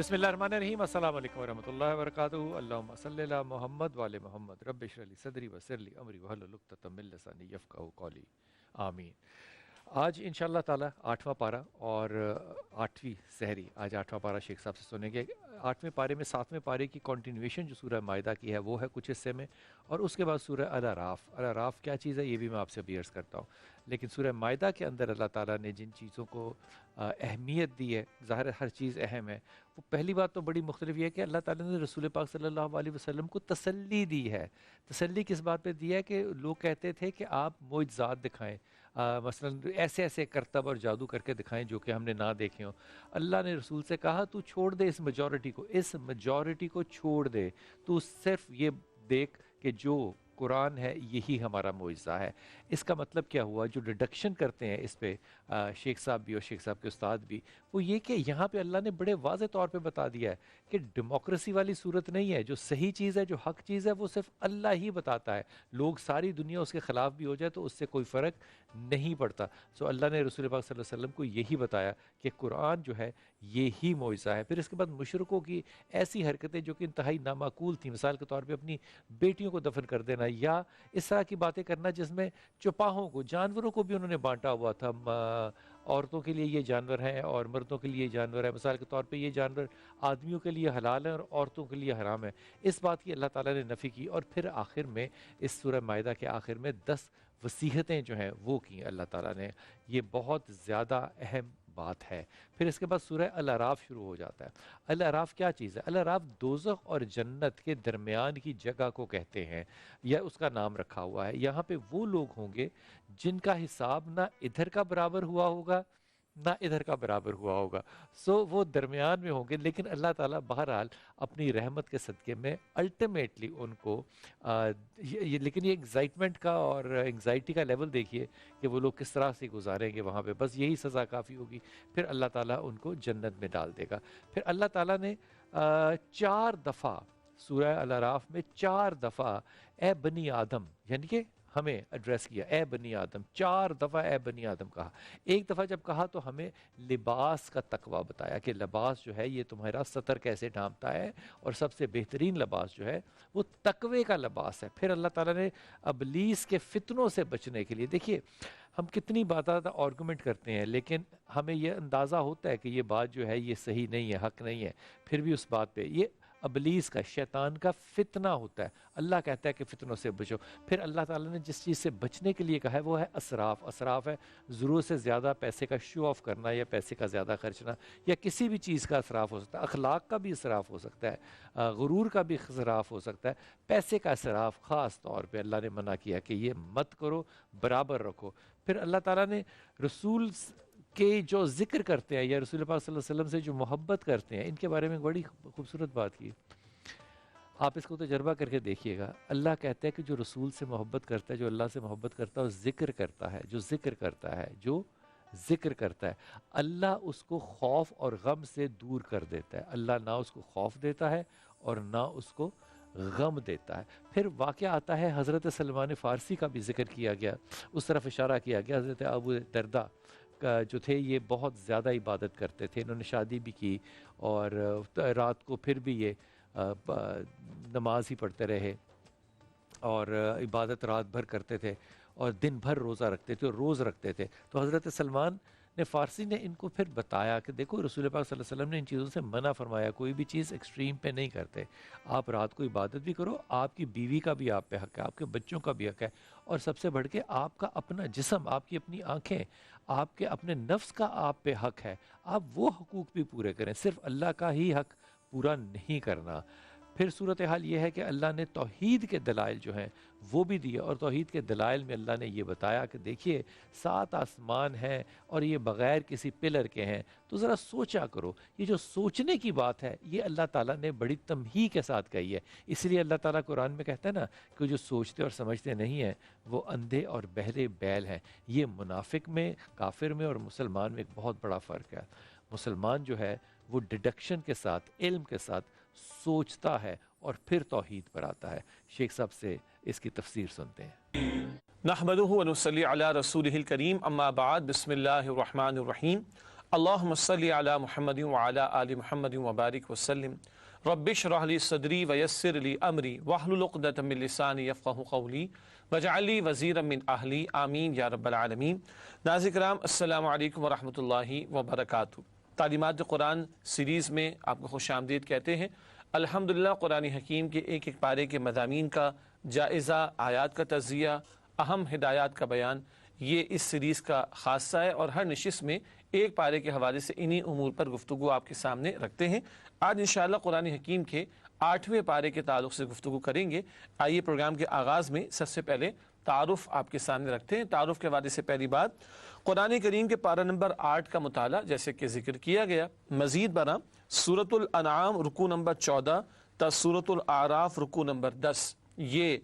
بسم اللہ الرحمن الرحیم، السلام علیکم ورحمۃ اللہ وبرکاتہ۔ اللہم صلی علی محمد وعلی محمد، رب اشرح لی صدری ویسر لی امری واحلل عقدۃ من لسانی یفقہوا قولی، آمین۔ آج انشاءاللہ تعالی 8واں پارہ اور 8ویں سحری، آج 8واں پارہ شیخ صاحب سے سنیں گے۔ 8ویں پارے میں 7ویں پارے کی کنٹینیویشن جو سورہ مائدہ کی ہے وہ ہے کچھ حصے میں، اور اس کے بعد سورہ الاعراف۔ الاعراف کیا چیز ہے یہ بھی میں آپ سے عرض کرتا ہوں، لیکن سورہ مائدہ کے اندر اللہ تعالیٰ نے جن چیزوں کو اہمیت دی ہے، ظاہر ہے ہر چیز اہم ہے۔ وہ پہلی بات تو بڑی مختلف یہ ہے کہ اللہ تعالیٰ نے رسول پاک صلی اللہ علیہ وسلم کو تسلی دی ہے۔ تسلی کس بات پہ دی ہے کہ لوگ کہتے تھے کہ آپ معجزات دکھائیں، مثلا ایسے ایسے کرتب اور جادو کر کے دکھائیں جو کہ ہم نے نہ دیکھے ہوں۔ اللہ نے رسول سے کہا تو چھوڑ دے اس میجورٹی کو چھوڑ دے، تو صرف یہ دیکھ کہ جو قرآن ہے یہی ہمارا معجزہ ہے۔ اس کا مطلب کیا ہوا؟ جو ڈیڈکشن کرتے ہیں اس پہ شیخ صاحب بھی اور شیخ صاحب کے استاد بھی، وہ یہ کہ یہاں پہ اللہ نے بڑے واضح طور پہ بتا دیا ہے کہ ڈیموکریسی والی صورت نہیں ہے۔ جو صحیح چیز ہے، جو حق چیز ہے، وہ صرف اللہ ہی بتاتا ہے۔ لوگ ساری دنیا اس کے خلاف بھی ہو جائے تو اس سے کوئی فرق نہیں پڑتا۔ سو اللہ نے رسول پاک صلی اللہ علیہ وسلم کو یہی بتایا کہ قرآن جو ہے یہی معجزہ ہے۔ پھر اس کے بعد مشرکوں کی ایسی حرکتیں جو کہ انتہائی نامعقول تھیں، مثال کے طور پہ اپنی بیٹیوں کو دفن کر دینا، یا اس طرح کی باتیں کرنا جس میں چوپاہوں کو، جانوروں کو بھی انہوں نے بانٹا ہوا تھا، عورتوں کے لیے یہ جانور ہیں اور مردوں کے لیے یہ جانور ہے، مثال کے طور پہ یہ جانور آدمیوں کے لیے حلال ہیں اور عورتوں کے لیے حرام ہے۔ اس بات کی اللہ تعالیٰ نے نفی کی، اور پھر آخر میں اس سورہ مائدہ کے آخر میں 10 وصیتیں جو ہیں وہ کی اللہ تعالیٰ نے۔ یہ بہت زیادہ اہم بات ہے۔ پھر اس کے بعد سورہ الاعراف شروع ہو جاتا ہے۔ الاعراف کیا چیز ہے؟ الاعراف دوزخ اور جنت کے درمیان کی جگہ کو کہتے ہیں، یا اس کا نام رکھا ہوا ہے۔ یہاں پہ وہ لوگ ہوں گے جن کا حساب نہ ادھر کا برابر ہوا ہوگا نہ ادھر کا برابر ہوا ہوگا، وہ درمیان میں ہوں گے، لیکن اللہ تعالیٰ بہرحال اپنی رحمت کے صدقے میں الٹیمیٹلی ان کو لیکن یہ ایگزائٹمنٹ کا اور انگزائٹی کا لیول دیکھیے کہ وہ لوگ کس طرح سے گزاریں گے وہاں پہ، بس یہی سزا کافی ہوگی۔ پھر اللہ تعالیٰ ان کو جنت میں ڈال دے گا۔ پھر اللہ تعالیٰ نے 4 دفعہ سورہ الاعراف میں 4 دفعہ اے بنی آدم یعنی کہ ہمیں ایڈریس کیا، اے بنی آدم، 4 دفعہ اے بنی آدم کہا۔ ایک دفعہ جب کہا تو ہمیں لباس کا تقویٰ بتایا کہ لباس جو ہے یہ تمہارا ستر کیسے ڈھانپتا ہے، اور سب سے بہترین لباس جو ہے وہ تقوی کا لباس ہے۔ پھر اللہ تعالیٰ نے ابلیس کے فتنوں سے بچنے کے لیے، دیکھیے ہم کتنی باتیں آرگومنٹ کرتے ہیں لیکن ہمیں یہ اندازہ ہوتا ہے کہ یہ بات جو ہے یہ صحیح نہیں ہے، حق نہیں ہے، پھر بھی اس بات پہ یہ ابلیس کا، شیطان کا فتنہ ہوتا ہے۔ اللہ کہتا ہے کہ فتنوں سے بچو۔ پھر اللہ تعالیٰ نے جس چیز سے بچنے کے لیے کہا ہے وہ ہے اسراف۔ اسراف ہے ضرورت سے زیادہ پیسے کا شو آف کرنا، یا پیسے کا زیادہ خرچنا، یا کسی بھی چیز کا اسراف ہو سکتا ہے، اخلاق کا بھی اسراف ہو سکتا ہے، غرور کا بھی اسراف ہو سکتا ہے۔ پیسے کا اسراف خاص طور پہ اللہ نے منع کیا کہ یہ مت کرو، برابر رکھو۔ پھر اللہ تعالیٰ نے رسول کے جو ذکر کرتے ہیں یا رسول پاک صلی اللہ علیہ وسلم سے جو محبت کرتے ہیں، ان کے بارے میں بڑی خوبصورت بات کی۔ آپ اس کو تجربہ کر کے دیکھیے گا۔ اللہ کہتا ہے کہ جو رسول سے محبت کرتا ہے، جو اللہ سے محبت کرتا ہے، وہ ذکر کرتا ہے، جو ذکر کرتا ہے، جو ذکر کرتا ہے، اللہ اس کو خوف اور غم سے دور کر دیتا ہے۔ اللہ نہ اس کو خوف دیتا ہے اور نہ اس کو غم دیتا ہے۔ پھر واقعہ آتا ہے حضرت سلمان فارسی کا بھی ذکر کیا گیا، اس طرف اشارہ کیا گیا۔ حضرت ابو درداء جو تھے یہ بہت زیادہ عبادت کرتے تھے، انہوں نے شادی بھی کی، اور رات کو پھر بھی یہ نماز ہی پڑھتے رہے، اور عبادت رات بھر کرتے تھے، اور دن بھر روزہ رکھتے تھے، اور روز رکھتے تھے۔ تو حضرت سلمان نے فارسی نے ان کو پھر بتایا کہ دیکھو رسول پاک صلی اللہ علیہ وسلم نے ان چیزوں سے منع فرمایا، کوئی بھی چیز ایکسٹریم پہ نہیں کرتے۔ آپ رات کو عبادت بھی کرو، آپ کی بیوی کا بھی آپ پہ حق ہے، آپ کے بچوں کا بھی حق ہے، اور سب سے بڑھ کے آپ کا اپنا جسم، آپ کی اپنی آنکھیں، آپ کے اپنے نفس کا آپ پہ حق ہے۔ آپ وہ حقوق بھی پورے کریں، صرف اللہ کا ہی حق پورا نہیں کرنا۔ پھر صورتحال یہ ہے کہ اللہ نے توحید کے دلائل جو ہیں وہ بھی دیے، اور توحید کے دلائل میں اللہ نے یہ بتایا کہ دیکھیے 7 آسمان ہیں اور یہ بغیر کسی پلر کے ہیں، تو ذرا سوچا کرو۔ یہ جو سوچنے کی بات ہے یہ اللہ تعالیٰ نے بڑی تمہید کے ساتھ کہی ہے۔ اس لیے اللہ تعالیٰ قرآن میں کہتا ہے نا کہ جو سوچتے اور سمجھتے نہیں ہیں وہ اندھے اور بہرے بیل ہیں۔ یہ منافق میں، کافر میں اور مسلمان میں ایک بہت بڑا فرق ہے۔ مسلمان جو ہے وہ ڈیڈکشن کے ساتھ، علم کے ساتھ سوچتا ہے اور پھر توحید پر آتا ہے۔ شیخ صاحب سے اس کی تفسیر سنتے ہیں۔ نحمدہ ونصلی علی رسولہ الکریم، اما بعد، بسم اللہ الرحمن الرحیم۔ اللہم صلی علی محمد وعلی آل محمد وبارک وسلم رب اشرح لی صدری ویسر لی امری واحلل عقدۃ من لسانی یفقہوا قولی واجعل لی وزیرا من اہلی آمین یا رب العالمین۔ ناظرین کرام السلام علیکم ورحمۃ اللہ وبرکاتہ۔ تعلیمات قرآن سیریز میں آپ کو خوش آمدید کہتے ہیں۔ الحمدللہ قرآن حکیم کے ایک ایک پارے کے مضامین کا جائزہ، آیات کا تجزیہ، اہم ہدایات کا بیان، یہ اس سیریز کا خاصہ ہے، اور ہر نشست میں ایک پارے کے حوالے سے انہی امور پر گفتگو آپ کے سامنے رکھتے ہیں۔ آج انشاءاللہ قرآن حکیم کے 8ویں پارے کے تعلق سے گفتگو کریں گے۔ آئیے پروگرام کے آغاز میں سب سے پہلے تعارف آپ کے سامنے رکھتے ہیں۔ تعارف کے حوالے سے پہلی بات، قرآن کریم کے پارہ نمبر 8 کا مطالعہ جیسے کہ ذکر کیا گیا، مزید برآں سورۃ الانعام رکوع نمبر 14 تا سورۃ الاعراف رکوع نمبر 10، یہ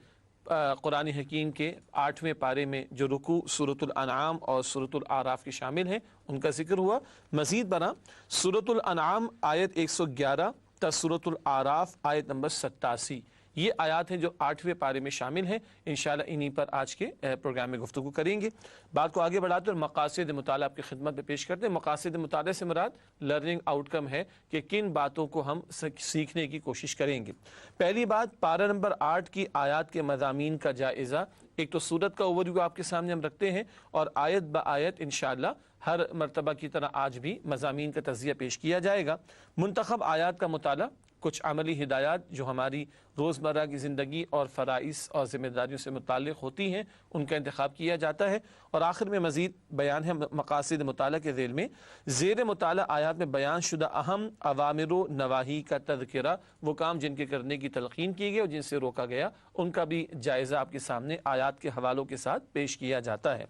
قرآن حکیم کے 8ویں پارے میں جو رکوع سورۃ الانعام اور سورۃ الاعراف کے شامل ہیں ان کا ذکر ہوا۔ مزید برآں سورۃ الانعام آیت 111 تا سورۃ الاعراف آیت نمبر 87، یہ آیات ہیں جو 8ویں پارے میں شامل ہیں۔ انشاءاللہ انہی پر آج کے پروگرام میں گفتگو کریں گے۔ بات کو آگے بڑھاتے اور مقاصد مطالعہ آپ کی خدمت میں پیش کرتے ہیں۔ مقاصد مطالعہ سے مراد لرننگ آؤٹ کم ہے کہ کن باتوں کو ہم سیکھنے کی کوشش کریں گے۔ پہلی بات، پارہ نمبر 8 کی آیات کے مضامین کا جائزہ۔ ایک تو سورت کا اوورویو آپ کے سامنے ہم رکھتے ہیں، اور آیت با آیت انشاءاللہ ہر مرتبہ کی طرح آج بھی مضامین کا تجزیہ پیش کیا جائے گا۔ منتخب آیات کا مطالعہ، کچھ عملی ہدایات جو ہماری روزمرہ کی زندگی اور فرائض اور ذمہ داریوں سے متعلق ہوتی ہیں ان کا انتخاب کیا جاتا ہے، اور آخر میں مزید بیان ہے مقاصد مطالعہ کے ذیل میں زیر مطالعہ آیات میں بیان شدہ اہم اوامر و نواہی کا تذکرہ، وہ کام جن کے کرنے کی تلقین کی گئی اور جن سے روکا گیا ان کا بھی جائزہ آپ کے سامنے آیات کے حوالوں کے ساتھ پیش کیا جاتا ہے۔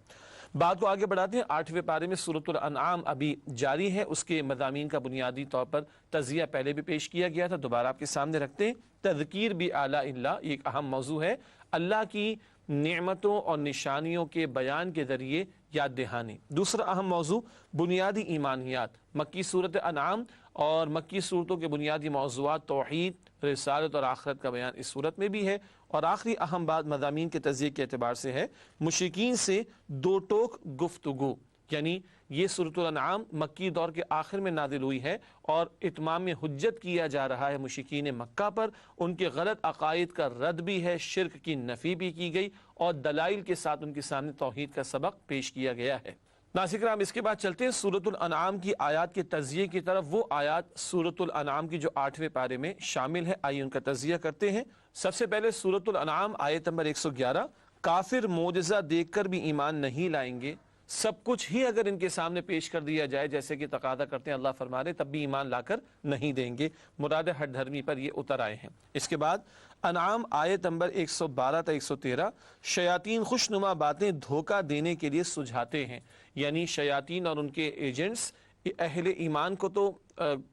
بات کو آگے بڑھاتے ہیں۔ 8ویں پارے میں سورۃ الانعام ابھی جاری ہے، اس کے مضامین کا بنیادی طور پر تجزیہ پہلے بھی پیش کیا گیا تھا، دوبارہ آپ کے سامنے رکھتے ہیں۔ تذکیر بھی اعلیٰ اللہ، یہ ایک اہم موضوع ہے۔ اللہ کی نعمتوں اور نشانیوں کے بیان کے ذریعے یاد دہانی۔ دوسرا اہم موضوع، بنیادی ایمانیات۔ مکی صورت انعام اور مکی صورتوں کے بنیادی موضوعات، توحید، رسالت اور آخرت کا بیان اس صورت میں بھی ہے۔ اور آخری اہم بات مضامین کے تجزیے کے اعتبار سے ہے مشرکین سے دو ٹوک گفتگو، یعنی یہ سورۃ الانعام مکی دور کے آخر میں نازل ہوئی ہے، اور اتمام حجت کیا جا رہا ہے مشرکین مکہ پر، ان کے غلط عقائد کا رد بھی ہے، شرک کی نفی بھی کی گئی، اور دلائل کے ساتھ ان کے سامنے توحید کا سبق پیش کیا گیا ہے۔ ناظرین کرام، اس کے بعد چلتے ہیں سورۃ الانعام کی آیات کے تجزیے کی طرف۔ وہ آیات سورۃ الانعام کی جو 8ویں پارے میں شامل ہے، آئیے ان کا تجزیہ کرتے ہیں۔ سب سے پہلے سورۃ الانعام آیت نمبر 111، کافر معجزہ دیکھ کر بھی ایمان نہیں لائیں گے، سب کچھ ہی اگر ان کے سامنے پیش کر دیا جائے جیسے کہ تقاضا کرتے ہیں اللہ فرما رہے، تب بھی ایمان لا کر نہیں دیں گے۔ مراد ہر دھرمی پر یہ اتر آئے ہیں۔ اس کے بعد انعام آیت نمبر 112 تا 113، شیاطین خوشنما باتیں دھوکہ دینے کے لیے سجھاتے ہیں، یعنی شیاطین اور ان کے ایجنٹس اہل ایمان کو تو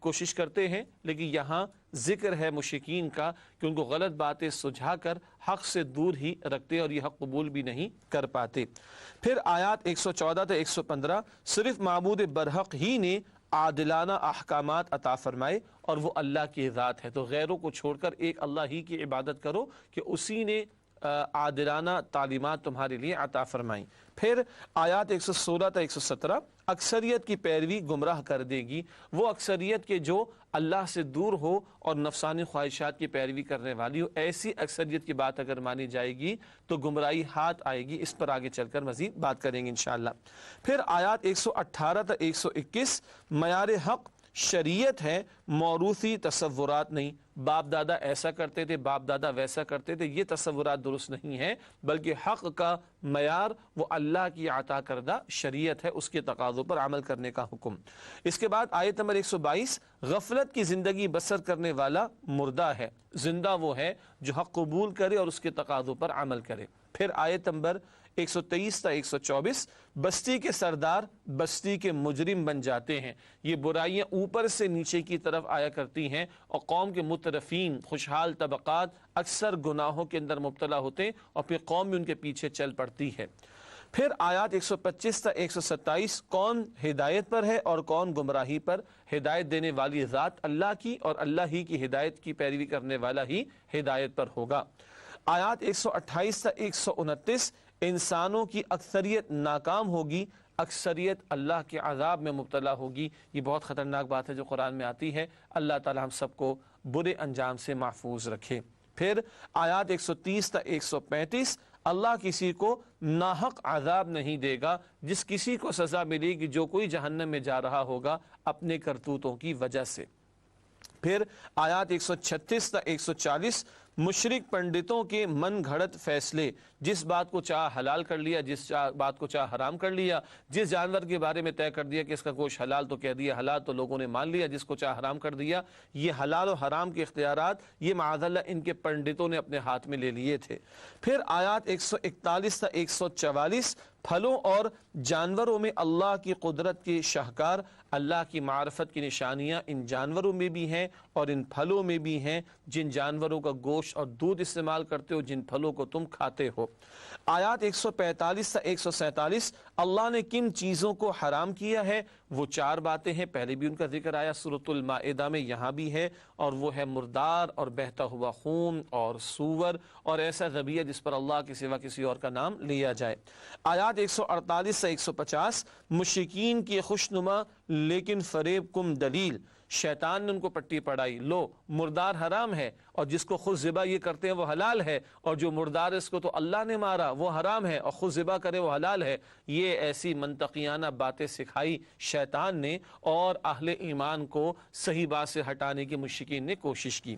کوشش کرتے ہیں، لیکن یہاں ذکر ہے مشرکین کا کہ ان کو غلط باتیں سجھا کر حق سے دور ہی رکھتے اور یہ حق قبول بھی نہیں کر پاتے۔ پھر آیات 114 تا 115، صرف معبود برحق ہی نے عادلانہ احکامات عطا فرمائے اور وہ اللہ کی ذات ہے، تو غیروں کو چھوڑ کر ایک اللہ ہی کی عبادت کرو کہ اسی نے عادلانہ تعلیمات تمہارے لیے عطا فرمائیں۔ پھر آیات 116 تا 117، اکثریت کی پیروی گمراہ کر دے گی، وہ اکثریت کے جو اللہ سے دور ہو اور نفسانی خواہشات کی پیروی کرنے والی ہو، ایسی اکثریت کی بات اگر مانی جائے گی تو گمراہی ہاتھ آئے گی۔ اس پر آگے چل کر مزید بات کریں گے انشاءاللہ۔ پھر آیات 118 تا 121، معیار حق شریعت ہے، موروثی تصورات نہیں، باپ دادا ایسا کرتے تھے، باپ دادا ویسا کرتے تھے، یہ تصورات درست نہیں ہیں، بلکہ حق کا معیار وہ اللہ کی عطا کردہ شریعت ہے، اس کے تقاضوں پر عمل کرنے کا حکم۔ اس کے بعد آیت نمبر 122، غفلت کی زندگی بسر کرنے والا مردہ ہے، زندہ وہ ہے جو حق قبول کرے اور اس کے تقاضوں پر عمل کرے۔ پھر آیت نمبر 123 تا 124، بستی کے سردار بستی کے مجرم بن جاتے ہیں، یہ برائیاں اوپر سے نیچے کی طرف آیا کرتی ہیں، اور قوم کے مترفین خوشحال طبقات اکثر گناہوں کے اندر مبتلا ہوتے ہیں، اور پھر قوم بھی ان کے پیچھے چل پڑتی ہے۔ پھر آیات 125 تا 127، کون ہدایت پر ہے اور کون گمراہی پر، ہدایت دینے والی ذات اللہ کی، اور اللہ ہی کی ہدایت کی پیروی کرنے والا ہی ہدایت پر ہوگا۔ آیات 128 تا 129، انسانوں کی اکثریت ناکام ہوگی اکثریت اللہ کے عذاب میں مبتلا ہوگی۔ یہ بہت خطرناک بات ہے جو قرآن میں آتی ہے۔ اللہ تعالی ہم سب کو برے انجام سے محفوظ رکھے۔ پھر آیات 130 تا 135، اللہ کسی کو ناحق عذاب نہیں دے گا، جس کسی کو سزا ملے گی جو کوئی جہنم میں جا رہا ہوگا اپنے کرتوتوں کی وجہ سے۔ پھر آیات 136 تا 140، مشرک پنڈتوں کے من گھڑت فیصلے، جس بات کو چاہ حلال کر لیا، جس بات کو چاہ حرام کر لیا، جس جانور کے بارے میں طے کر دیا کہ اس کا گوشت حلال تو کہہ دیا حلال، تو لوگوں نے مان لیا، جس کو چاہ حرام کر دیا۔ یہ حلال و حرام کے اختیارات یہ معاذ اللہ ان کے پنڈتوں نے اپنے ہاتھ میں لے لیے تھے۔ پھر آیات 141 تا 144، پھلوں اور جانوروں میں اللہ کی قدرت کے شاہکار، اللہ کی معرفت کی نشانیاں ان جانوروں میں بھی ہیں اور ان پھلوں میں بھی ہیں، جن جانوروں کا گوشت اور دودھ استعمال کرتے ہو، جن پھلوں کو تم کھاتے ہو۔ آیات 145 تا 147، اللہ نے کن چیزوں کو حرام کیا ہے، وہ 4 باتیں ہیں، پہلے بھی ان کا ذکر آیا سورۃ المائدہ میں، یہاں بھی ہے، اور وہ ہے مردار اور بہتا ہوا خون اور سور اور ایسا ذبیحہ جس پر اللہ کے سوا کسی اور کا نام لیا جائے۔ آیات 148 سے 150، مشرکین کی خوشنما لیکن فریب کم دلیل، شیطان نے ان کو پٹی پڑھائی، لو مردار حرام ہے اور جس کو خود ذبح یہ کرتے ہیں وہ حلال ہے، اور جو مردار اس کو تو اللہ نے مارا وہ حرام ہے اور خود ذبح کرے وہ حلال ہے۔ یہ ایسی منطقیانہ باتیں سکھائی شیطان نے اور اہل ایمان کو صحیح بات سے ہٹانے کی مشرکین نے کوشش کی۔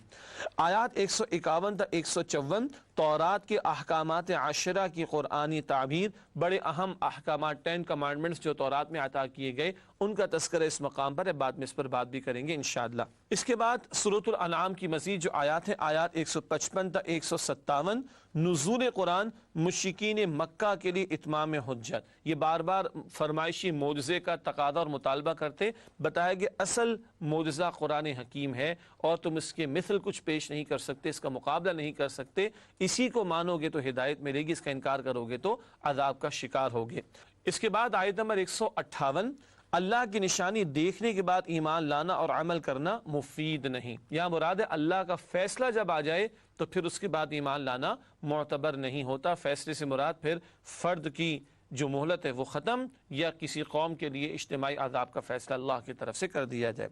آیات 151 تا 154، تورات کے احکامات عشرہ کی قرآنی تعبیر، بڑے اہم احکامات 10 کمانڈمنٹس جو تورات میں عطا کیے گئے ان کا تذکرہ اس مقام پر ہے، بعد میں اس پر بات بھی کریں گے انشاءاللہ۔ اس کے بعد سورۃ الانعام کی مزید جو آیات ہیں، آیات 155 تا 157، نزول قرآن مشرکین مکہ کے لیے اتمام حجت، یہ بار بار فرمائشی معجزے کا تقاضا اور مطالبہ کرتے، بتایا کہ اصل معجزہ قرآن حکیم ہے اور تم اس کے مثل کچھ پیش نہیں کر سکتے، اس کا مقابلہ نہیں کر سکتے، اسی کو مانو گے تو ہدایت ملے گی، اس کا انکار کرو گے تو عذاب کا شکار ہوگے۔ اس کے بعد آیت نمبر 158، اللہ کی نشانی دیکھنے کے بعد ایمان لانا اور عمل کرنا مفید نہیں، یہاں مراد ہے اللہ کا فیصلہ جب آ جائے تو پھر اس کے بعد ایمان لانا معتبر نہیں ہوتا۔ فیصلے سے مراد پھر فرد کی جو مہلت ہے وہ ختم، یا کسی قوم کے لیے اجتماعی عذاب کا فیصلہ اللہ کی طرف سے کر دیا جائے۔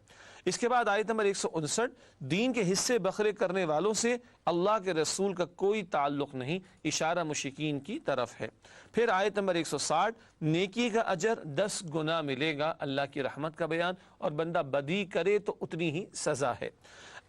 اس کے بعد آیت نمبر 159، دین کے حصے بکھرے کرنے والوں سے اللہ کے رسول کا کوئی تعلق نہیں، اشارہ مشرکین کی طرف ہے۔ پھر آیت نمبر 160، نیکی کا اجر 10 گنا ملے گا، اللہ کی رحمت کا بیان، اور بندہ بدی کرے تو اتنی ہی سزا ہے۔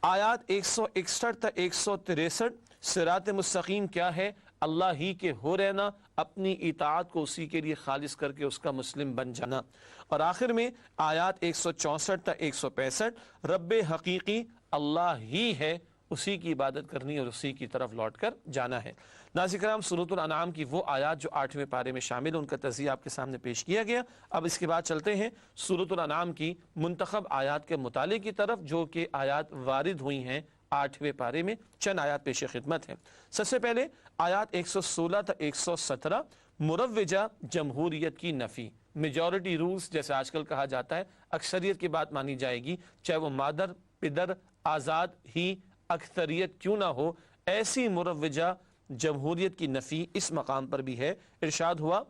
آیات 161 تا 163، صراط مستقیم کیا ہے، اللہ ہی کے ہو رہنا، اپنی اطاعت کو اسی کے لیے خالص کر کے اس کا مسلم بن جانا۔ اور آخر میں آیات 164 تا 165، رب حقیقی اللہ ہی ہے، اسی کی عبادت کرنی اور اسی کی طرف لوٹ کر جانا ہے۔ ناظرین کرام، سورۃ الانعام کی وہ آیات جو 8ویں پارے میں شامل، ان کا تجزیہ آپ کے سامنے پیش کیا گیا۔ اب اس کے بعد چلتے ہیں سورۃ الانعام کی منتخب آیات کے مطالعے کی طرف، جو کہ آیات وارد ہوئی ہیں 8ویں پارے میں، چند آیات پیش خدمت ہیں۔ سب سے پہلے آیات 116 تا 117، مروجہ جمہوریت کی نفی، میجورٹی رولز جیسے آج کل کہا جاتا ہے، اکثریت کی بات مانی جائے گی، چاہے وہ مادر پدر آزاد ہی اکثریت کیوں نہ ہو، ایسی مروجہ جمہوریت کی نفی اس مقام پر بھی ہے۔ ارشاد ہوا،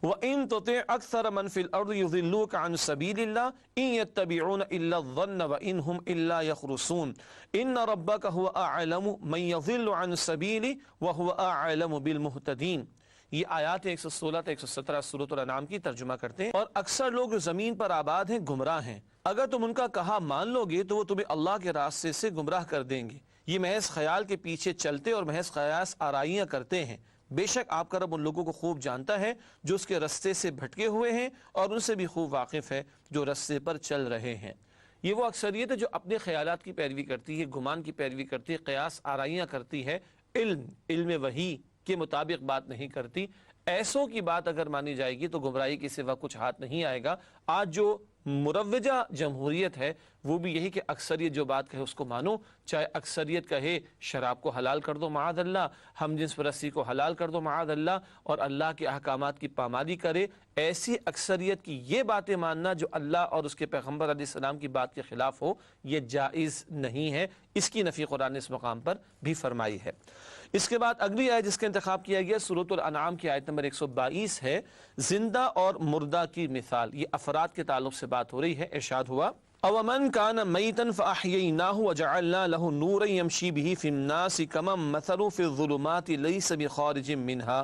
وَإِن تُطِعْ أَكْثَرَ مَنْ فِي الْأَرْضِ يُضِلُّوكَ عَنْ سَبِيلِ اللَّهِ إِن يَتَّبِعُونَ إِلَّا الظَّنَّ وَإِنْ هُمْ إِلَّا يَخْرُصُونَ إِنَّ رَبَّكَ هُوَ أَعْلَمُ مَنْ يَضِلُّ عَنْ سَبِيلِهِ وَهُوَ أَعْلَمُ بِالْمُهْتَدِينَ۔ یہ آیات 116 تا 117 سورۃ الانعام کی ترجمہ کرتے ہیں۔ اور اکثر لوگ جو زمین پر آباد ہیں گمراہ ہیں، اگر تم ان کا کہا مان لو گے تو وہ تمہیں اللہ کے راستے سے گمراہ کر دیں گے، یہ محض خیال کے پیچھے چلتے اور محض قیاس آرائیاں کرتے ہیں، بے شک آپ کا رب ان لوگوں کو خوب جانتا ہے جو اس کے رستے سے بھٹکے ہوئے ہیں، اور ان سے بھی خوب واقف ہے جو رستے پر چل رہے ہیں۔ یہ وہ اکثریت ہے جو اپنے خیالات کی پیروی کرتی ہے، گمان کی پیروی کرتی ہے، قیاس آرائیاں کرتی ہے، علم وحی کے مطابق بات نہیں کرتی۔ ایسوں کی بات اگر مانی جائے گی تو گمراہی کے سوا کچھ ہاتھ نہیں آئے گا۔ آج جو مروجہ جمہوریت ہے وہ بھی یہی کہ اکثریت جو بات کہے اس کو مانو، چاہے اکثریت کہے شراب کو حلال کر دو معاذ اللہ، ہم جنس پرستی کو حلال کر دو معاذ اللہ، اور اللہ کے احکامات کی پامالی کرے، ایسی اکثریت کی یہ باتیں ماننا جو اللہ اور اس کے پیغمبر علیہ السلام کی بات کے خلاف ہو، یہ جائز نہیں ہے۔ اس کی نفی قرآن نے اس مقام پر بھی فرمائی ہے۔ اس کے بعد اگلی آیت جس کا انتخاب کیا گیا سورۃ الانعام کی آیت نمبر 122 ہے، زندہ اور مردہ کی مثال۔ یہ افراد کے تعلق سے بات ہو رہی ہے۔ ارشاد ہوا أَوَمَنْ كَانَ مَيْتًا فَأَحْيَيْنَاهُ وَجَعَلْنَا لَهُ نُورًا يَمْشِي بِهِ فِي النَّاسِ كَمَنْ مَثَلُهُ فِي الظُّلُمَاتِ لَيْسَ بِخَارِجٍ مِنْهَا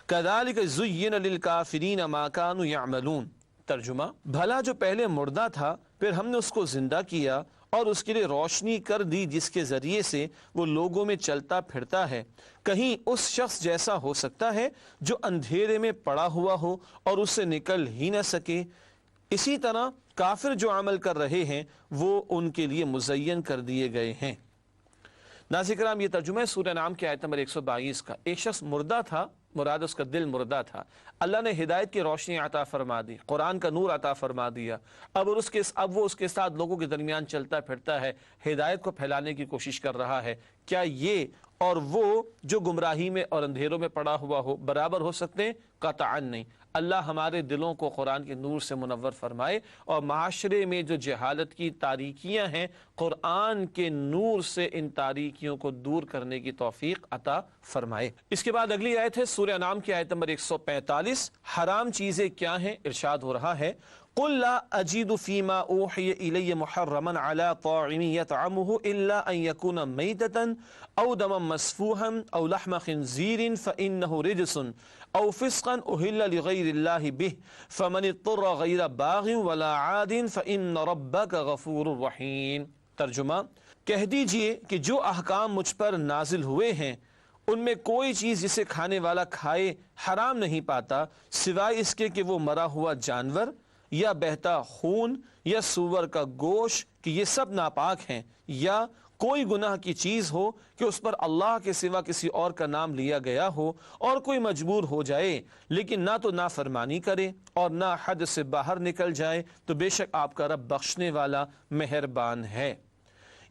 كَذَلِكَ زُيِّنَ لِلْكَافِرِينَ مَا كَانُوا يَعْمَلُونَ۔ ترجمہ، بھلا جو پہلے مردہ تھا پھر ہم نے اس کو زندہ کیا اور اس کے لیے روشنی کر دی جس کے ذریعے سے وہ لوگوں میں چلتا پھرتا ہے، کہیں اس شخص جیسا ہو سکتا ہے جو اندھیرے میں پڑا ہوا ہو اور اس سے نکل ہی نہ سکے۔ اسی طرح کافر جو عمل کر رہے ہیں وہ ان کے لیے مزین کر دیے گئے ہیں۔ ناظرین کرام، یہ ترجمہ ہے سورہ انعام کی آیت نمبر 122 کا۔ ایک شخص مردہ تھا، مراد اس کا دل مردہ تھا، اللہ نے ہدایت کی روشنی عطا فرما دی، قرآن کا نور عطا فرما دیا، اب وہ اس کے ساتھ لوگوں کے درمیان چلتا پھرتا ہے، ہدایت کو پھیلانے کی کوشش کر رہا ہے۔ کیا یہ اور وہ جو گمراہی میں اور اندھیروں میں پڑا ہوا ہو برابر ہو سکتے ہیں؟ قطعاً نہیں۔ اللہ ہمارے دلوں کو قرآن کے نور سے منور فرمائے اور معاشرے میں جو جہالت کی تاریکیاں ہیں قرآن کے نور سے ان تاریکیوں کو دور کرنے کی توفیق عطا فرمائے۔ اس کے بعد اگلی آیت ہے سورہ انعام کی آیت نمبر 145۔ حرام چیزیں کیا ہیں؟ ارشاد ہو رہا ہے قُلْ لَا أَجِدُ فِي مَا أُوحِيَ إِلَيَّ مُحَرَّمًا عَلَى طَاعِمٍ يَطْعَمُهُ إِلَّا أَن يَكُونَ مَيْتَةً أَوْ دَمًا مَسْفُوحًا أَوْ لَحْمَ خِنْزِيرٍ فَإِنَّهُ رِجْسٌ أَوْ فِسْقًا أُهِلَّ لِغَيْرِ اللَّهِ بِهِ فَمَنِ اضْطُرَّ غَيْرَ بَاغٍ وَلَا عَادٍ فَإِنَّ رَبَّكَ غَفُورٌ رَحِيمٌ۔ ترجمہ، کہہ دیجئے کہ جو احکام مجھ پر نازل ہوئے ہیں ان میں کوئی چیز جسے کھانے والا کھائے حرام نہیں پاتا سوائے اس کے کہ وہ مرا ہوا جانور یا بہتا خون یا سور کا گوشت، کہ یہ سب ناپاک ہیں، یا کوئی گناہ کی چیز ہو کہ اس پر اللہ کے سوا کسی اور کا نام لیا گیا ہو اور کوئی مجبور ہو جائے لیکن نہ تو نافرمانی کرے اور نہ حد سے باہر نکل جائے تو بے شک آپ کا رب بخشنے والا مہربان ہے۔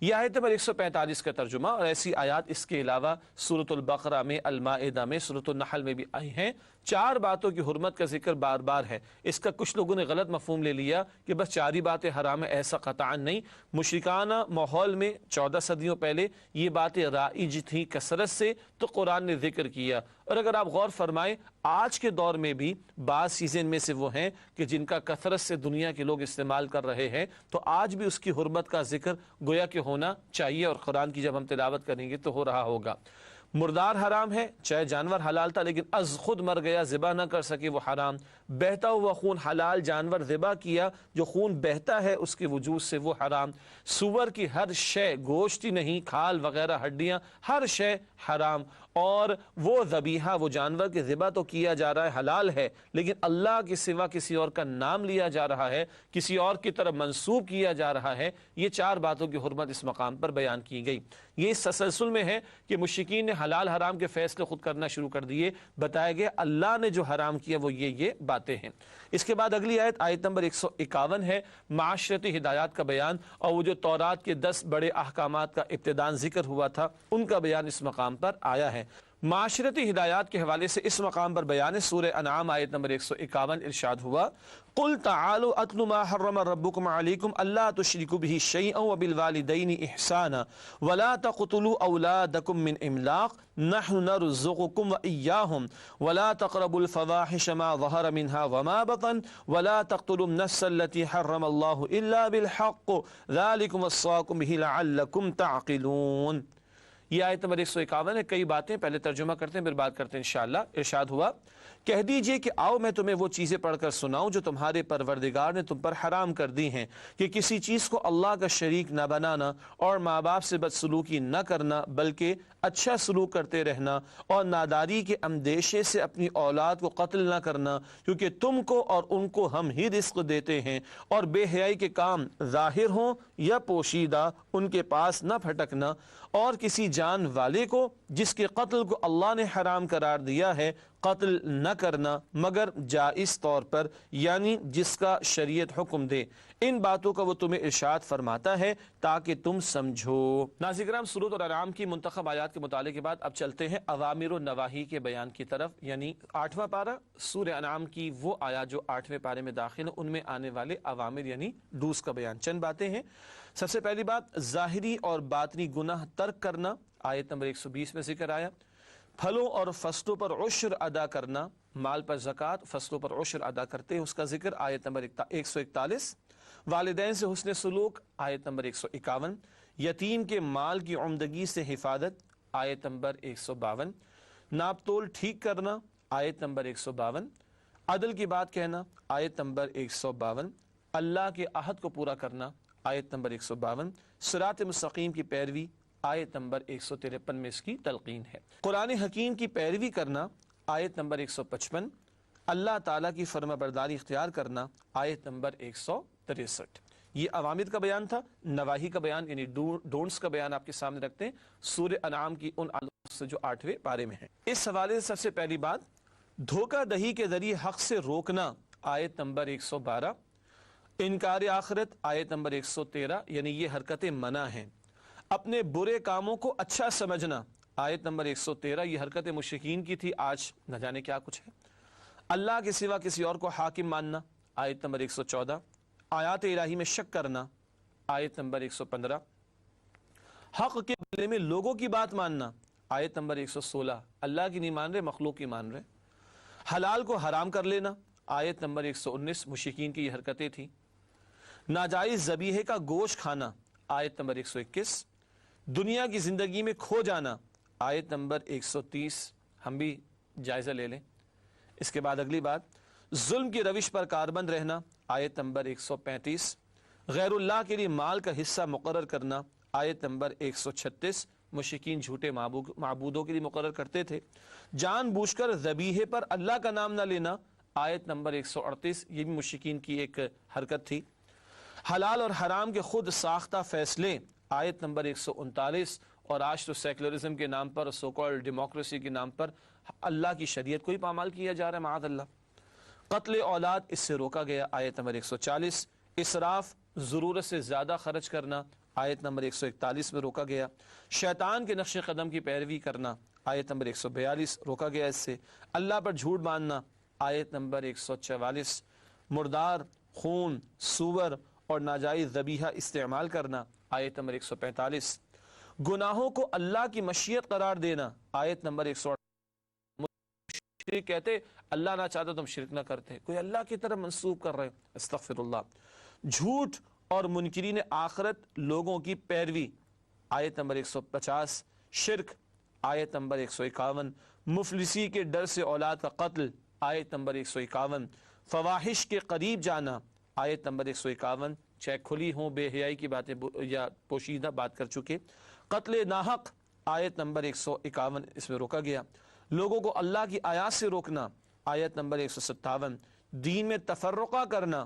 یہ آیت نمبر 145 کا ترجمہ، اور ایسی آیات اس کے علاوہ سورۃ البقرہ میں، المائدہ میں، سورۃ النحل میں بھی آئی ہیں۔ 4 باتوں کی حرمت کا ذکر بار بار ہے۔ اس کا کچھ لوگوں نے غلط مفہوم لے لیا کہ بس 4 ہی باتیں حرام ہیں، ایسا قطعاً نہیں۔ مشرکانہ ماحول میں 14 صدیوں پہلے یہ باتیں رائج تھیں کثرت سے، تو قرآن نے ذکر کیا۔ اور اگر آپ غور فرمائیں آج کے دور میں بھی بعض چیزیں میں سے وہ ہیں کہ جن کا کثرت سے دنیا کے لوگ استعمال کر رہے ہیں، تو آج بھی اس کی حرمت کا ذکر گویا کہ ہونا چاہیے، اور قرآن کی جب ہم تلاوت کریں گے تو ہو رہا ہوگا۔ مردار حرام ہے، چاہے جانور حلال تھا لیکن از خود مر گیا، ذبح نہ کر سکے، وہ حرام۔ بہتا ہوا خون حلال، جانور ذبح کیا جو خون بہتا ہے اس کے وجود سے وہ حرام۔ سور کی ہر شے، گوشت ہی نہیں، کھال وغیرہ، ہڈیاں، ہر شے حرام۔ اور وہ ذبیحہ، وہ جانور کے ذبح تو کیا جا رہا ہے، حلال ہے، لیکن اللہ کے سوا کسی اور کا نام لیا جا رہا ہے، کسی اور کی طرف منسوب کیا جا رہا ہے۔ یہ 4 باتوں کی حرمت اس مقام پر بیان کی گئی۔ یہ اس تسلسل میں ہے کہ مشرکین نے حلال حرام کے فیصلے خود کرنا شروع کر دیے۔ بتایا گیا اللہ نے جو حرام کیا وہ یہ باتیں ہیں۔ اس کے بعد اگلی آیت، آیت نمبر 151 ہے، معاشرتی ہدایات کا بیان، اور وہ جو تورات کے 10 بڑے احکامات کا ابتداء ذکر ہوا تھا ان کا بیان اس مقام پر آیا ہے۔ معاشرتی ہدایات کے حوالے سے اس مقام پر بیان ہے، سورہ انعام آیت نمبر 151 ارشاد ہوا قُلْ تَعَالُوا أَتْلُ مَا حَرَّمَ رَبُّكُمْ عَلَيْكُمْ أَلَّا تُشْرِكُوا بِهِ شَيْئًا وَبِالْوَالِدَيْنِ إِحْسَانًا وَلَا تَقْتُلُوا أَوْلَادَكُمْ مِنْ إِمْلَاقٍ نَحْنُ نَرْزُقُكُمْ وَإِيَّاهُمْ وَلَا تَقْرَبُوا الْفَوَاحِشَ مَا ظَهَرَ مِنْهَا وَمَا بَطَنَ وَلَا تَقْتُلُوا النَّفْسَ الَّتِي حَرَّمَ اللَّهُ إِلَّا بِالْحَقِّ ذَلِكُمْ وَصَّاكُمْ بِهِ لَعَلَّكُمْ تَعْقِلُونَ۔ یہ آیت نمبر 151 ہے۔ کئی باتیں پہلے ترجمہ کرتے ہیں پھر بات کرتے ہیں انشاءاللہ۔ ارشاد ہوا کہہ دیجئے کہ آؤ میں تمہیں وہ چیزیں پڑھ کر سناؤں جو تمہارے پروردگار نے تم پر حرام کر دی ہیں، کہ کسی چیز کو اللہ کا شریک نہ بنانا اور ماں باپ سے بدسلوکی نہ کرنا بلکہ اچھا سلوک کرتے رہنا، اور ناداری کے اندیشے سے اپنی اولاد کو قتل نہ کرنا، کیونکہ تم کو اور ان کو ہم ہی رزق دیتے ہیں، اور بے حیائی کے کام ظاہر ہوں یا پوشیدہ ان کے پاس نہ پھٹکنا، اور کسی جان والے کو جس کے قتل کو اللہ نے حرام قرار دیا ہے قتل نہ کرنا مگر جائز طور پر، یعنی جس کا شریعت حکم دے۔ ان باتوں کا وہ تمہیں ارشاد فرماتا ہے تاکہ تم سمجھو۔ ناظرین کرام، سورۃ الانعام کی منتخب آیات کے مطالعے کے بعد اب چلتے ہیں اوامر و نواہی کے بیان کی طرف، یعنی 8واں پارہ سورہ انعام کی وہ آیات جو 8ویں پارے میں داخل ہیں، ان میں آنے والے اوامر یعنی ڈوز کا بیان۔ چند باتیں ہیں۔ سب سے پہلی بات، ظاہری اور باطنی گناہ ترک کرنا، آیت نمبر 120 میں ذکر آیا۔ پھلوں اور فصلوں پر عشر ادا کرنا، مال پر زکوٰۃ، فصلوں پر عشر ادا کرتے ہیں، اس کا ذکر آیت نمبر 141۔ والدین سے حسن سلوک، آیت نمبر 151۔ یتیم کے مال کی عمدگی سے حفاظت، آیت نمبر 152۔ ناپ تول ٹھیک کرنا، آیت نمبر 152۔ عدل کی بات کہنا، آیت نمبر 152۔ اللہ کے عہد کو پورا کرنا، آیت نمبر 152۔ صراط مستقیم کی پیروی، آیت نمبر 153 میں اس کی تلقین ہے۔ قرآن حکیم کی پیروی کرنا، آیت نمبر 155۔ اللہ تعالیٰ کی فرما برداری اختیار کرنا، آیت نمبر 163۔ یہ اوامر کا بیان تھا۔ نواہی کا بیان یعنی ڈونٹس کا بیان آپ کے سامنے رکھتے ہیں سورہ انعام کی ان آیات سے جو 8ویں پارے میں ہیں۔ اس حوالے سے سب سے پہلی بات، دھوکہ دہی کے ذریعے حق سے روکنا، آیت نمبر 112۔ انکار آخرت، آیت نمبر 113، یعنی یہ حرکتیں منع ہیں۔ اپنے برے کاموں کو اچھا سمجھنا، آیت نمبر 113، یہ حرکت مشرکین کی تھی، آج نہ جانے کیا کچھ ہے۔ اللہ کے سوا کسی اور کو حاکم ماننا، آیت نمبر 114۔ آیات الہی میں شک کرنا، آیت نمبر 115۔ حق کے بارے میں لوگوں کی بات ماننا، آیت نمبر 116۔ اللہ کی نہیں مان رہے، مخلوق کی مان رہے۔ حلال کو حرام کر لینا، آیت نمبر 119، مشرکین کی یہ حرکتیں تھیں۔ ناجائز ذبیحے کا گوشت کھانا، آیت نمبر 121۔ دنیا کی زندگی میں کھو جانا، آیت نمبر 130۔ ہم بھی جائزہ لے لیں۔ اس کے بعد اگلی بات، ظلم کی روش پر کاربند رہنا، آیت نمبر 135۔ غیر اللہ کے لیے مال کا حصہ مقرر کرنا، آیت نمبر 136۔ مشرکین جھوٹے معبودوں کے لیے مقرر کرتے تھے۔ جان بوجھ کر ذبیحے پر اللہ کا نام نہ لینا، آیت نمبر 138، یہ بھی مشرکین کی ایک حرکت تھی۔ حلال اور حرام کے خود ساختہ فیصلے، آیت نمبر 139۔ اور آج تو سیکولرزم کے نام پر، سو کالڈ ڈیموکریسی کے نام پر اللہ کی شریعت کو ہی پامال کیا جا رہا ہے، معاذ اللہ۔ قتل اولاد، اس سے روکا گیا، آیت نمبر 140۔ اسراف، ضرورت سے زیادہ خرچ کرنا، آیت نمبر 141 میں روکا گیا۔ شیطان کے نقش قدم کی پیروی کرنا، آیت نمبر 142، روکا گیا اس سے۔ اللہ پر جھوٹ باندھنا، آیت نمبر 144۔ مردار، خون، سور اور ناجائز ذبیحہ استعمال کرنا، آیت نمبر 145۔ گناہوں کو اللہ کی مشیت قرار دینا، آیت نمبر 148۔ مشرک کہتے اللہ نہ چاہتا تم شرک نہ کرتے، کوئی اللہ کی طرف منسوب کر رہے، استغفر اللہ۔ جھوٹ اور منکرین آخرت لوگوں کی پیروی، آیت نمبر 150۔ شرک، آیت نمبر 151۔ مفلسی کے ڈر سے اولاد کا قتل، آیت نمبر 151۔ فواحش کے قریب جانا، آیت نمبر 151، چاہے کھلی ہوں بے حیائی کی باتیں یا پوشیدہ بات کر چکے۔ قتل ناحق، آیت نمبر 151، اس میں روکا گیا۔ لوگوں کو اللہ کی آیات سے روکنا، آیت نمبر 157۔ دین میں تفرقہ کرنا،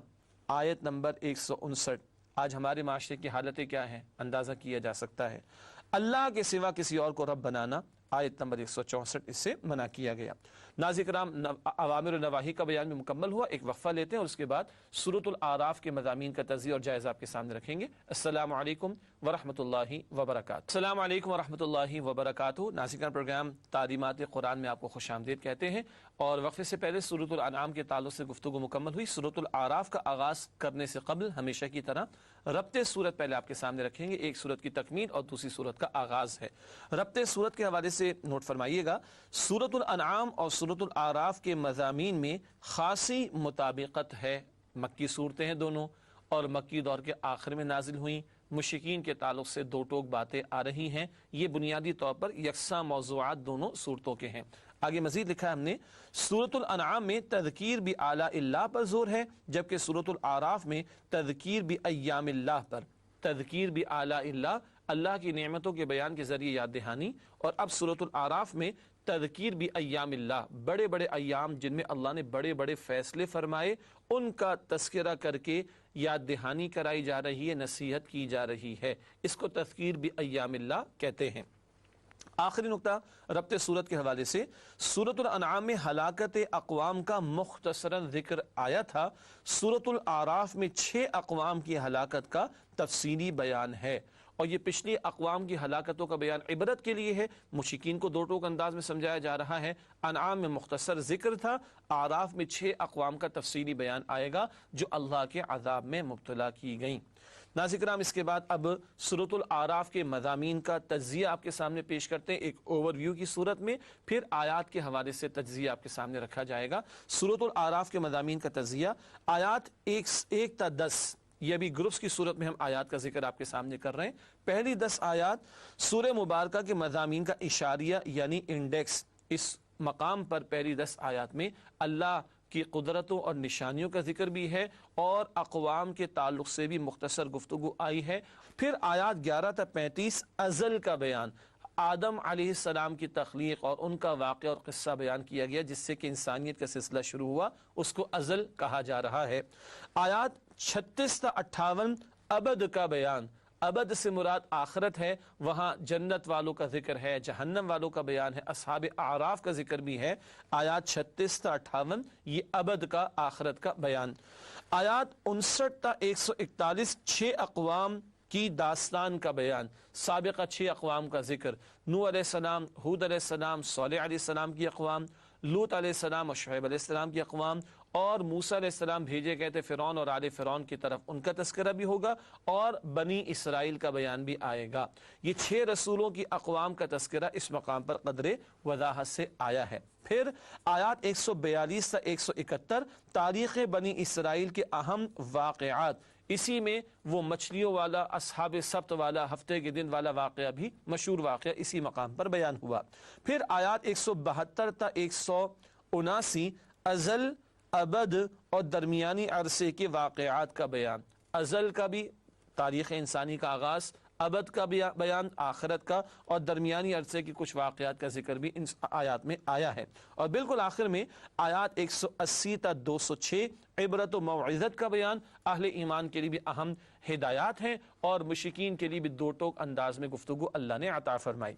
آیت نمبر 159۔ آج ہمارے معاشرے کی حالتیں کیا ہیں اندازہ کیا جا سکتا ہے۔ اللہ کے سوا کسی اور کو رب بنانا، آیت نمبر 164، اس سے منع کیا گیا۔ ناظرین کرام، اوامر و نواہی کا بیان بھی مکمل ہوا۔ ایک وقفہ لیتے ہیں اور اس کے بعد سورۃ الاعراف کے مضامین کا تجزیہ اور جائزہ آپ کے سامنے رکھیں گے۔ السلام علیکم ورحمۃ اللہ وبرکاتہ۔ السلام علیکم ورحمۃ اللہ وبرکاتہ۔ ناظرین کرام، پروگرام تعلیمات قرآن میں آپ کو خوش آمدید کہتے ہیں، اور وقفے سے پہلے سورۃ الانعام کے تعلق سے گفتگو مکمل ہوئی۔ سورۃ الاعراف کا آغاز کرنے سے قبل ہمیشہ کی طرح ربط صورت پہلے آپ کے سامنے رکھیں گے۔ ایک صورت کی تکمیل اور دوسری صورت کا آغاز ہے۔ ربط صورت کے حوالے سے نوٹ فرمائیے گا، سورۃ الانعام اور سورۃ الاعراف کے مضامین میں خاصی مطابقت ہے۔ مکی صورتیں ہیں دونوں، اور مکی دور کے آخر میں نازل ہوئیں۔ مشرکین کے تعلق سے دو ٹوک باتیں آ رہی ہیں، یہ بنیادی طور پر یکساں موضوعات دونوں صورتوں کے ہیں۔ آگے مزید لکھا ہے ہم نے، سورۃ الانعام میں تذکیر بآلاء اللہ پر زور ہے، جبکہ سورۃ الاعراف میں تذکیر بایام اللہ پر۔ تذکیر بآلاء اللہ، اللہ کی نعمتوں کے بیان کے ذریعے یاد دہانی، اور اب سورۃ الاعراف میں تذکیر بایام اللہ، بڑے بڑے ایام جن میں اللہ نے بڑے بڑے فیصلے فرمائے، ان کا تذکرہ کر کے یاد دہانی کرائی جا رہی ہے، نصیحت کی جا رہی ہے۔ اس کو تذکیر بایام اللہ کہتے ہیں۔ آخری نقطہ ربط سورت کے حوالے سے، سورۃ الانعام میں ہلاکت اقوام کا مختصراً ذکر آیا تھا، سورۃ الاعراف میں 6 اقوام کی ہلاکت کا تفصیلی بیان ہے، اور یہ پچھلی اقوام کی ہلاکتوں کا بیان عبرت کے لیے ہے، مشرکین کو دو ٹوک انداز میں سمجھایا جا رہا ہے۔ انعام میں مختصر ذکر تھا، اعراف میں 6 اقوام کا تفصیلی بیان آئے گا جو اللہ کے عذاب میں مبتلا کی گئیں۔ ناظرین کرام، اس کے بعد اب سورۃ الاعراف کے مضامین کا تجزیہ آپ کے سامنے پیش کرتے ہیں ایک اوور ویو کی صورت میں، پھر آیات کے حوالے سے تجزیہ آپ کے سامنے رکھا جائے گا۔ سورۃ الاعراف کے مضامین کا تجزیہ، آیات 1 تا 10، یہ بھی گروپس کی صورت میں ہم آیات کا ذکر آپ کے سامنے کر رہے ہیں۔ پہلی 10 آیات سورہ مبارکہ کے مضامین کا اشاریہ یعنی انڈیکس، اس مقام پر پہلی 10 آیات میں اللہ کی قدرتوں اور نشانیوں کا ذکر بھی ہے اور اقوام کے تعلق سے بھی مختصر گفتگو آئی ہے۔ پھر آیات 11 تا 35 ازل کا بیان، آدم علیہ السلام کی تخلیق اور ان کا واقعہ اور قصہ بیان کیا گیا جس سے کہ انسانیت کا سلسلہ شروع ہوا، اس کو ازل کہا جا رہا ہے۔ آیات 36 تا 58 ابد کا بیان، ابد سے مراد آخرت ہے، وہاں جنت والوں کا ذکر ہے، جہنم والوں کا بیان ہے، اصحاب اعراف کا ذکر بھی ہے۔ آیات 36 تا 58 یہ ابد کا آخرت کا بیان۔ آیات 59 تا 141 6 اقوام کی داستان کا بیان، سابقہ 6 اقوام کا ذکر، نوح علیہ السلام، ہود علیہ السلام، صالح علیہ السلام کی اقوام، لوط علیہ السلام اور شعیب علیہ السلام کی اقوام، اور موسیٰ علیہ السلام بھیجے گئے تھے فرعون اور آل فرعون کی طرف، ان کا تذکرہ بھی ہوگا، اور بنی اسرائیل کا بیان بھی آئے گا۔ یہ 6 رسولوں کی اقوام کا تذکرہ اس مقام پر قدر وضاحت سے آیا ہے۔ پھر آیات 142 تا 171 تاریخ بنی اسرائیل کے اہم واقعات، اسی میں وہ مچھلیوں والا، اصحاب سبت والا، ہفتے کے دن والا واقعہ بھی مشہور واقعہ اسی مقام پر بیان ہوا۔ پھر آیات 172 تا 179 ازل، ابد اور درمیانی عرصے کے واقعات کا بیان، ازل کا بھی تاریخ انسانی کا آغاز، ابد کا بیان آخرت کا، اور درمیانی عرصے کی کچھ واقعات کا ذکر بھی ان آیات میں آیا ہے۔ اور بالکل آخر میں آیات 180 تا 206 عبرت و موعظت کا بیان، اہل ایمان کے لیے بھی اہم ہدایات ہیں اور مشرکین کے لیے بھی دو ٹوک انداز میں گفتگو اللہ نے عطا فرمائی۔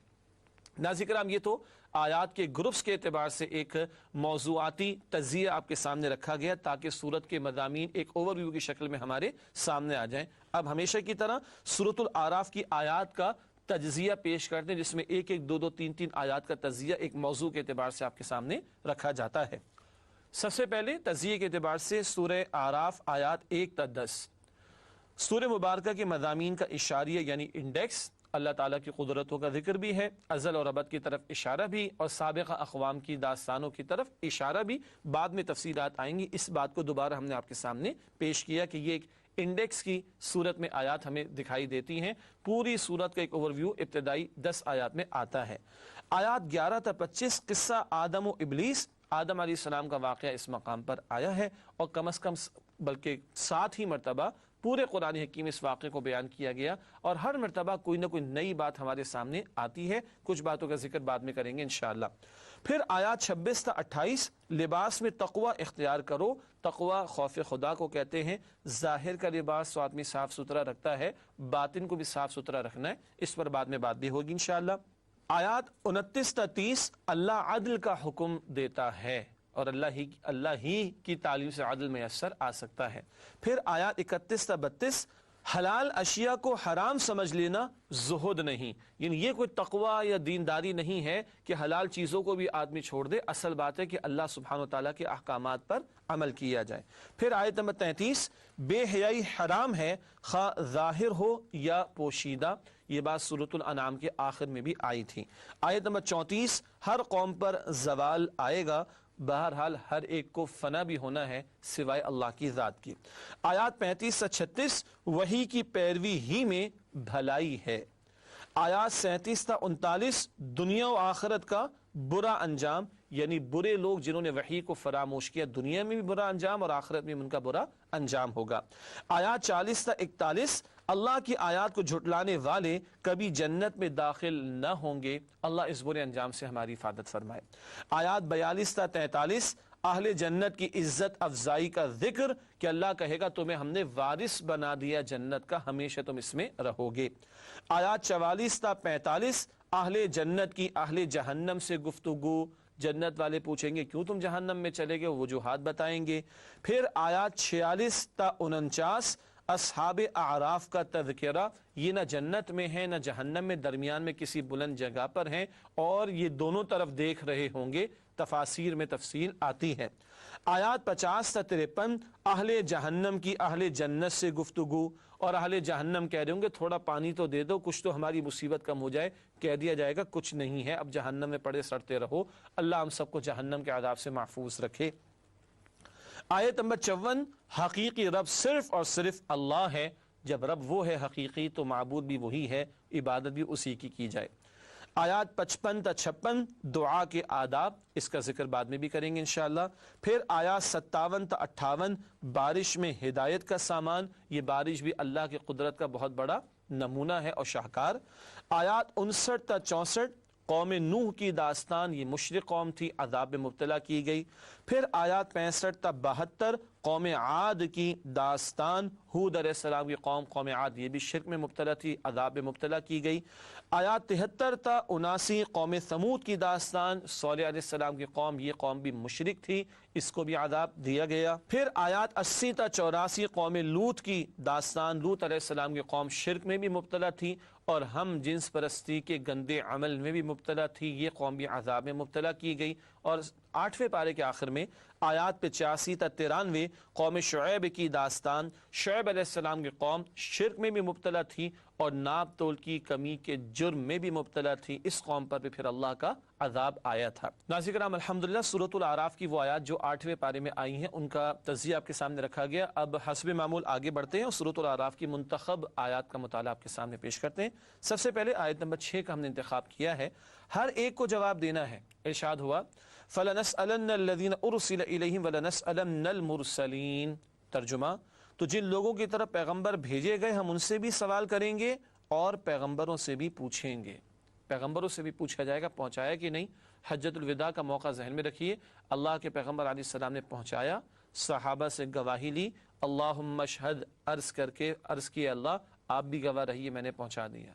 ناظرین کرام، یہ تو آیات کے گروپس کے اعتبار سے ایک موضوعاتی تجزیہ آپ کے سامنے رکھا گیا تاکہ سورت کے مضامین ایک اوور ویو کی شکل میں ہمارے سامنے آ جائیں۔ اب ہمیشہ کی طرح سورۃ الاعراف کی آیات کا تجزیہ پیش کرتے ہیں جس میں ایک ایک دو دو تین تین آیات کا تجزیہ ایک موضوع کے اعتبار سے آپ کے سامنے رکھا جاتا ہے۔ سب سے پہلے تجزیے کے اعتبار سے سورہ اعراف آیات 1 تا 10، سورہ مبارکہ کے مضامین کا اشاریہ یعنی انڈیکس، اللہ تعالیٰ کی قدرتوں کا ذکر بھی ہے، ازل اور ابد کی طرف اشارہ بھی، اور سابقہ اقوام کی داستانوں کی طرف اشارہ بھی، بعد میں تفصیلات آئیں گی۔ اس بات کو دوبارہ ہم نے آپ کے سامنے پیش کیا کہ یہ ایک انڈیکس کی صورت میں آیات ہمیں دکھائی دیتی ہیں۔ پوری صورت کا ایک اوور ویو ابتدائی 10 آیات میں آتا ہے۔ آیات 11 تا 25 قصہ آدم و ابلیس، آدم علیہ السلام کا واقعہ اس مقام پر آیا ہے، اور کم از کم بلکہ 7 ہی مرتبہ پورے قرآن حکیم اس واقعے کو بیان کیا گیا، اور ہر مرتبہ کوئی نہ کوئی نئی بات ہمارے سامنے آتی ہے۔ کچھ باتوں کا ذکر بعد میں کریں گے انشاءاللہ۔ پھر آیات 26 تا 28 لباس میں تقوی اختیار کرو، تقوی خوف خدا کو کہتے ہیں۔ ظاہر کا لباس تو آدمی صاف ستھرا رکھتا ہے، باطن کو بھی صاف ستھرا رکھنا ہے، اس پر بعد میں بات بھی ہوگی انشاءاللہ۔ آیات 29 تا 30 اللہ عدل کا حکم دیتا ہے، اور اللہ ہی کی تعلیم سے عدل میسر آ سکتا ہے۔ پھر آیات 31 تا 32 حلال اشیاء کو حرام سمجھ لینا زہد نہیں، یعنی یہ کوئی تقوی یا دینداری نہیں ہے کہ حلال چیزوں کو بھی آدمی چھوڑ دے، اصل بات ہے کہ اللہ سبحانہ وتعالیٰ کے احکامات پر عمل کیا جائے۔ پھر آیت نمبر 33 بے حیائی حرام ہے، خواہ ظاہر ہو یا پوشیدہ، یہ بات سورۃ الانعام کے آخر میں بھی آئی تھی۔ آیت نمبر 34 ہر قوم پر زوال آئے گا، بہرحال ہر ایک کو فنا بھی ہونا ہے سوائے اللہ کی ذات کی۔ آیات 35 سے 36 وحی کی پیروی ہی میں بھلائی ہے۔ آیات 37 تا 39 دنیا و آخرت کا برا انجام، یعنی برے لوگ جنہوں نے وحی کو فراموش کیا، دنیا میں بھی برا انجام اور آخرت میں ان کا برا انجام ہوگا۔ آیات 40 تا 41 اللہ کی آیات کو جھٹلانے والے کبھی جنت میں داخل نہ ہوں گے، اللہ اس برے انجام سے ہماری حفاظت فرمائے۔ آیات 42 تا 43 اہل جنت کی عزت افزائی کا ذکر کہ اللہ کہے گا تمہیں ہم نے وارث بنا دیا جنت کا، ہمیشہ تم اس میں رہو گے۔ آیات 44 تا 45 اہل جنت کی اہل جہنم سے گفتگو، جنت والے پوچھیں گے کیوں تم جہنم میں چلے گئے، وہ وجوہات بتائیں گے۔ پھر آیات 46 تا 49 اصحاب اعراف کا تذکرہ، یہ نہ جنت میں ہیں نہ جہنم میں، درمیان میں کسی بلند جگہ پر ہیں اور یہ دونوں طرف دیکھ رہے ہوں گے، تفاسیر میں تفصیل آتی ہے۔ آیات 50 تا 53 اہل جہنم کی اہل جنت سے گفتگو، اور اہل جہنم کہہ رہے ہوں گے تھوڑا پانی تو دے دو، کچھ تو ہماری مصیبت کم ہو جائے، کہہ دیا جائے گا کچھ نہیں ہے، اب جہنم میں پڑے سڑتے رہو۔ اللہ ہم سب کو جہنم کے عذاب سے محفوظ رکھے۔ آیت نمبر 54 حقیقی رب صرف اور صرف اللہ ہے، جب رب وہ ہے حقیقی تو معبود بھی وہی ہے، عبادت بھی اسی کی جائے۔ آیات 55 تا 56 دعا کے آداب، اس کا ذکر بعد میں بھی کریں گے انشاءاللہ۔ پھر آیات 57 تا 58 بارش میں ہدایت کا سامان، یہ بارش بھی اللہ کی قدرت کا بہت بڑا نمونہ ہے اور شاہکار۔ آیات 59 تا 64 قوم نوح کی داستان، یہ مشرک قوم تھی، عذاب میں مبتلا کی گئی۔ پھر آیات 65 تا 72 قوم عاد کی داستان، ہود علیہ السلام کی قوم قوم عاد یہ بھی شرک میں مبتلا تھی، عذاب میں مبتلا کی گئی۔ آیات 73 تا 79 قوم ثمود کی داستان، صالح علیہ السلام کی قوم یہ قوم بھی مشرک تھی، اس کو بھی عذاب دیا گیا۔ پھر آیات 80 تا 84 قوم لوط کی داستان، لوط علیہ السلام کی قوم شرک میں بھی مبتلا تھی اور ہم جنس پرستی کے گندے عمل میں بھی مبتلا تھی، یہ قوم بھی عذاب میں مبتلا کی گئی۔ اور 8ویں پارے کے آخر میں آیات 85 تا 93 قوم شعیب کی داستان، شعیب علیہ السلام کی قوم شرک میں بھی مبتلا تھی اور ناپ تول کی کمی کے جرم میں بھی مبتلا تھی، اس قوم پر بھی پھر اللہ کا عذاب آیا تھا۔ ناظرین کرام الحمدللہ سورۃ الاعراف کی وہ آیات جو 8ویں پارے میں آئی ہیں ان کا تجزیہ آپ کے سامنے رکھا گیا۔ اب حسب معمول آگے بڑھتے ہیں اور سورۃ الاعراف کی منتخب آیات کا مطالعہ آپ کے سامنے پیش کرتے ہیں۔ سب سے پہلے آیت نمبر 6 کا ہم نے انتخاب کیا ہے، ہر ایک کو جواب دینا ہے۔ ارشاد ہوا فَلَنَسْأَلَنَّ الَّذِينَ أُرْسِلَ إِلَيْهِمْ وَلَنَسْأَلَنَّ الْمُرْسَلِينَ۔ ترجمہ، تو جن لوگوں کی طرف پیغمبر بھیجے گئے ہم ان سے بھی سوال کریں گے اور پیغمبروں سے بھی پوچھیں گے، پیغمبروں سے بھی پوچھا جائے گا پہنچایا کہ نہیں۔ حجۃ الوداع کا موقع ذہن میں رکھیے، اللہ کے پیغمبر علیہ السلام نے پہنچایا، صحابہ سے گواہی لی، اللہم اشہد عرض کر کے عرض کیا اللہ آپ بھی گواہ رہیے میں نے پہنچا دیا۔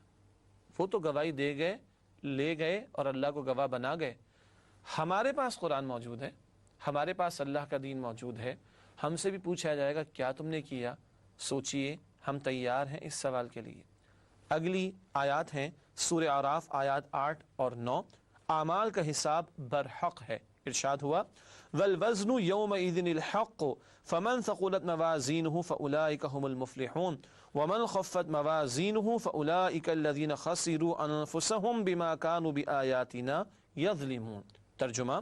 وہ تو گواہی دے گئے، لے گئے اور اللہ کو گواہ بنا گئے۔ ہمارے پاس قرآن موجود ہے، ہمارے پاس اللہ کا دین موجود ہے، ہم سے بھی پوچھا جائے گا کیا تم نے کیا، سوچئے ہم تیار ہیں اس سوال کے لیے۔ اگلی آیات ہیں سورہ اعراف آیات 8 اور 9، اعمال کا حساب برحق ہے۔ ارشاد ہوا والوزن یومئذ الحق فمن ثقلت موازینہ فاولئک هم المفلحون ومن خفت موازینہ فاولئک الذین خسروا انفسهم بما كانوا بآیاتنا یظلمون۔ ترجمہ،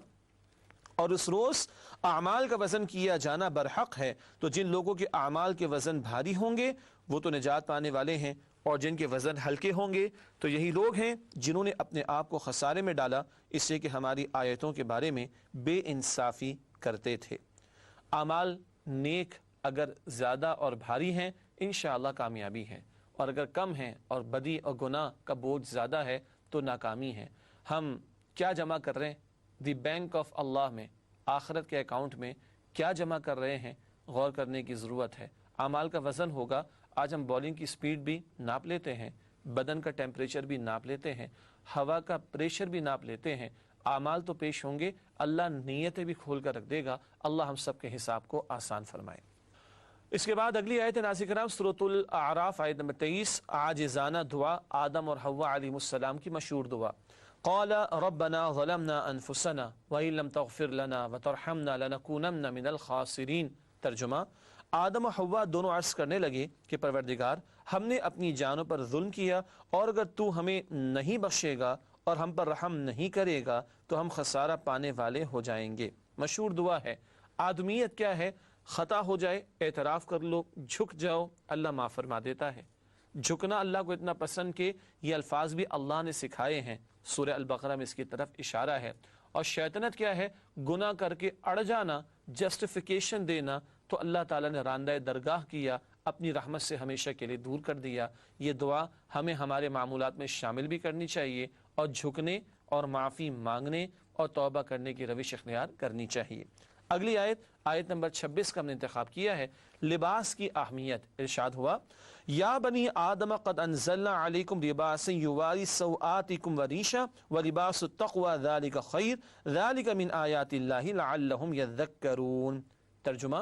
اور اس روز اعمال کا وزن کیا جانا برحق ہے، تو جن لوگوں کے اعمال کے وزن بھاری ہوں گے وہ تو نجات پانے والے ہیں، اور جن کے وزن ہلکے ہوں گے تو یہی لوگ ہیں جنہوں نے اپنے آپ کو خسارے میں ڈالا اس لیے کہ ہماری آیتوں کے بارے میں بے انصافی کرتے تھے۔ اعمال نیک اگر زیادہ اور بھاری ہیں انشاءاللہ کامیابی ہے، اور اگر کم ہیں اور بدی اور گناہ کا بوجھ زیادہ ہے تو ناکامی ہے۔ ہم کیا جمع کر رہے ہیں دی بینک آف اللہ میں، آخرت کے اکاؤنٹ میں کیا جمع کر رہے ہیں، غور کرنے کی ضرورت ہے۔ اعمال کا وزن ہوگا، آج ہم بالنگ کی سپیڈ بھی ناپ لیتے ہیں، بدن کا ٹیمپریچر بھی ناپ لیتے ہیں، ہوا کا پریشر بھی ناپ لیتے ہیں، اعمال تو پیش ہوں گے، اللہ نیتیں بھی کھول کر رکھ دے گا، اللہ ہم سب کے حساب کو آسان فرمائے۔ اس کے بعد اگلی آیت ناظرین کرام سورۃ الاعراف آیت نمبر 23، عاجزانہ دعا، آدم اور حوا علیہ السلام کی مشہور دعا۔ قال ربنا ظلمنا انفسنا وان لم تغفر لنا وترحمنا لنكونن من الخاسرین۔ ترجمہ، آدم و حوا دونوں عرض کرنے لگے کہ پروردگار ہم نے اپنی جانوں پر ظلم کیا اور اگر تو ہمیں نہیں بخشے گا اور ہم پر رحم نہیں کرے گا تو ہم خسارہ پانے والے ہو جائیں گے۔ مشہور دعا ہے۔ آدمیت کیا ہے؟ خطا ہو جائے اعتراف کر لو، جھک جاؤ، اللہ معاف فرما دیتا ہے۔ جھکنا اللہ کو اتنا پسند کہ یہ الفاظ بھی اللہ نے سکھائے ہیں، سورہ البقرہ میں اس کی طرف اشارہ ہے۔ اور شیطنت کیا ہے؟ گناہ کر کے اڑ جانا، جسٹیفیکیشن دینا، تو اللہ تعالیٰ نے راندہ درگاہ کیا، اپنی رحمت سے ہمیشہ کے لیے دور کر دیا۔ یہ دعا ہمیں ہمارے معمولات میں شامل بھی کرنی چاہیے اور جھکنے اور معافی مانگنے اور توبہ کرنے کی روش اختیار کرنی چاہیے۔ اگلی آیت نمبر 26 کا ہم نے انتخاب کیا ہے، لباس کی اہمیت۔ ارشاد ہوا یا بنی آدم قد انزلنا علیکم لباسا یواری سوآتکم وریشا ولباس التقوی ذالک خیر ذالک من آیات اللہ لعلہم یذکرون۔ ترجمہ،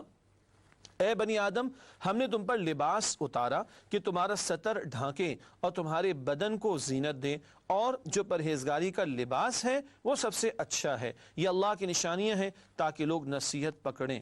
اے بنی آدم، ہم نے تم پر لباس اتارا کہ تمہارا ستر ڈھانکے اور تمہارے بدن کو زینت دے، اور جو پرہیزگاری کا لباس ہے وہ سب سے اچھا ہے۔ یہ اللہ کی نشانیاں ہیں تاکہ لوگ نصیحت پکڑیں۔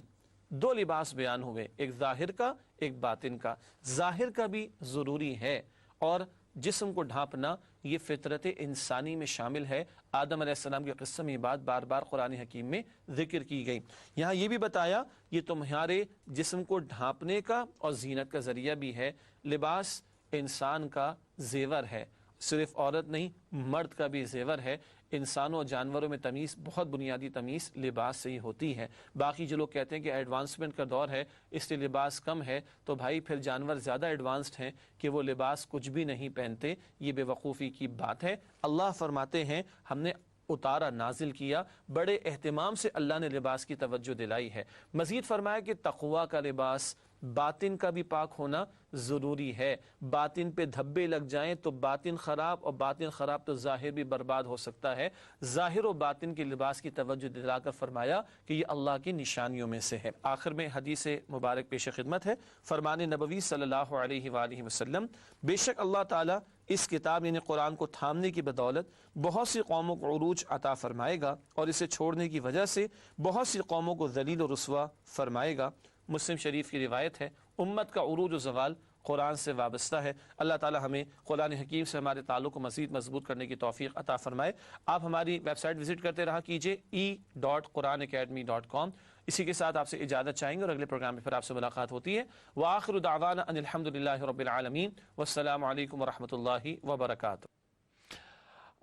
دو لباس بیان ہوئے، ایک ظاہر کا ایک باطن کا۔ ظاہر کا بھی ضروری ہے، اور جسم کو ڈھانپنا یہ فطرت انسانی میں شامل ہے۔ آدم علیہ السلام کے قصے میں یہ بات بار بار قرآن حکیم میں ذکر کی گئی۔ یہاں یہ بھی بتایا یہ تمہارے جسم کو ڈھانپنے کا اور زینت کا ذریعہ بھی ہے۔ لباس انسان کا زیور ہے، صرف عورت نہیں، مرد کا بھی زیور ہے۔ انسانوں اور جانوروں میں تمیز، بہت بنیادی تمیز لباس سے ہی ہوتی ہے۔ باقی جو لوگ کہتے ہیں کہ ایڈوانسمنٹ کا دور ہے اس لیے لباس کم ہے، تو بھائی پھر جانور زیادہ ایڈوانسڈ ہیں کہ وہ لباس کچھ بھی نہیں پہنتے، یہ بے وقوفی کی بات ہے۔ اللہ فرماتے ہیں ہم نے اتارا، نازل کیا، بڑے اہتمام سے اللہ نے لباس کی توجہ دلائی ہے۔ مزید فرمایا کہ تقوی کا لباس، باطن کا بھی پاک ہونا ضروری ہے۔ باطن پہ دھبے لگ جائیں تو باطن خراب، اور باطن خراب تو ظاہر بھی برباد ہو سکتا ہے۔ ظاہر و باطن کے لباس کی توجہ دلا کر فرمایا کہ یہ اللہ کی نشانیوں میں سے ہے۔ آخر میں حدیث مبارک پیش خدمت ہے، فرمان نبوی صلی اللہ علیہ وآلہ وسلم، بے شک اللہ تعالیٰ اس کتاب یعنی قرآن کو تھامنے کی بدولت بہت سی قوموں کو عروج عطا فرمائے گا، اور اسے چھوڑنے کی وجہ سے بہت سی قوموں کو ذلیل و رسوا فرمائے گا۔ مسلم شریف کی روایت ہے، امت کا عروج و زوال قرآن سے وابستہ ہے۔ اللہ تعالی ہمیں قرآن حکیم سے ہمارے تعلق کو مزید مضبوط کرنے کی توفیق عطا فرمائے۔ آپ ہماری ویب سائٹ وزٹ کرتے رہا کیجئے e.quranacademy.com۔ اسی کے ساتھ آپ سے اجازت چاہیں گے، اور اگلے پروگرام میں پھر آپ سے ملاقات ہوتی ہے۔ وآخر دعوانا ان الحمدللہ رب العالمین، والسلام علیکم ورحمۃ اللہ وبرکاتہ۔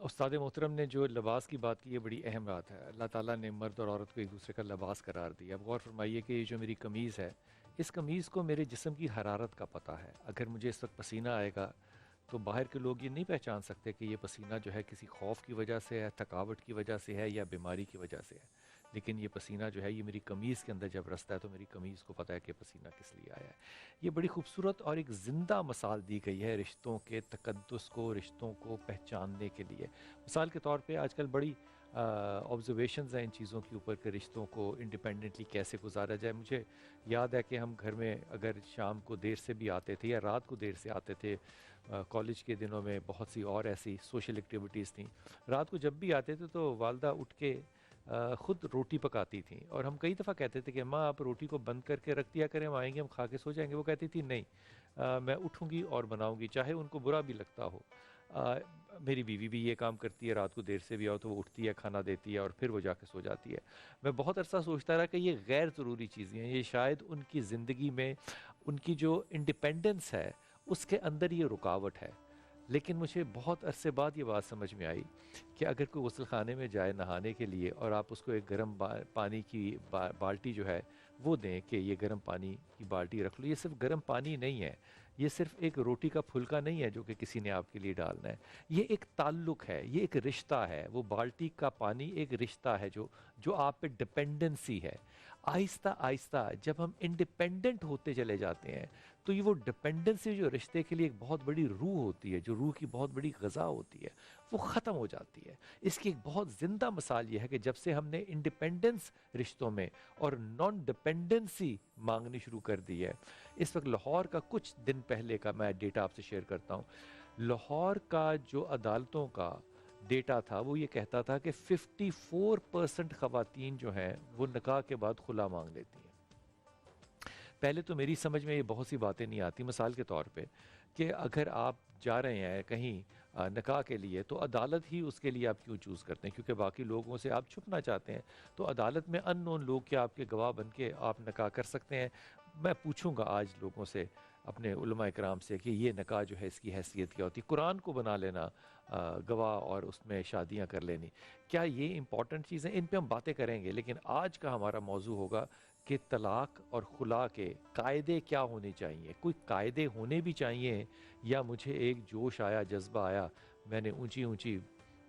استاد محترم نے جو لباس کی بات کی ہے بڑی اہم بات ہے۔ اللہ تعالیٰ نے مرد اور عورت کو ایک دوسرے کا لباس قرار دیا۔ اب غور فرمائیے کہ یہ جو میری قمیض ہے، اس قمیض کو میرے جسم کی حرارت کا پتہ ہے۔ اگر مجھے اس وقت پسینہ آئے گا تو باہر کے لوگ یہ نہیں پہچان سکتے کہ یہ پسینہ جو ہے کسی خوف کی وجہ سے ہے، تھکاوٹ کی وجہ سے ہے، یا بیماری کی وجہ سے ہے۔ لیکن یہ پسینہ جو ہے یہ میری قمیض کے اندر جب رستا ہے تو میری قمیض کو پتہ ہے کہ پسینہ کس لیے آیا ہے۔ یہ بڑی خوبصورت اور ایک زندہ مثال دی گئی ہے رشتوں کے تقدس کو، رشتوں کو پہچاننے کے لیے۔ مثال کے طور پہ آج کل بڑی آبزرویشنز ہیں ان چیزوں کے اوپر کہ رشتوں کو انڈیپینڈنٹلی کیسے گزارا جائے۔ مجھے یاد ہے کہ ہم گھر میں اگر شام کو دیر سے بھی آتے تھے یا رات کو دیر سے آتے تھے، کالج کے دنوں میں بہت سی اور ایسی سوشل ایکٹیویٹیز تھیں، رات کو جب بھی آتے تھے تو والدہ اٹھ کے خود روٹی پکاتی تھیں، اور ہم کئی دفعہ کہتے تھے کہ ماں آپ روٹی کو بند کر کے رکھ دیا کریں، ہم آئیں گے ہم کھا کے سو جائیں گے۔ وہ کہتی تھی نہیں، میں اٹھوں گی اور بناؤں گی، چاہے ان کو برا بھی لگتا ہو۔ میری بیوی بھی یہ کام کرتی ہے، رات کو دیر سے بھی آؤ تو وہ اٹھتی ہے، کھانا دیتی ہے، اور پھر وہ جا کے سو جاتی ہے۔ میں بہت عرصہ سوچتا رہا کہ یہ غیر ضروری چیزیں ہیں، یہ شاید ان کی زندگی میں ان کی جو انڈیپینڈنس ہے اس کے اندر یہ رکاوٹ ہے۔ لیکن مجھے بہت عرصے بعد یہ بات سمجھ میں آئی کہ اگر کوئی غسل خانے میں جائے نہانے کے لیے اور آپ اس کو ایک گرم پانی کی بالٹی جو ہے وہ دیں کہ یہ گرم پانی کی بالٹی رکھ لو، یہ صرف گرم پانی نہیں ہے، یہ صرف ایک روٹی کا پھلکا نہیں ہے جو کہ کسی نے آپ کے لیے ڈالنا ہے، یہ ایک تعلق ہے، یہ ایک رشتہ ہے۔ وہ بالٹی کا پانی ایک رشتہ ہے جو آپ پہ ڈپینڈنسی ہے۔ آہستہ آہستہ جب ہم انڈیپینڈنٹ ہوتے چلے جاتے ہیں تو یہ وہ ڈپینڈنسی جو رشتے کے لیے ایک بہت بڑی روح ہوتی ہے، جو روح کی بہت بڑی غذا ہوتی ہے، وہ ختم ہو جاتی ہے۔ اس کی ایک بہت زندہ مثال یہ ہے کہ جب سے ہم نے انڈیپینڈنس رشتوں میں اور نان ڈپینڈنسی مانگنی شروع کر دی ہے۔ اس وقت لاہور کا کچھ دن پہلے کا میں ڈیٹا آپ سے شیئر کرتا ہوں۔ لاہور کا جو عدالتوں کا ڈیٹا تھا وہ یہ کہتا تھا کہ 54% خواتین جو ہیں وہ نکاح کے بعد خلا مانگ لیتی ہیں۔ پہلے تو میری سمجھ میں یہ بہت سی باتیں نہیں آتی، مثال کے طور پہ کہ اگر آپ جا رہے ہیں کہیں نکاح کے لیے تو عدالت ہی اس کے لیے آپ کیوں چوز کرتے ہیں؟ کیونکہ باقی لوگوں سے آپ چھپنا چاہتے ہیں، تو عدالت میں ان نون لوگ کیا آپ کے گواہ بن کے آپ نکاح کر سکتے ہیں؟ میں پوچھوں گا آج لوگوں سے، اپنے علماء اکرام سے، کہ یہ نکاح جو ہے اس کی حیثیت کیا ہوتی؟ قرآن کو بنا لینا گواہ اور اس میں شادیاں کر لینی، کیا یہ امپورٹنٹ چیزیں؟ ان پہ ہم باتیں کریں گے، لیکن آج کا ہمارا موضوع ہوگا کہ طلاق اور خلا کے قاعدے کیا ہونے چاہیے؟ کوئی قاعدے ہونے بھی چاہیے، یا مجھے ایک جوش آیا، جذبہ آیا، میں نے اونچی اونچی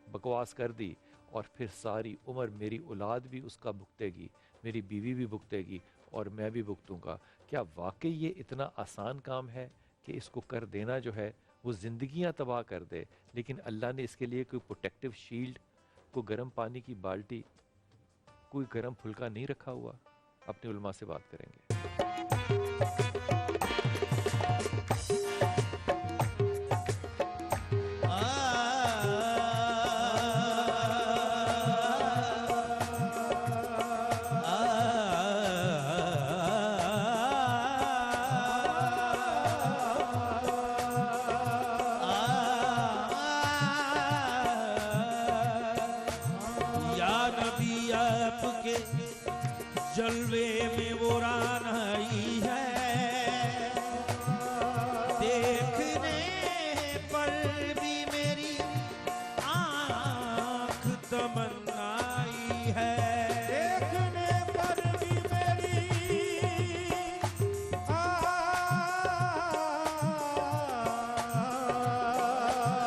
بکواس کر دی اور پھر ساری عمر میری اولاد بھی اس کا بھگتے گی، میری بیوی بھی بھگتے گی اور میں بھی بھگتوں گا. کیا واقعی یہ اتنا آسان کام ہے کہ اس کو کر دینا جو ہے وہ زندگیاں تباہ کر دے؟ لیکن اللہ نے اس کے لیے کوئی پروٹیکٹیو شیلڈ، کوئی گرم پانی کی بالٹی، کوئی گرم پھلکا نہیں رکھا ہوا؟ اپنے علماء سے بات کریں گے. جلوے میں وہ رانائی ہے، دیکھنے پر بھی میری آنکھ تمنائی ہے، دیکھنے پر بھی میری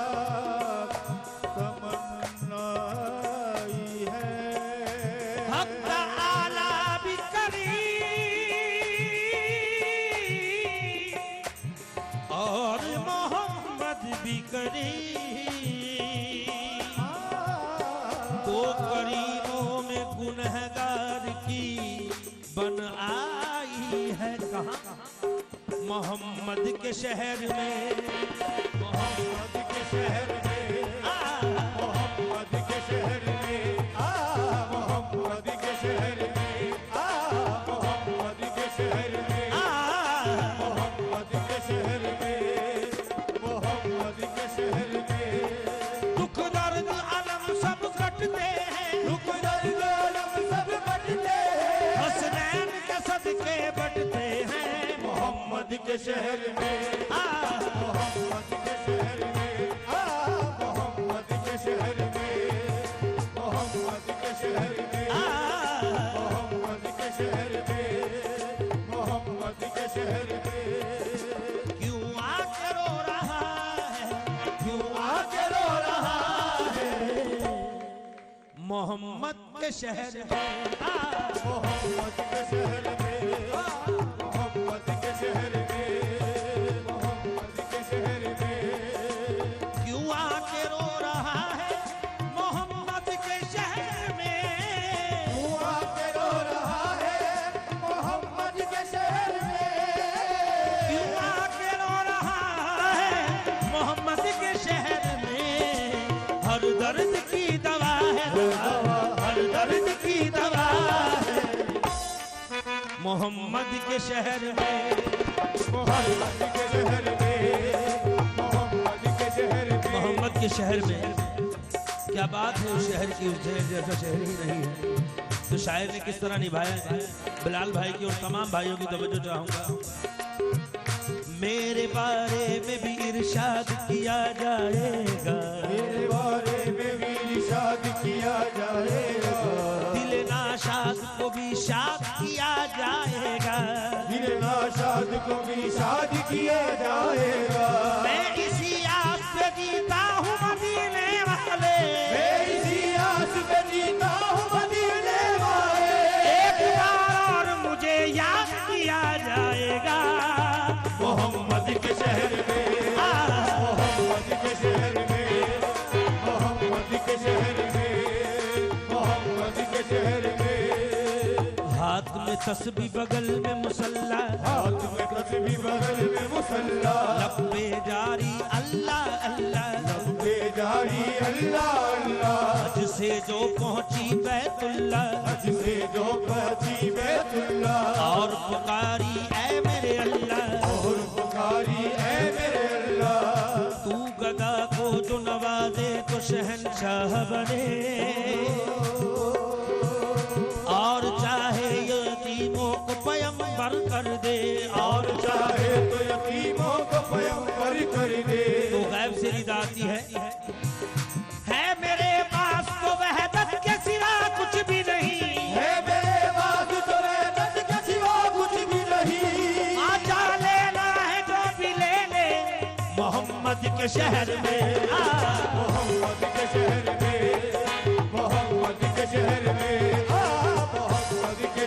آنکھ تمنائی ہے. حق اور محمد بھی کریم، دو کریموں میں گنہگار کی بن آئی ہے. کہاں؟ محمد کے شہر میں، محمد کے شہر میں، محمد کے شہر میں، محمد کے شہر میں، محمد کے شہر میں، محمد کے شہر میں، محمد کے شہر میں. دکھ درد علم سب کٹتے ہیں، دکھ درد علم سب کٹتے ہیں، حسنین کے صدقے بٹتے ہیں محمد کے شہر میں، محمد کے شہر میں، محمد کے شہر میں، محمد کے شہر میں، محمد کے شہر میں، محمد کے شہر میں. کیوں آ کے رو رہا ہے، کیوں آ کے رو رہا ہے محمد کے شہر میں، محمد کے شہر میں، محمد کے شہر میں، محمد کے شہر میں. کیوں آ کے رو رہا ہے محمد کے شہر میں، کیوں آ کے رو رہا ہے محمد کے شہر میں، کیوں آ کے رو رہا ہے محمد کے شہر میں. ہر درد کی دوا ہے، ہر درد کی دوا ہے محمد کے شہر میں، محمد کے شہر میں، محمد کے شہر میں، محمد کے شہر میں. کیا بات ہے اس شہر کی، اس شہر جیسا شہر ہی نہیں ہے. تو شاعر نے کس طرح نبھایا ہے. بلال بھائی کی اور تمام بھائیوں کی توجہ چاہوں گا. میرے بارے میں بھی ارشاد کیا جائے گا، میرے بارے میں بھی ارشاد کیا جائے گا، دل ناشاد کو بھی شاد کیا جائے گا، دل ناشاد کو بھی شاد کیا جائے گا. میں اسی آس پہ جیتا ہوں مدینے والے، میں اسی آس پہ جیتا ہوں مدینے والے. ایک بار اور مجھے یاد کیا جائے گا محمد کے شہر میں، محمد کے شہر میں، محمد کے شہر میں، محمد کے شہر میں. ہاتھ میں تسبیح بغل میں مصلی، ہاتھ میں تسبیح بغل میں مصلی، لب پہ جاری اللہ اللہ، لب پہ جاری اللہ اللہ. حج سے جو پہنچی بیت اللہ، حج سے جو پہنچی بیت اللہ، اور پکاری اے میرے اللہ، اور پکاری اے میرے اللہ. تو گدا کو جو نوازے تو شہنشاہ بنے، اور چاہے یتیموں کو پیمبر کر دے، اور چاہے تو یتیموں کو پیمبر کر دے. تو غیب سے رضا آتی ہے میرے پاس تو وحدت کے سوا کچھ بھی نہیں، ہے میرے پاس تو وحدت کے سوا کچھ بھی نہیں. آجا لینا ہے جو بھی لے لے محمد کے شہر میں، محمد کے شہر میں، محمد کے شہر میں، محمد کے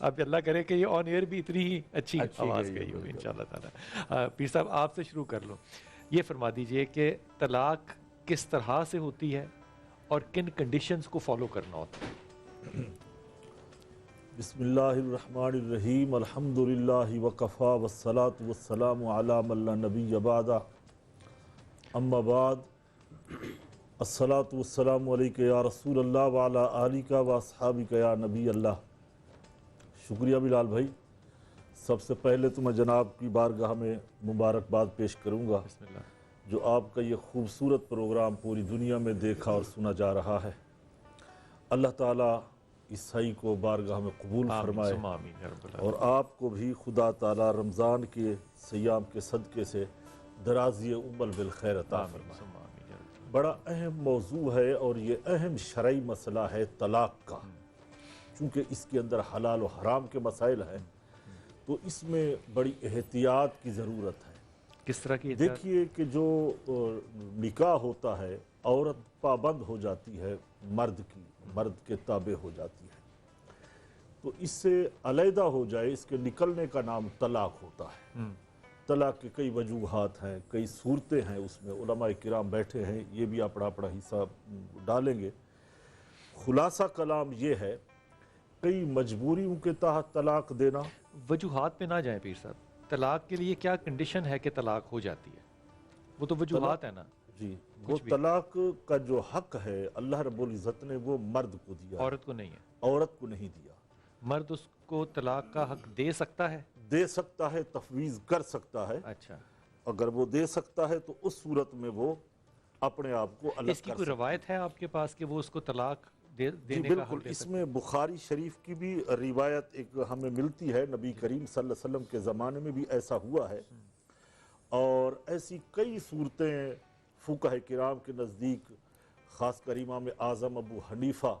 اب اللہ کرے کہ یہ آن ایئر بھی اتنی ہی اچھی آواز گئی گئی ہوگی انشاءاللہ تعالیٰ۔ پیر صاحب آپ سے شروع کر لوں، یہ فرما دیجئے کہ طلاق کس طرح سے ہوتی ہے اور کن کنڈیشنز کو فالو کرنا ہوتا ہے؟ بسم اللہ الرحمن الرحیم، الحمدللہ وکفا والصلاة والسلام علی من لا نبی بعدہ، اما بعد، الصلاة والسلام علیکہ یا رسول اللہ وعلی آلکہ و اصحابکہ یا نبی اللہ۔ شکریہ بلال بھائی، سب سے پہلے تو میں جناب کی بارگاہ میں مبارکباد پیش کروں گا بسم اللہ۔ جو آپ کا یہ خوبصورت پروگرام پوری دنیا میں دیکھا اور سنا جا رہا ہے۔ اللہ تعالیٰ اس صحیح کو بارگاہ میں قبول فرمائے، ثم آمین یا رب العالمین۔ اور آپ کو بھی خدا تعالیٰ رمضان کے سیام کے صدقے سے درازی عمر بالخیر عطا آمین فرمائے۔ ثم آمین یا رب العالمین۔ بڑا اہم موضوع ہے اور یہ اہم شرعی مسئلہ ہے طلاق کا، چونکہ اس کے اندر حلال و حرام کے مسائل ہیں، تو اس میں بڑی احتیاط کی ضرورت ہے۔ کس طرح کی احتیاط؟ دیکھیے کہ جو نکاح ہوتا ہے، عورت پابند ہو جاتی ہے مرد کی، مرد کے تابع ہو جاتی ہے، تو اس سے علیحدہ ہو جائے، اس کے نکلنے کا نام طلاق ہوتا ہے۔ طلاق کے کئی وجوہات ہیں، کئی صورتیں ہیں، اس میں علماء کرام بیٹھے ہیں، یہ بھی اپنا اپنا حصہ ڈالیں گے۔ خلاصہ کلام یہ ہے، کئی مجبوریوں کے تحت طلاق دینا۔ وجوہات پہ نہ جائیں پیر صاحب، طلاق کے لیے کیا کنڈیشن ہے کہ طلاق ہو جاتی ہے؟ وہ تو وجوہات ہے نا۔ جی، وہ طلاق کا جو حق ہے اللہ رب العزت نے وہ مرد کو دیا، عورت کو نہیں ہے۔ عورت کو نہیں دیا۔ مرد اس کو طلاق کا حق دے سکتا ہے؟ دے سکتا ہے، تفویض کر سکتا ہے۔ اچھا، اگر وہ دے سکتا ہے تو اس صورت میں وہ اپنے آپ کو الگ اس کی کر کوئی سکتا ہے۔ روایت ہے آپ کے پاس کہ وہ اس کو طلاق جی دینے کا بالکل، حق دے اس سکتا میں بخاری شریف کی بھی روایت ایک ہمیں ملتی ہے، نبی کریم صلی اللہ علیہ وسلم کے زمانے میں بھی ایسا ہوا ہے، اور ایسی کئی صورتیں فقہ کرام کے نزدیک، خاص کر امام اعظم ابو حنیفہ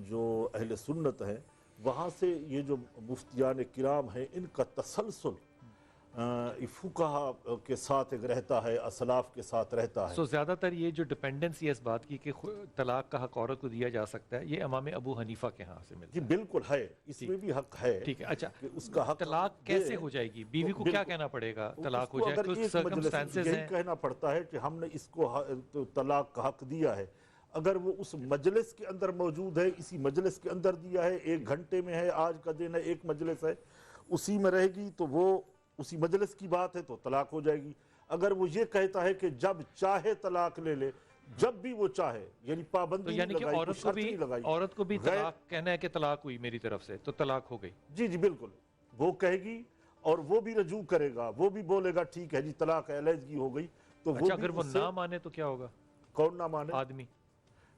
جو اہل سنت ہیں، وہاں سے یہ جو مفتیان کرام ہیں، ان کا تسلسل فقہا کے ساتھ ایک رہتا ہے، اسلاف کے ساتھ رہتا ہے۔ سو زیادہ تر یہ جو ڈپینڈنسی ہے اس بات کی کہ طلاق کا حق عورت کو دیا جا سکتا ہے، یہ امام ابو حنیفہ کے ہاں سے ملتا جی ہے۔ بالکل ہے، اس میں بھی حق ہے۔ ٹھیک ہے، اچھا، کہ اس کا حق طلاق کیسے ہو جائے گی؟ بیوی کو کیا کہنا پڑے گا طلاق ہو جائے؟ کچھ سرکمسٹانسز یہی ہیں؟ کہنا پڑتا ہے کہ ہم نے اس کو طلاق کا حق دیا ہے، اگر وہ اس مجلس کے اندر موجود ہے، اسی مجلس کے اندر دیا ہے، 1 گھنٹے میں ہے، آج کا دن ہے، ایک مجلس ہے، اسی میں رہے گی تو وہ اسی مجلس کی بات ہے تو طلاق ہو جائے گی۔ اگر وہ یہ کہتا ہے کہ جب چاہے طلاق لے لے، جب بھی وہ چاہے، یعنی تو پابندی یعنی نہیں کہ لگائی، کوئی شرط نہیں لگائی۔ عورت کو بھی طلاق کہنا ہے کہ طلاق ہوئی میری طرف سے تو طلاق ہو گئی؟ جی جی بالکل، وہ کہے گی اور وہ بھی رجوع کرے گا، وہ بھی بولے گا ٹھیک ہے جی طلاق ہے، علیحدگی ہو گئی، تو وہ اچھا، بھی اگر وہ اس سے نہ مانے تو کیا ہوگا؟ کون نہ مانے؟ آدمی؟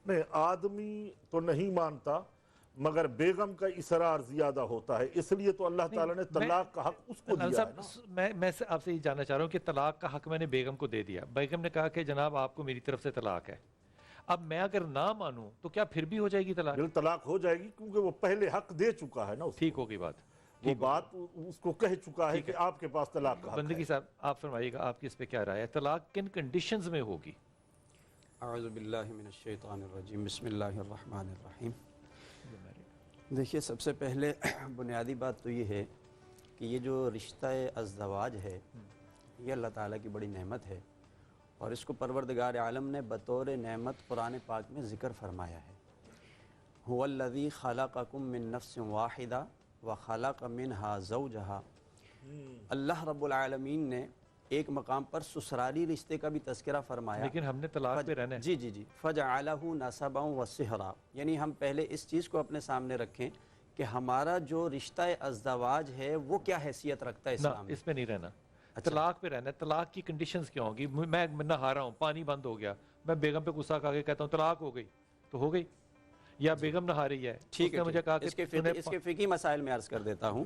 نہیں، آدمی تو نہیں مانتا، مگر بیگم کا اصرار زیادہ ہوتا ہے، اس لیے تو اللہ تعالیٰ نے طلاق کا حق اس کو دیا ہے نا۔ میں آپ سے یہ جاننا چاہ رہا ہوں کہ طلاق کا حق میں نے بیگم کو دے دیا، بیگم نے کہا کہ جناب آپ کو میری طرف سے طلاق ہے، اب میں اگر نہ مانوں تو کیا پھر بھی ہو جائے گی طلاق؟ طلاق ہو جائے گی، کیونکہ وہ پہلے حق دے چکا ہے نا، ٹھیک ہوگی بات، وہ بات اس کو کہہ چکا ہے کہ آپ کے پاس طلاق کا حق ہے۔ بندگی صاحب آپ فرمائیے گا، آپ کی اس پہ کیا رائے ہے؟ طلاق کن کنڈیشنز میں ہوگی؟ اعوذ باللہ من الشیطان الرجیم، بسم اللہ الرحمن الرحیم۔ دیکھیے، سب سے پہلے بنیادی بات تو یہ ہے کہ یہ جو رشتہ ازدواج ہے یہ اللہ تعالیٰ کی بڑی نعمت ہے، اور اس کو پروردگار عالم نے بطور نعمت قرآن پاک میں ذکر فرمایا ہے۔ هو الذی خلقکم من نفس واحدہ وخلق منہا زوجہا۔ اللہ رب العالمین نے ایک مقام پر سسرالی رشتے کا بھی تذکرہ فرمایا، لیکن ہم نے طلاق پہ رہنا ہے۔ جی جی جی، فَجَعَلَهُ نَسَبًا وَصِهْرًا، یعنی ہم پہلے اس چیز کو اپنے سامنے رکھیں کہ ہمارا جو رشتہ ازدواج ہے وہ کیا حیثیت رکھتا ہے اسلام میں۔ اس پہ نہیں رہنا، طلاق پہ رہنا ہے۔ طلاق کی کنڈیشنز کیا ہوں گی؟ میں نہا رہا ہوں، پانی بند ہو گیا، میں بیگم پہ غصہ کھا کے کہتا ہوں طلاق ہو گئی، تو ہو گئی؟ یا بیگم نہا رہی ہے، ٹھیک ہے، مجھے کہا کہ اس کے فقہی مسائل میں عرض کر دیتا ہوں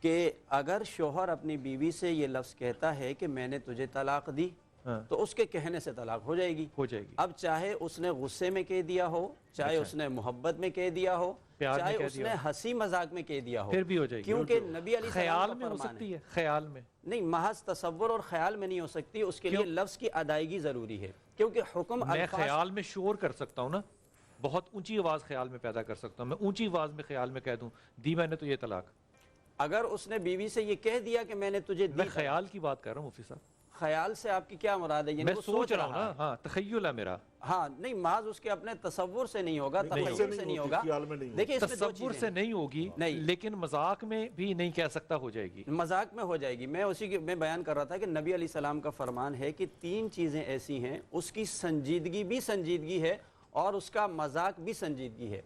کہ اگر شوہر اپنی بیوی سے یہ لفظ کہتا ہے کہ میں نے تجھے طلاق دی، تو اس کے کہنے سے طلاق ہو جائے گی۔ اب چاہے اس نے غصے میں کہہ دیا ہو، چاہے اس نے محبت میں کہہ دیا ہو، چاہے اس نے ہنسی مذاق میں کہہ دیا ہو، پھر بھی ہو جائے گی، کیونکہ نبی علیہ خیال میں ہو سکتی ہے، خیال میں نہیں، محض تصور اور خیال میں نہیں ہو سکتی، اس کے لیے لفظ کی ادائیگی ضروری ہے، کیونکہ حکم میں خیال میں شور کر سکتا ہوں نا، بہت اونچی آواز خیال میں پیدا کر سکتا ہوں. میں اونچی آواز میں خیال میں کہہ دوں دی میں نے تو یہ طلاق. اگر اس نے بیوی سے یہ کہہ دیا کہ میں نے تجھے دی، میں خیال کی بات کر رہا ہوں مفتی صاحب. خیال سے آپ کی کیا مراد ہے؟ یعنی میں وہ سوچ رہا ہوں نا. ہاں تخیل ہے میرا. ہاں نہیں، محض اس کے اپنے تصور سے نہیں ہوگا، تخیل سے نہیں ہوگا. خیال میں نہیں ہوگی. دیکھیں اس میں دو تصور چیزیں سے نہیں ہوگی نہیں. لیکن مذاق میں بھی نہیں کہہ سکتا ہو جائے گی. مذاق میں ہو جائے گی. میں اسی میں بیان کر رہا تھا کہ نبی علیہ السلام کا فرمان ہے کہ 3 چیزیں ایسی ہیں، اس کی سنجیدگی بھی سنجیدگی ہے اور اس کا مذاق بھی سنجیدگی ہے.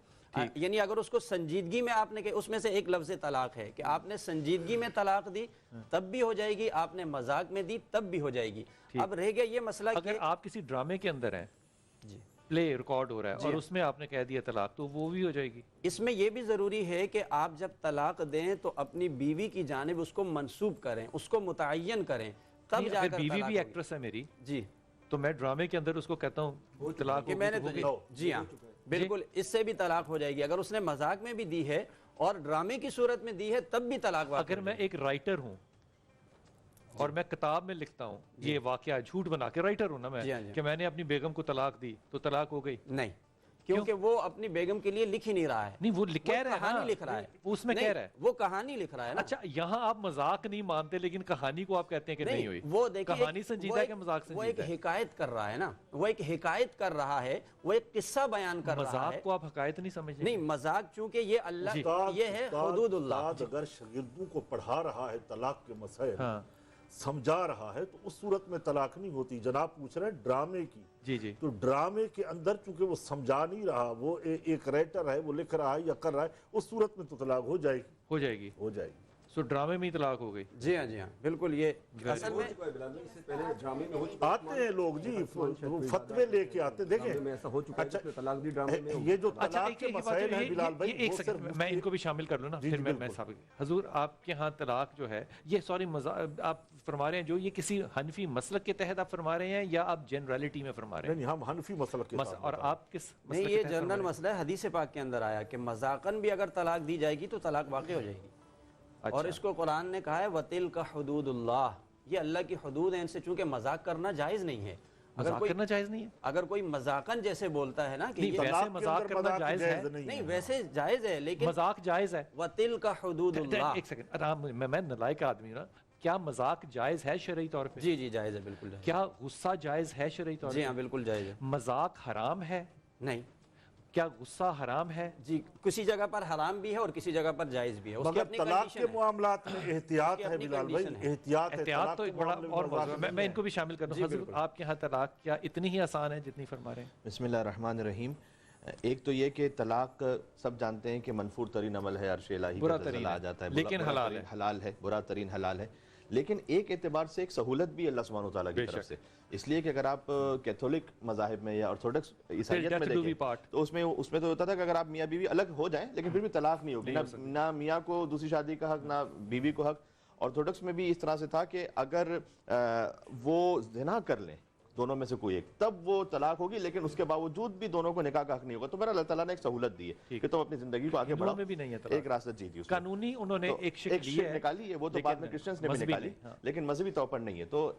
یعنی اگر اس کو سنجیدگی میں آپ نے کہ اس میں سے ایک لفظ طلاق ہے کہ آپ نے سنجیدگی میں طلاق دی تب بھی ہو جائے گی، آپ نے مذاق میں دی تب بھی ہو جائے گی. اب رہ گیا یہ مسئلہ کہ اگر آپ کسی ڈرامے کے اندر ہیں، جی پلے ریکارڈ ہو رہا ہے اور اس میں آپ نے کہہ دیا طلاق، تو وہ بھی ہو جائے گی. اس میں یہ بھی ضروری ہے کہ آپ جب طلاق دیں تو اپنی بیوی کی جانب اس کو منسوب کریں، اس کو متعین کریں، تب جا اگر کر بیوی طلاق بھی ہوگی. ایکٹریس ہے میری جی تو میں ڈرامے کے اندر اس کو کہتا ہوں طلاق کہ میں نے ہو گئی. جی ہاں بالکل، اس سے بھی طلاق ہو جائے گی. اگر اس نے مذاق میں بھی دی ہے اور ڈرامے کی صورت میں دی ہے تب بھی طلاق واقع اگر میں ایک رائٹر ہوں اور میں کتاب میں لکھتا ہوں یہ واقعہ جھوٹ بنا کے، رائٹر ہوں نا میں، جی ہاں جی. کہ میں نے اپنی بیگم کو طلاق دی تو طلاق ہو گئی. نہیں، کیونکہ وہ اپنی بیگم کے لیے لکھ ہی نہیں رہا ہے. نہیں وہ کہہ رہا ہے کہانی نا، لکھ رہا ہے. اس میں نہیں، کہہ رہا ہے. وہ کہانی لکھ رہا ہے نا. اچھا یہاں آپ مذاق نہیں مانتے لیکن کہانی کو آپ کہتے ہیں کہ نہیں ہوئی. وہ دیکھیے کہانی سنجیدہ ہے کہ مذاق وہ ایک سنجیدہ ہے؟ حکایت کر رہا ہے نا، وہ ایک حکایت کر رہا ہے، وہ ایک قصہ بیان کر رہا ہے. مذاق کو آپ حقائق نہیں سمجھتے؟ نہیں، مذاق چونکہ یہ اللہ یہ ہے حدود اللہ. استاد اگر شاگردوں کو پڑھا رہا ہے طلاق کے مسائل، ہاں سمجھا رہا ہے، تو اس صورت میں طلاق نہیں ہوتی. جناب پوچھ رہے ہیں ڈرامے کی، جی جی تو ڈرامے کے اندر چونکہ وہ سمجھا نہیں رہا، وہ ایک رائٹر ہے، وہ لکھ رہا ہے یا کر رہا ہے، اس صورت میں تو طلاق ہو جائے گی. ہو جائے گی. ہو جائے گی. سو ڈرامے میں ہی طلاق ہو گئی. جی ہاں جی ہاں بالکل. یہ اصل میں آتے ہیں لوگ جی فتوے لے کے آتے. دیکھیں اچھا یہ جو طلاق کے مسائل ہیں بلال بھائی، ایک سیکنڈ میں ان کو بھی شامل کر لوں نا، پھر میں ثابت. حضور آپ کے ہاں طلاق جو ہے یہ سوری آپ فرما رہے ہیں جو یہ کسی حنفی مسلک کے تحت آپ فرما رہے ہیں یا آپ جنرالٹی میں فرما رہے نہیں ہم حنفی مسلک کے ساتھ اور آپ کس نہیں، یہ جنرل مسئلہ ہے. حدیث پاک کے اندر آیا کہ مذاقاً بھی اگر طلاق دی جائے گی تو طلاق واقع ہو جائے گی. اور اس کو قرآن نے کہا ہے وَتِلْكَ حُدُودُ اللَّهِ، یہ اللہ کی حدود ہیں، ان سے چونکہ مذاق کرنا جائز نہیں ہے. مذاق کرنا جائز نہیں ہے. اگر کوئی مذاقاً جیسے بولتا ہے نا کہ نہیں ویسے مذاق کرنا جائز ہے. نہیں ویسے جائز ہے لیکن مذاق جائز ہے. وَتِلْكَ حُدُودُ اللَّهِ. ایک سیکنڈ میں نالائق آدمی ہوں نا. کیا مذاق جائز ہے شرعی طور پہ؟ جی جی جائز ہے، بالکل جائز. کیا غصہ جائز ہے شرعی طور پہ؟ جی ہاں بالکل جائز ہے. مذاق حرام ہے؟ نہیں. کیا غصہ حرام ہے؟ جی کسی جگہ پر حرام بھی ہے اور کسی جگہ پر جائز بھی ہے. اس کی مگر اپنی طلاق کے کنڈیشن ہے. معاملات میں احتیاط ہے بلال بھائی، احتیاط ہے. احتیاط تو ایک بڑا اور موضوع ہے. میں ان کو بھی شامل کر دوں. جی حضرت آپ کے ہاں طلاق کیا اتنی ہی آسان ہے جتنی فرما رہے ہیں؟ بسم اللہ الرحمن الرحیم. ایک تو یہ کہ طلاق سب جانتے ہیں کہ منفور ترین عمل ہے، عرش الہی برا کا ترین زلزلہ ہے، آ جاتا ہے، لیکن برا حلال ترین ہے. حلال ہے، برا ترین حلال ہے. لیکن ایک اعتبار سے ایک سہولت بھی اللہ سبحانہ وتعالیٰ کی طرف سے، اس لیے کہ اگر آپ کیتھولک مذاہب میں یا آرتھوڈکس عیسائیت میں دیکھیں تو اس میں تو ہوتا تھا کہ اگر آپ میاں بیوی الگ ہو جائیں لیکن پھر بھی طلاق نہیں ہوگی، نہ میاں کو دوسری شادی کا حق نہ بیوی کو حق. آرتھوڈکس میں بھی اس طرح سے تھا کہ اگر وہ زنا کر لیں دونوں میں سے کوئی ایک تب وہ طلاق ہوگی، لیکن اس کے باوجود بھی دونوں کو نکاح کا حق نہیں ہوگا. تو میرا اللہ تعالیٰ نے ایک سہولت دی ہے کہ تم اپنی زندگی کو آگے بڑھاؤ. میں بھی نہیں ہے ایک راستہ جیتی اس قانونی انہوں نے ایک شکل نکالی ہے، وہ تو بعد میں کرسچنز نے بھی نکالی، لیکن مذہبی طور پر نہیں ہے. تو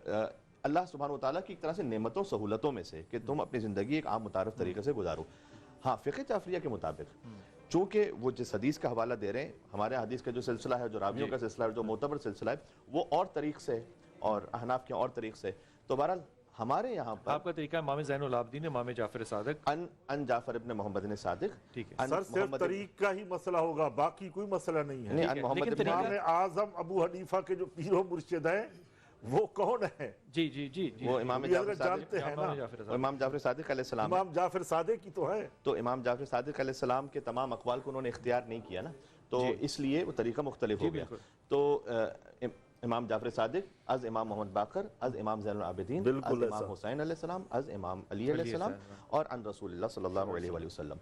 اللہ سبحانہ وتعالیٰ کی ایک طرح سے نعمتوں سہولتوں میں سے کہ تم اپنی زندگی ایک عام متعارف طریقے سے گزارو. ہاں فقہ جعفریہ کے مطابق چونکہ وہ جس حدیث کا حوالہ دے رہے ہیں، ہمارے حدیث کا جو سلسلہ ہے، جو راویوں کا سلسلہ ہے، جو معتبر سلسلہ ہے، وہ اور طریق سے اور احناف کے اور طریق سے. تو بہرحال ہمارے یہاں پر آپ کا طریقہ امام زین العابدین، امام جعفر صادق، ان جعفر ابن محمد صادق. ٹھیک ہے سر صرف طریق کا ہی مسئلہ ہوگا، باقی کوئی مسئلہ نہیں ہے. ان محمد امام اعظم ابو حنیفہ کے جو پیر و مرشد ہیں وہ کون ہیں؟ جی جی جی جی وہ امام جعفر جانتے ہیں نا، امام جعفر صادق علیہ السلام. امام جعفر صادق کی تو ہے. تو امام جعفر صادق علیہ السلام کے تمام اقوال کو انہوں نے اختیار نہیں کیا نا، تو اس لیے وہ طریقہ مختلف ہو گیا. تو امام جعفر صادق از امام محمد باقر از امام زین العابدین از امام حسین علیہ السلام از امام علی علیہ السلام اور ان رسول اللہ صلی اللہ علیہ وآلہ وسلم.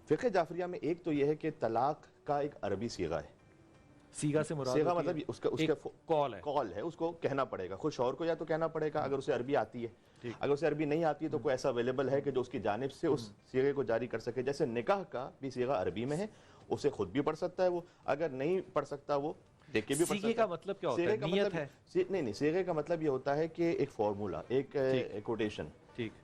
فقہ جعفریہ میں ایک تو یہ ہے کہ طلاق کا ایک عربی صیغہ ہے. صیغہ سے مراد صیغہ مطلب اس کا کال ہے، اس کو کہنا پڑے گا. خود شوہر کو یا تو کہنا پڑے گا اگر اسے عربی آتی ہے، اگر اسے عربی نہیں آتی ہے تو کوئی ایسا اویلیبل ہے کہ جو اس کی جانب سے اس صیغے کو جاری کر سکے. جیسے نکاح کا بھی صیغہ عربی میں ہے، اسے خود بھی پڑھ سکتا ہے وہ، اگر نہیں پڑھ سکتا وہ دیکھ کے بھی پڑھ سکتا ہے. صیغے کا مطلب کیا ہوتا ہے؟ نیت ہے؟ نہیں، صیغے کا مطلب یہ ہوتا ہے کہ ایک فارمولا، ایک کوٹیشن،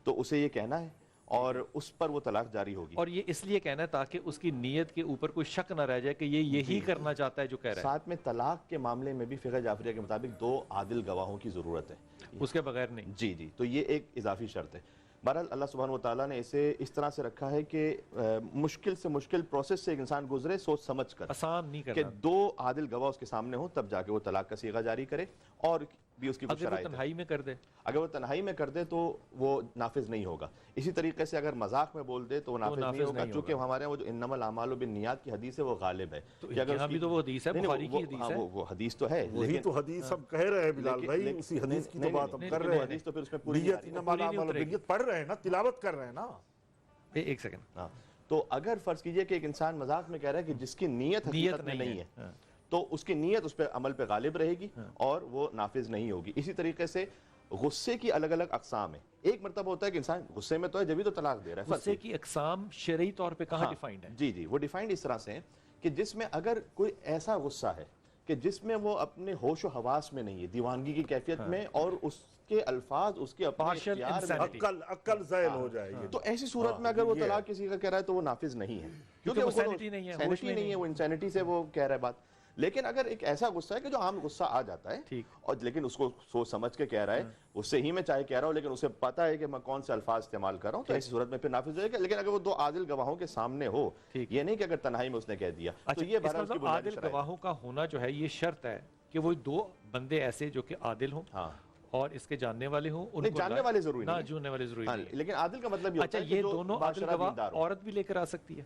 تو اسے یہ کہنا ہے اور اس پر وہ طلاق جاری ہوگی. اور یہ اس لیے کہنا ہے تاکہ اس کی نیت کے اوپر کوئی شک نہ رہ جائے کہ یہ یہی کرنا چاہتا ہے جو کہہ رہا ہے. ساتھ میں طلاق کے معاملے میں بھی فقہ جعفریہ کے مطابق 2 عادل گواہوں کی ضرورت ہے, اس کے بغیر نہیں. جی تو یہ ایک اضافی شرط ہے. بہرحال اللہ سبحانہ و تعالیٰ نے اسے اس طرح سے رکھا ہے کہ مشکل سے مشکل پروسیس سے ایک انسان گزرے سوچ سمجھ کر, آسان نہیں کہ کرنا. 2 عادل گواہ اس کے سامنے ہوں تب جا کے وہ طلاق کا صیغہ جاری کرے, اور بھی اس کی کچھ اگر وہ شرائط ہے. تنہائی میں کر دے, اگر وہ تنہائی میں کر دے تو وہ نافذ نہیں ہوگا. اسی طریقے سے اگر مذاق میں بول دے تو وہ نافذ نہیں ہوگا, چونکہ ہمارے وہ جو انما الاعمال بالنیات کی حدیث ہے وہ غالب ہے. کہ اگر یہاں بھی تو وہ حدیث ہے, بخاری کی حدیث ہے. وہ حدیث تو ہے, وہی تو حدیث ہم کہہ رہے ہیں بلال بھائی, اسی حدیث کی تو بات ہم کر رہے ہیں. حدیث تو پھر اس میں پوری نیت انما الاعمال بالنیات پڑھ رہے ہیں نا, تلاوت کر رہے ہیں نا. ایک سیکنڈ. تو اگر فرض کیجئے کہ ایک انسان مذاق میں کہہ رہا ہے کہ جس کی نیت حقیقت میں نہیں ہے, تو اس کی نیت اس پہ عمل پہ غالب رہے گی اور وہ نافذ نہیں ہوگی. اسی طریقے سے غصے کی الگ الگ اقسام ہیں. ایک مرتبہ ہوتا ہے کہ انسان غصے میں تو ہے جبھی تو طلاق دے رہا ہے. غصے کی اقسام شرعی طور پہ کہاں ڈیفائنڈ ہے؟ جی وہ ڈیفائنڈ اس طرح سے ہیں کہ جس میں اگر کوئی ایسا غصہ ہے کہ جس میں وہ اپنے ہوش و حواس میں نہیں ہے, دیوانگی کی کیفیت میں, اور اس کے الفاظ اس کے اپنے اختیار میں عقل زائل ہو جائے گی, تو ایسی صورت میں اگر وہ طلاق کسی کا کہہ رہا ہے تو وہ نافذ نہیں ہے, کیونکہ وہ سینٹی نہیں ہے, ہوش میں نہیں ہے, وہ انسینٹی سے وہ کہہ رہا ہے بات. لیکن اگر ایک ایسا غصہ ہے کہ جو عام غصہ آ جاتا ہے, اور لیکن اس کو سوچ سمجھ کے کہہ رہا ہے, غصے ہی میں چاہے کہہ رہا ہو لیکن اسے پتا ہے کہ میں کون سے الفاظ استعمال کر رہا ہوں, تو ایسی صورت میں پھر نافذ ہوئے گا. لیکن اگر وہ 2 عادل گواہوں کے سامنے ہو, یہ نہیں کہ اگر تنہائی میں اس نے کہہ دیا, تو یہ بہرحال اس کی بنیادی عادل شرائط ہے. گواہوں کا ہونا جو ہے یہ شرط ہے کہ وہ 2 بندے ایسے جو کہ عادل ہوں اور اس کے جاننے والے ہوں. ان کو جاننے والے ضروری نہیں, جاننے والے ضروری نہیں, لیکن عادل کا مطلب یہ ہوتا ہے کہ یہ دونوں عادل گواہ عورت بھی لے کر آ سکتی ہے.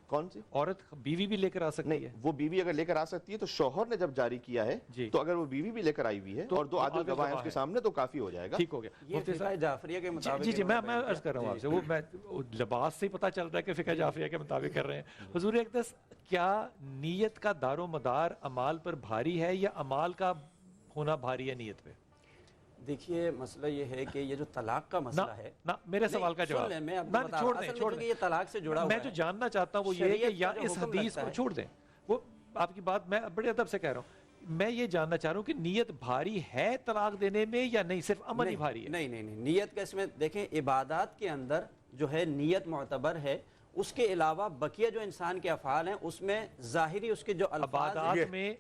کون سی عورت؟ بیوی بھی لے کر آ سکتی ہے. وہ بیوی اگر لے کر آ سکتی ہے تو شوہر نے جب جاری کیا ہے, تو اگر وہ بیوی بھی لے کر آئی ہوئی ہے اور 2 عادل گواہ ہیں اس کے سامنے تو کافی ہو جائے گا. ٹھیک ہو گیا. یہ فقہ جعفریہ کے مطابق جی میں عرض کر رہا ہوں آپ سے, وہ میں لباس سے ہی پتہ چل رہا ہے کہ فقہ جعفریہ کے مطابق کر رہے ہیں. حضور اقدس, کیا نیت کا دار و مدار اعمال پر بھاری ہے یا اعمال کا ہونا بھاری ہے نیت پہ؟ دیکھیے مسئلہ یہ ہے کہ یہ جو طلاق کا مسئلہ ہے, میرے سوال کا جواب چھوڑ دیں, یہ طلاق سے جڑا ہوا ہے. میں جو جاننا چاہتا ہوں وہ یہ ہے کہ یا اس حدیث کو چھوڑ دیں, وہ آپ کی بات میں بڑے ادب سے کہہ رہا ہوں. میں یہ جاننا چاہ رہا ہوں کہ نیت بھاری ہے طلاق دینے میں یا نہیں, صرف عمل ہی بھاری ہے؟ نہیں نیت کا اس میں دیکھیں, عبادات کے اندر جو ہے نیت معتبر ہے, اس کے علاوہ بقیہ جو انسان کے افعال ہیں اس میں ظاہری اس کے جو الفاظ ہیں,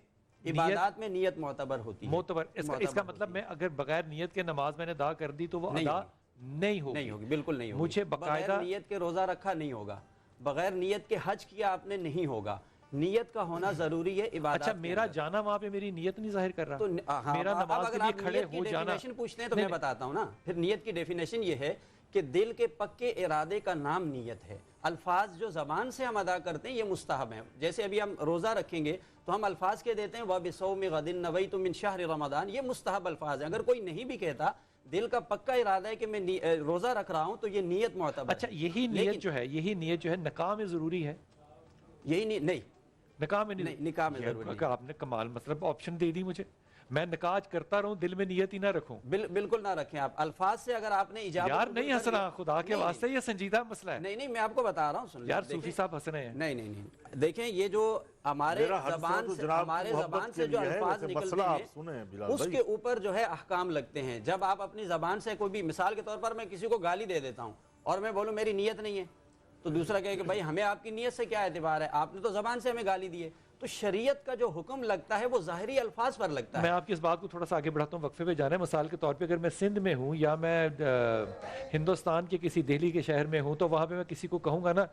عبادات میں نیت معتبر ہوتی ہے. معتبر اس کا مطلب میں اگر بغیر نیت کے نماز میں نے ادا کر دی تو وہ ادا نہیں ہوگی. بالکل نہیں ہوگی. مجھے باقاعدہ بغیر نیت کے روزہ رکھا نہیں ہوگا, بغیر نیت کے حج کیا آپ نے نہیں ہوگا. نیت کا ہونا ضروری ہے عبادت. اچھا, میرا جانا وہاں پہ میری نیت نہیں ظاہر کر رہا, تو میرا نماز کے لیے کھڑے ہو جانا. پوچھتے ہیں تو میں بتاتا ہوں نا. پھر نیت کی ڈیفینیشن یہ ہے کہ دل کے پکے ارادے کا نام نیت ہے. الفاظ جو زبان سے ہم ادا کرتے ہیں یہ مستحب ہیں. جیسے ابھی ہم روزہ رکھیں گے تو ہم الفاظ کے دیتے ہیں وَبِصَوْمِ غَدٍ نَوَيْتُ مِنْ شَهْرِ رَمَضَان, یہ مستحب الفاظ ہیں. اگر کوئی نہیں بھی کہتا, دل کا پکا ارادہ ہے کہ میں روزہ رکھ رہا ہوں, تو یہ نیت معتبر. اچھا, یہی نیت جو ہے نکاح میں ضروری ہے؟ یہی نہیں, نکاح میں نہیں, نکاح میں ضروری ہے. آپ نے کمال مطلب آپشن دے دی مجھے, میں نکاح کرتا رہوں, دل میں نیت ہی نہ رکھوں. بالکل نہ رکھیں آپ. الفاظ سے اگر آپ نے اجابت, یار نہیں ہنس رہا, خدا کے واسطے یہ سنجیدہ مسئلہ ہے. نہیں میں آپ کو بتا رہا ہوں, سن یار صوفی صاحب ہنس رہے ہیں. نہیں دیکھیں, یہ جو ہمارے زبان سے جو الفاظ نکلتے ہیں اس کے اوپر جو ہے احکام لگتے ہیں. جب آپ اپنی زبان سے کوئی بھی, مثال کے طور پر میں کسی کو گالی دے دیتا ہوں اور میں بولوں میری نیت نہیں ہے, تو دوسرا کہے کہ بھائی ہمیں آپ کی نیت سے کیا اعتبار ہے, آپ نے تو زبان سے ہمیں گالی دی ہے. تو شریعت کا جو حکم لگتا ہے وہ ظاہری الفاظ پر لگتا ہے. میں آپ کی اس بات کو تھوڑا سا آگے بڑھاتا ہوں, وقفے پہ جانا ہے. مثال کے طور پہ اگر میں سندھ میں ہوں یا میں ہندوستان کے کسی دہلی کے شہر میں ہوں, تو وہاں پہ میں کسی کو کہوں گا نا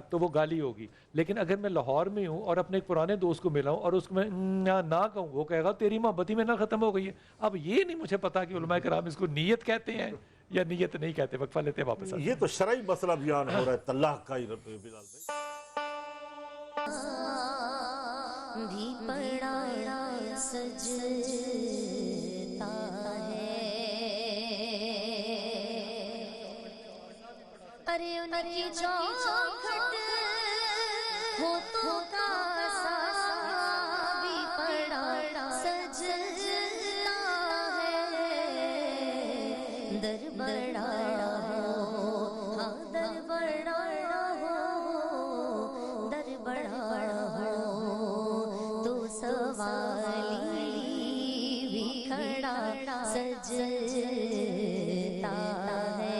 تو وہ گالی ہوگی. لیکن اگر میں لاہور میں ہوں اور اپنے ایک پرانے دوست کو ملا ہوں اور اس کو میں نہ کہوں, وہ کہے گا تیری محبت ہی میں نہ ختم ہو گئی ہے. اب یہ نہیں مجھے پتا کہ علماء کرام اس کو نیت کہتے ہیں یا نیت نہیں کہتے. وقفہ لیتے ہیں, واپس. یہ تو شرعی مسئلہ بیان ہو رہا ہے طلاق کا ہی بلال بھائی. بھی پڑا سجتا ہے, ارے ان کی چوکھٹ ہو تو کاسا بھی پڑا سجتا ہے. در بڑا ہو, ہاں در بڑا ہو, در بڑا ہو تو سوالی بھی کھڑا سجتا ہے.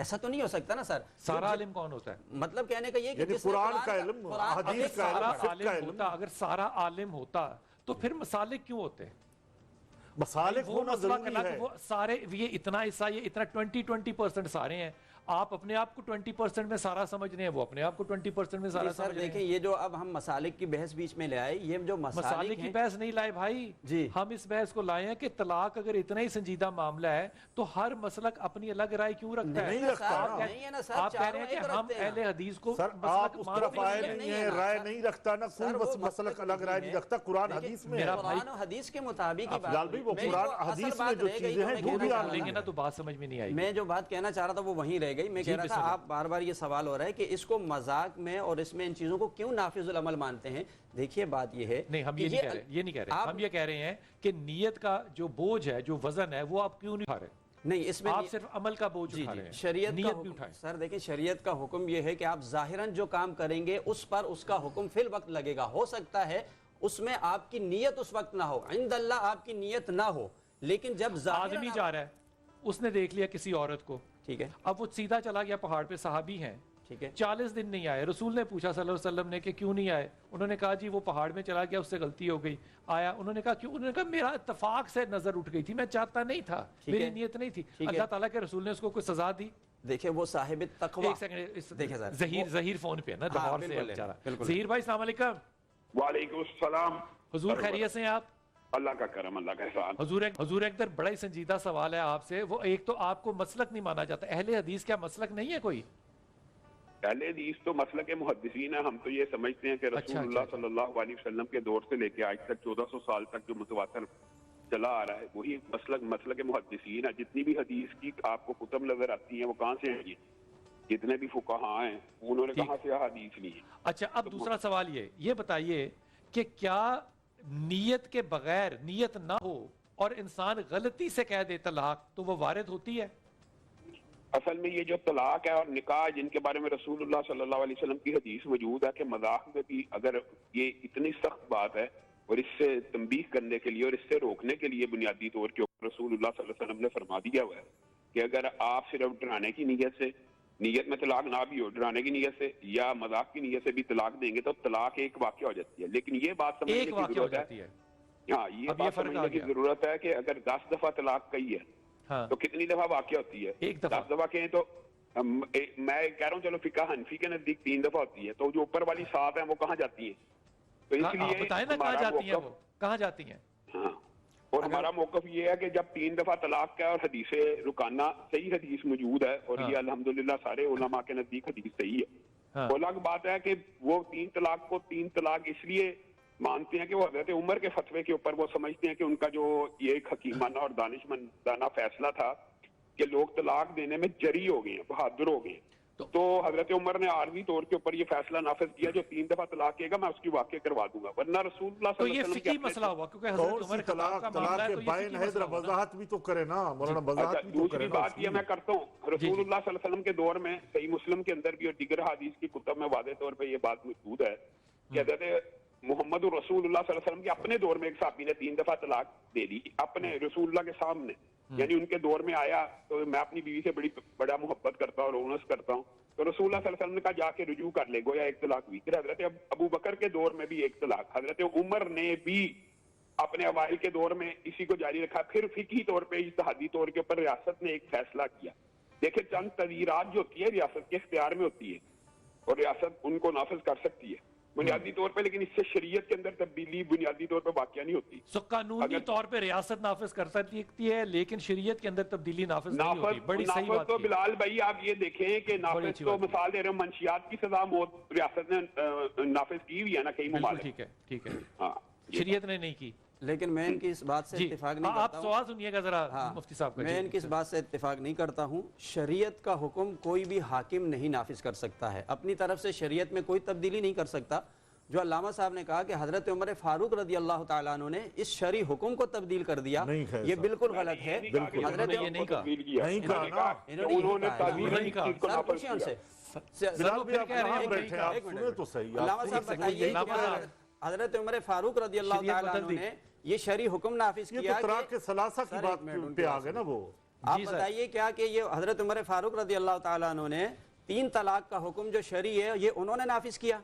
ایسا تو نہیں ہو سکتا نا سر. سارا عالم کون ہوتا ہے؟ مطلب کہنے کا یہ کہ یعنی جس نے قرآن کا علم، قرآن- حدیث کا سارا علم، فقہ کا عالم علم. ہوتا، اگر سارا عالم ہوتا تو پھر مسالک کیوں ہوتے ہیں؟ مسالک وہ ہونا مسئلہ ضروری ہے. وہ سارے یہ اتنا حصہ، یہ اتنا 20% سارے ہیں. آپ اپنے آپ کو 20% میں سارا سمجھ رہے ہیں، وہ اپنے آپ کو 20% میں سارا سر سمجھ رہے دیکھیں ہیں. یہ جو اب ہم مسالک کی بحث بیچ میں لے آئے، یہ جو مسالک مسالک کی ہیں بحث نہیں لائے بھائی، جی. ہم اس بحث کو لائے ہیں کہ طلاق اگر اتنا ہی سنجیدہ معاملہ ہے تو ہر مسلک اپنی الگ رائے کیوں رکھتا ہے؟ نہیں رکھتا نا. نہیں ہے نا سر، آپ کہہ رہے ہیں چاروں کہ ایک ہم رکھتے ہیں. اہل حدیث کو سر آپ اس طرف آئے نہیں نہیں ہے ہیں، نا. رائے نہیں رکھتا نا سر، کوئی وہ مسلک الگ رائے نہیں ہے. رکھتا. قرآن دیکھیں، حدیث میں ہے. میرا بھائی- قرآن و حدیث کے مطابق ہی بات افضال بھائی وہ میری قرآن جو اصل حدیث بات میں جو رہ گئی چیزیں تو ہیں میں وہ کہنا بھی چاہ آپ رہا لیں تھا. گے نا تو بات سمجھ میں نہیں آئے گی. میں جو بات کہنا چاہ رہا تھا وہ وہیں رہ گئی. میں جی، کہہ رہا بسم تھا اللہ. آپ بار بار یہ سوال ہو رہا ہے کہ اس کو مذاق میں اور اس میں ان چیزوں کو کیوں نافذ العمل مانتے ہیں. دیکھیے بات یہ ہے نہیں، ہم کہ یہ نہیں کہہ رہے، یہ نہیں کہہ رہے. ہم یہ کہہ رہے ہیں کہ نیت کا جو بوجھ ہے، جو وزن ہے، وہ آپ کیوں نہیں اٹھا رہے؟ نہیں، اس میں آپ صرف عمل کا بوجھ جی اٹھا جی رہے ہیں، شریعت نیت کا بھی حکم. اٹھائیں. سر دیکھیں شریعت کا حکم یہ ہے کہ آپ ظاہراً جو کام کریں گے اس پر اس کا حکم فی الوقت لگے گا. ہو سکتا ہے اس میں آپ کی نیت اس وقت نہ ہو، عند اللہ آپ کی نیت نہ ہو، لیکن جب ظاہراً آدمی جا رہا ہے، اس نے دیکھ لیا کسی عورت کو، ٹھیک ہے اب وہ سیدھا چلا گیا پہاڑ پہ. صحابی ہیں، ٹھیک ہے 40 دن نہیں آئے. رسول نے پوچھا صلی اللہ علیہ وسلم نے کہ کیوں نہیں آئے؟ انہوں نے کہا جی وہ پہاڑ میں چلا گیا، اس سے غلطی ہو گئی. آیا، انہوں نے کہا کیوں؟ انہوں نے کہا میرا اتفاق سے نظر اٹھ گئی تھی، میں چاہتا نہیں تھا، ٹھیک میری ہے. نیت نہیں تھی. ٹھیک ہے. اللہ تعالیٰ کے رسول نے اس کو کوئی سزا دی؟ دیکھیں وہ صاحب تقوی. ایک سیکنڈ، دیکھیں سر، ظہیر فون پہ ہے نا، ہاں، لاہور سے بالکل ہے، بیچارہ. بالکل. ظہیر بھائی السلام علیکم. وعلیکم السلام. حضور خیریت سے ہیں آپ؟ اللہ کا کرم، اللہ کا احسان. حضور ایک در بڑا ہی سنجیدہ سوال ہے آپ سے. وہ ایک تو آپ کو مسلک نہیں مانا جاتا، اہل حدیث کیا مسلک نہیں ہے کوئی؟ اہل حدیث تو مسلک محدثین ہے. ہم تو یہ سمجھتے ہیں کہ رسول اچھا، اللہ صلی اللہ علیہ وسلم کے دور سے لے کے آج تک 1400 سال تک جو متواتر چلا آ رہا ہے وہی مسلک محدثین ہے. جتنی بھی حدیث کی آپ کو کتب نظر آتی ہیں وہ کہاں سے ہیں؟ جتنے بھی فقہاء ہیں انہوں نے کہاں سے حدیث لی ہے؟ اچھا، اب دوسرا سوال یہ بتائیے کہ کیا نیت کے بغیر، نیت نہ ہو اور انسان غلطی سے کہہ دے طلاق، تو وہ وارد ہوتی ہے؟ اصل میں یہ جو طلاق ہے اور نکاح جن کے بارے میں رسول اللہ صلی اللہ علیہ وسلم کی حدیث موجود ہے کہ مذاق میں بھی اگر یہ اتنی سخت بات ہے اور اس سے تنبیہ کرنے کے لیے اور اس سے روکنے کے لیے بنیادی طور کے اوپر رسول اللہ صلی اللہ علیہ وسلم نے فرما دیا ہوا ہے کہ اگر آپ صرف ڈرانے کی نیت سے، نیت میں طلاق نہ بھی ہو، ڈرانے کی نیت سے یا مذاق کی نیت سے بھی طلاق دیں گے تو طلاق ایک واقعہ ہو جاتی ہے. لیکن یہ بات سمجھنے ایک کی واقعہ ہو ضرورت جاتی ہے، ہے. ہاں یہ اب بات فرق آ سمجھنے کی گیا. ضرورت ہے کہ اگر 10 دفعہ طلاق کہی ہے ہاں، تو کتنی دفعہ واقع ہوتی ہے؟ ایک دفعہ. 10 دفعہ کہیں تو میں کہہ رہا ہوں چلو فقہ حنفی کے نزدیک 3 دفعہ ہوتی ہے، تو جو اوپر والی 7 ہیں وہ کہاں جاتی ہیں؟ تو اس لیے بتائیں نا کہاں جاتی ہیں، وہ کہاں جاتی ہیں؟ ہاں، اور ہمارا موقف یہ ہے کہ جب 3 دفعہ طلاق کا ہے اور حدیث رکانہ صحیح حدیث موجود ہے اور یہ الحمدللہ سارے علماء کے نزدیک حدیث صحیح ہے. وہ الگ بات ہے کہ وہ 3 طلاق کو 3 طلاق اس لیے مانتے ہیں کہ وہ حضرت عمر کے فتوے کے اوپر وہ سمجھتے ہیں کہ ان کا جو یہ ایک حکیمانہ اور دانشمندانہ فیصلہ تھا کہ لوگ طلاق دینے میں جری ہو گئے ہیں، بہادر ہو گئے ہیں. تو حضرت عمر نے عارضی طور کے اوپر یہ فیصلہ نافذ کیا جو 3 دفعہ طلاق کہے گا میں اس کی واقع کروا دوں گا، ورنہ رسول اللہ تو صلی اللہ یہ علیہ وسلم فقہی مسئلہ ہوا کیونکہ حضرت عمر طلاق کا معاملہ ہے کے تو یہ بائن فقہی ہے، مسئلہ ذرا ہوا نا. وضاحت بھی تو کرے نا مولانا، وضاحت بھی تو کرے دوسری نا. بات یہ میں کرتا ہوں، رسول اللہ صلی اللہ علیہ وسلم کے دور میں صحیح مسلم کے اندر بھی اور دیگر حدیث کی کتب میں واضح طور پہ یہ بات موجود ہے کہ حضرت محمد رسول اللہ صلی اللہ علیہ وسلم کے اپنے دور میں ایک صحابی نے 3 دفعہ طلاق دے دی اپنے رسول اللہ کے سامنے. یعنی ان کے دور میں آیا تو میں اپنی بیوی سے بڑا محبت کرتا ہوں اور اونس کرتا ہوں، تو رسول اللہ صلی اللہ علیہ وسلم نے کہا جا کے رجوع کر لے، گویا 1 طلاق ہوئی. پھر حضرت ابو بکر کے دور میں بھی 1 طلاق، حضرت عمر نے بھی اپنے اوائل کے دور میں اسی کو جاری رکھا. پھر فقہی طور پہ اجتہادی طور کے اوپر ریاست نے ایک فیصلہ کیا. دیکھیں چند تغیرات جو ہوتی ہے ریاست کے اختیار میں ہوتی ہے اور ریاست ان کو نافذ کر سکتی ہے بنیادی طور پہ، لیکن اس سے شریعت کے اندر تبدیلی بنیادی طور پہ واقعہ نہیں ہوتی. سو قانونی طور پہ ریاست نافذ کر سکتی ہے لیکن شریعت کے اندر تبدیلی نافذ نہیں ہوتی. بڑی صحیح نافذ بات تو کی. بلال بھائی آپ یہ دیکھیں کہ نافذ تو مثال دے رہے ہیں منشیات کی سزا موت ریاست نے نافذ کی ہوئی ہے نا کئی بالکل ممالک. ٹھیک ہے، ٹھیک ہے، ہاں شریعت نے نہیں کی. لیکن میں ان کی اس بات سے جی اتفاق نہیں آپ کرتا ہوں. سوال سنیے گا ذرا مفتی صاحب کا. میں ان کی اس بات سے اتفاق نہیں کرتا ہوں. شریعت کا حکم کوئی بھی حاکم نہیں نافذ کر سکتا ہے، اپنی طرف سے شریعت میں کوئی تبدیلی نہیں کر سکتا. جو علامہ صاحب نے کہا کہ حضرت عمر فاروق رضی اللہ تعالیٰ عنہ نے اس شرعی حکم کو تبدیل کر دیا، یہ بالکل غلط ہے. حضرت یہ نہیں کہا، نہیں کہا نا. انہوں نے تعبیر نہیں کہا. سر پوچھیں ان سے. بلال بھائی آپ کہہ رہے ہیں کہاں کہ بیٹھے ہیں؟ آپ ایک منٹ. سنیں تو صحیح. علامہ صاحب بتائیے کہ حضرت عمر فاروق رضی اللہ تعالیٰ عنہ نے یہ شرعی حکم نافذ یہ کیا تو طلاق کے ثلاثہ کی سر، بات ایک منٹ، ان پہ کی آ بات گئے نا وہ. آپ بتائیے کیا کہ یہ حضرت عمر فاروق رضی اللہ تعالیٰ عنہ نے 3 طلاق کا حکم جو شرعی ہے یہ انہوں نے نافذ کیا؟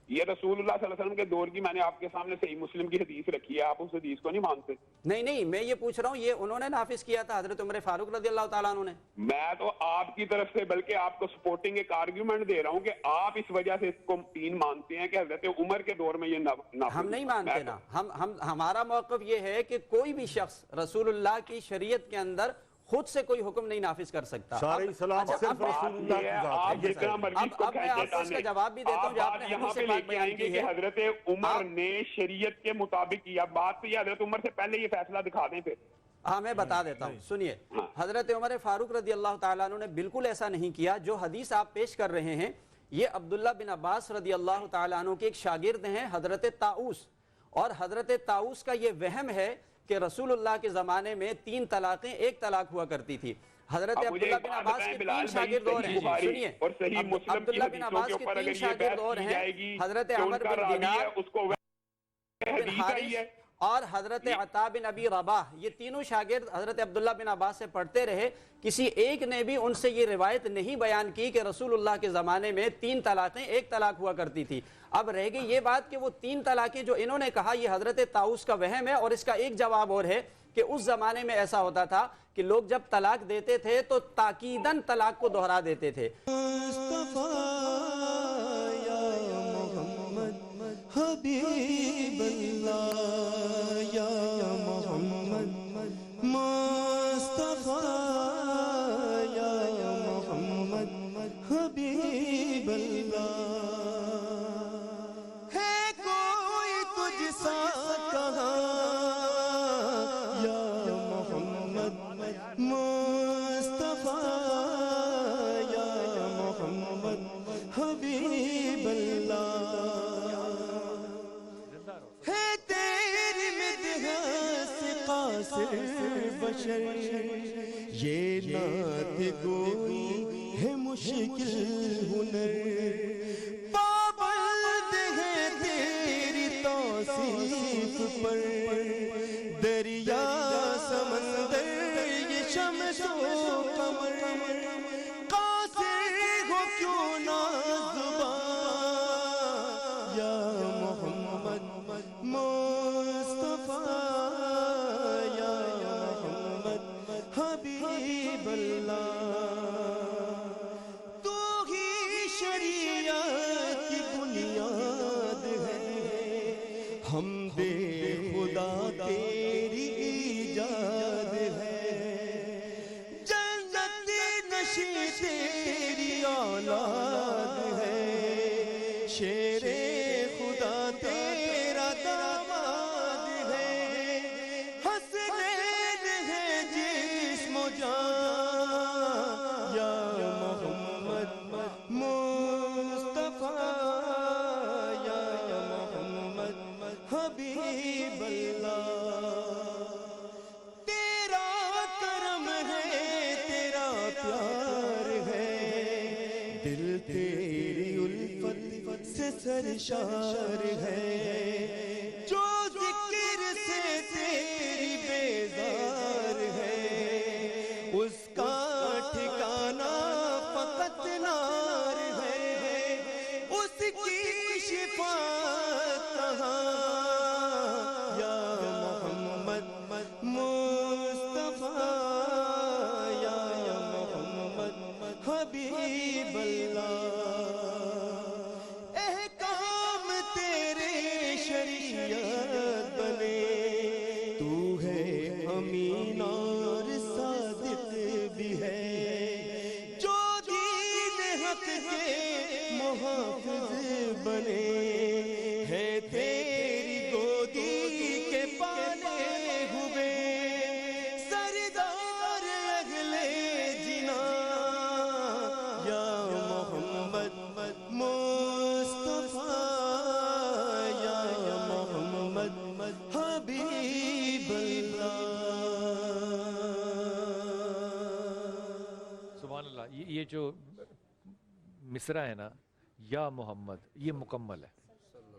یہ رسول اللہ صلی اللہ علیہ وسلم کے دور کی میں نے آپ کے سامنے صحیح مسلم کی حدیث رکھی ہے، آپ اس حدیث کو نہیں مانتے؟ نہیں میں یہ پوچھ رہا ہوں یہ انہوں نے نافذ کیا تھا حضرت عمر فاروق رضی اللہ تعالیٰ عنہ نے؟ میں تو آپ کی طرف سے بلکہ آپ کو سپورٹنگ ایک آرگیومنٹ دے رہا ہوں کہ آپ اس وجہ سے اس کو 3 مانتے ہیں کہ حضرت عمر کے دور میں یہ نافذ ہم نہیں مانتے نا، ہمارا موقف یہ ہے کہ کوئی بھی شخص رسول اللہ کی شریعت کے اندر خود سے کوئی حکم نہیں نافذ کر سکتا۔ شارعی سلام صرف رسول اللہ کی ذات آپ جتنا مرضی کو اب میں آپ کو اس کا جواب بھی دیتا ہوں جو آپ نے یہاں حدیث پہ سے لے بات کے بیان آئیں گے کی کہ ہے۔ حضرت عمر نے شریعت کے مطابق کیا، بات تو یہ حضرت عمر سے پہلے یہ فیصلہ دکھا دیں پھر۔ ہاں میں بتا دیتا ہوں، سنیے، حضرت عمر فاروق رضی اللہ تعالیٰ عنہ نے بالکل ایسا نہیں کیا۔ جو حدیث آپ پیش کر رہے ہیں یہ عبداللہ بن عباس رضی اللہ تعالیٰ عنہ کے ایک شاگرد ہیں حضرت طاؤس، اور حضرت طاؤس کا یہ وہم ہے کہ رسول اللہ کے زمانے میں 3 طلاقیں 1 طلاق ہوا کرتی تھی۔ حضرت عبداللہ بن عباس کے 3 شاگرد اور ہیں، سنیے، عبداللہ بن عباس کے 3 شاگرد اور ہیں، حضرت عمر بن دینار بن حارث اور حضرت عطا بن ابی رباح، یہ تینوں شاگرد حضرت عبداللہ بن عباس سے پڑھتے رہے، کسی ایک نے بھی ان سے یہ روایت نہیں بیان کی کہ رسول اللہ کے زمانے میں 3 طلاقیں 1 طلاق ہوا کرتی تھی۔ اب رہ گئی یہ بات کہ وہ 3 طلاقیں جو انہوں نے کہا یہ حضرت طاؤس کا وہم ہے، اور اس کا ایک جواب اور ہے کہ اس زمانے میں ایسا ہوتا تھا کہ لوگ جب طلاق دیتے تھے تو تاکیداً طلاق کو دہرا دیتے تھے۔ حبیب اللہ یا محمد مصطفیٰ یا محمد حبیب اللہ، ہے کوئی تجھ سا کہاں یا محمد مصطفیٰ یا محمد حبیب اللہ، بشر یہ نعت گوئی ہے مشکل ہنر، پابند ہے تیری توصیف پر دریا سمندر یہ شمس و قمر، قاصر ہو کیوں نہ زبان یا محمد مصطفیٰ حبیب اللہ، تو ہی شریعت کی بنیاد ہے، ہم بے خدا تیری ایجاد ہے، جنت نشی تیری اولاد ہے، شیر خدا تیرا داماد ہے، حسنین ہے جسم و جان یا محمد مصطفیٰ یا محمد حبیب اللہ، تیرا کرم ہے تیرا پیار ہے، دل تیری الفت سے سرشار ہے، جو ذکر سے تیری بیزار ہے، اس کا ٹھکانہ فقط نار ہے، اس کی شفاعت کہاں یا محمد مصطفیٰ یا محمد حبیب اللہ، احکام تیرے شریعت بنے، تو ہے امین اور صادق بھی ہے، جو دین حق کے محافظ بنے، ہے تیری گودی کے پالے ہوئے، سردار اگلے جنا یا محمد مصطفیٰ یا محمد حبیب اللہ۔ سبحان اللہ، یہ جو مصرع ہے نا یا محمد، یہ مکمل ہے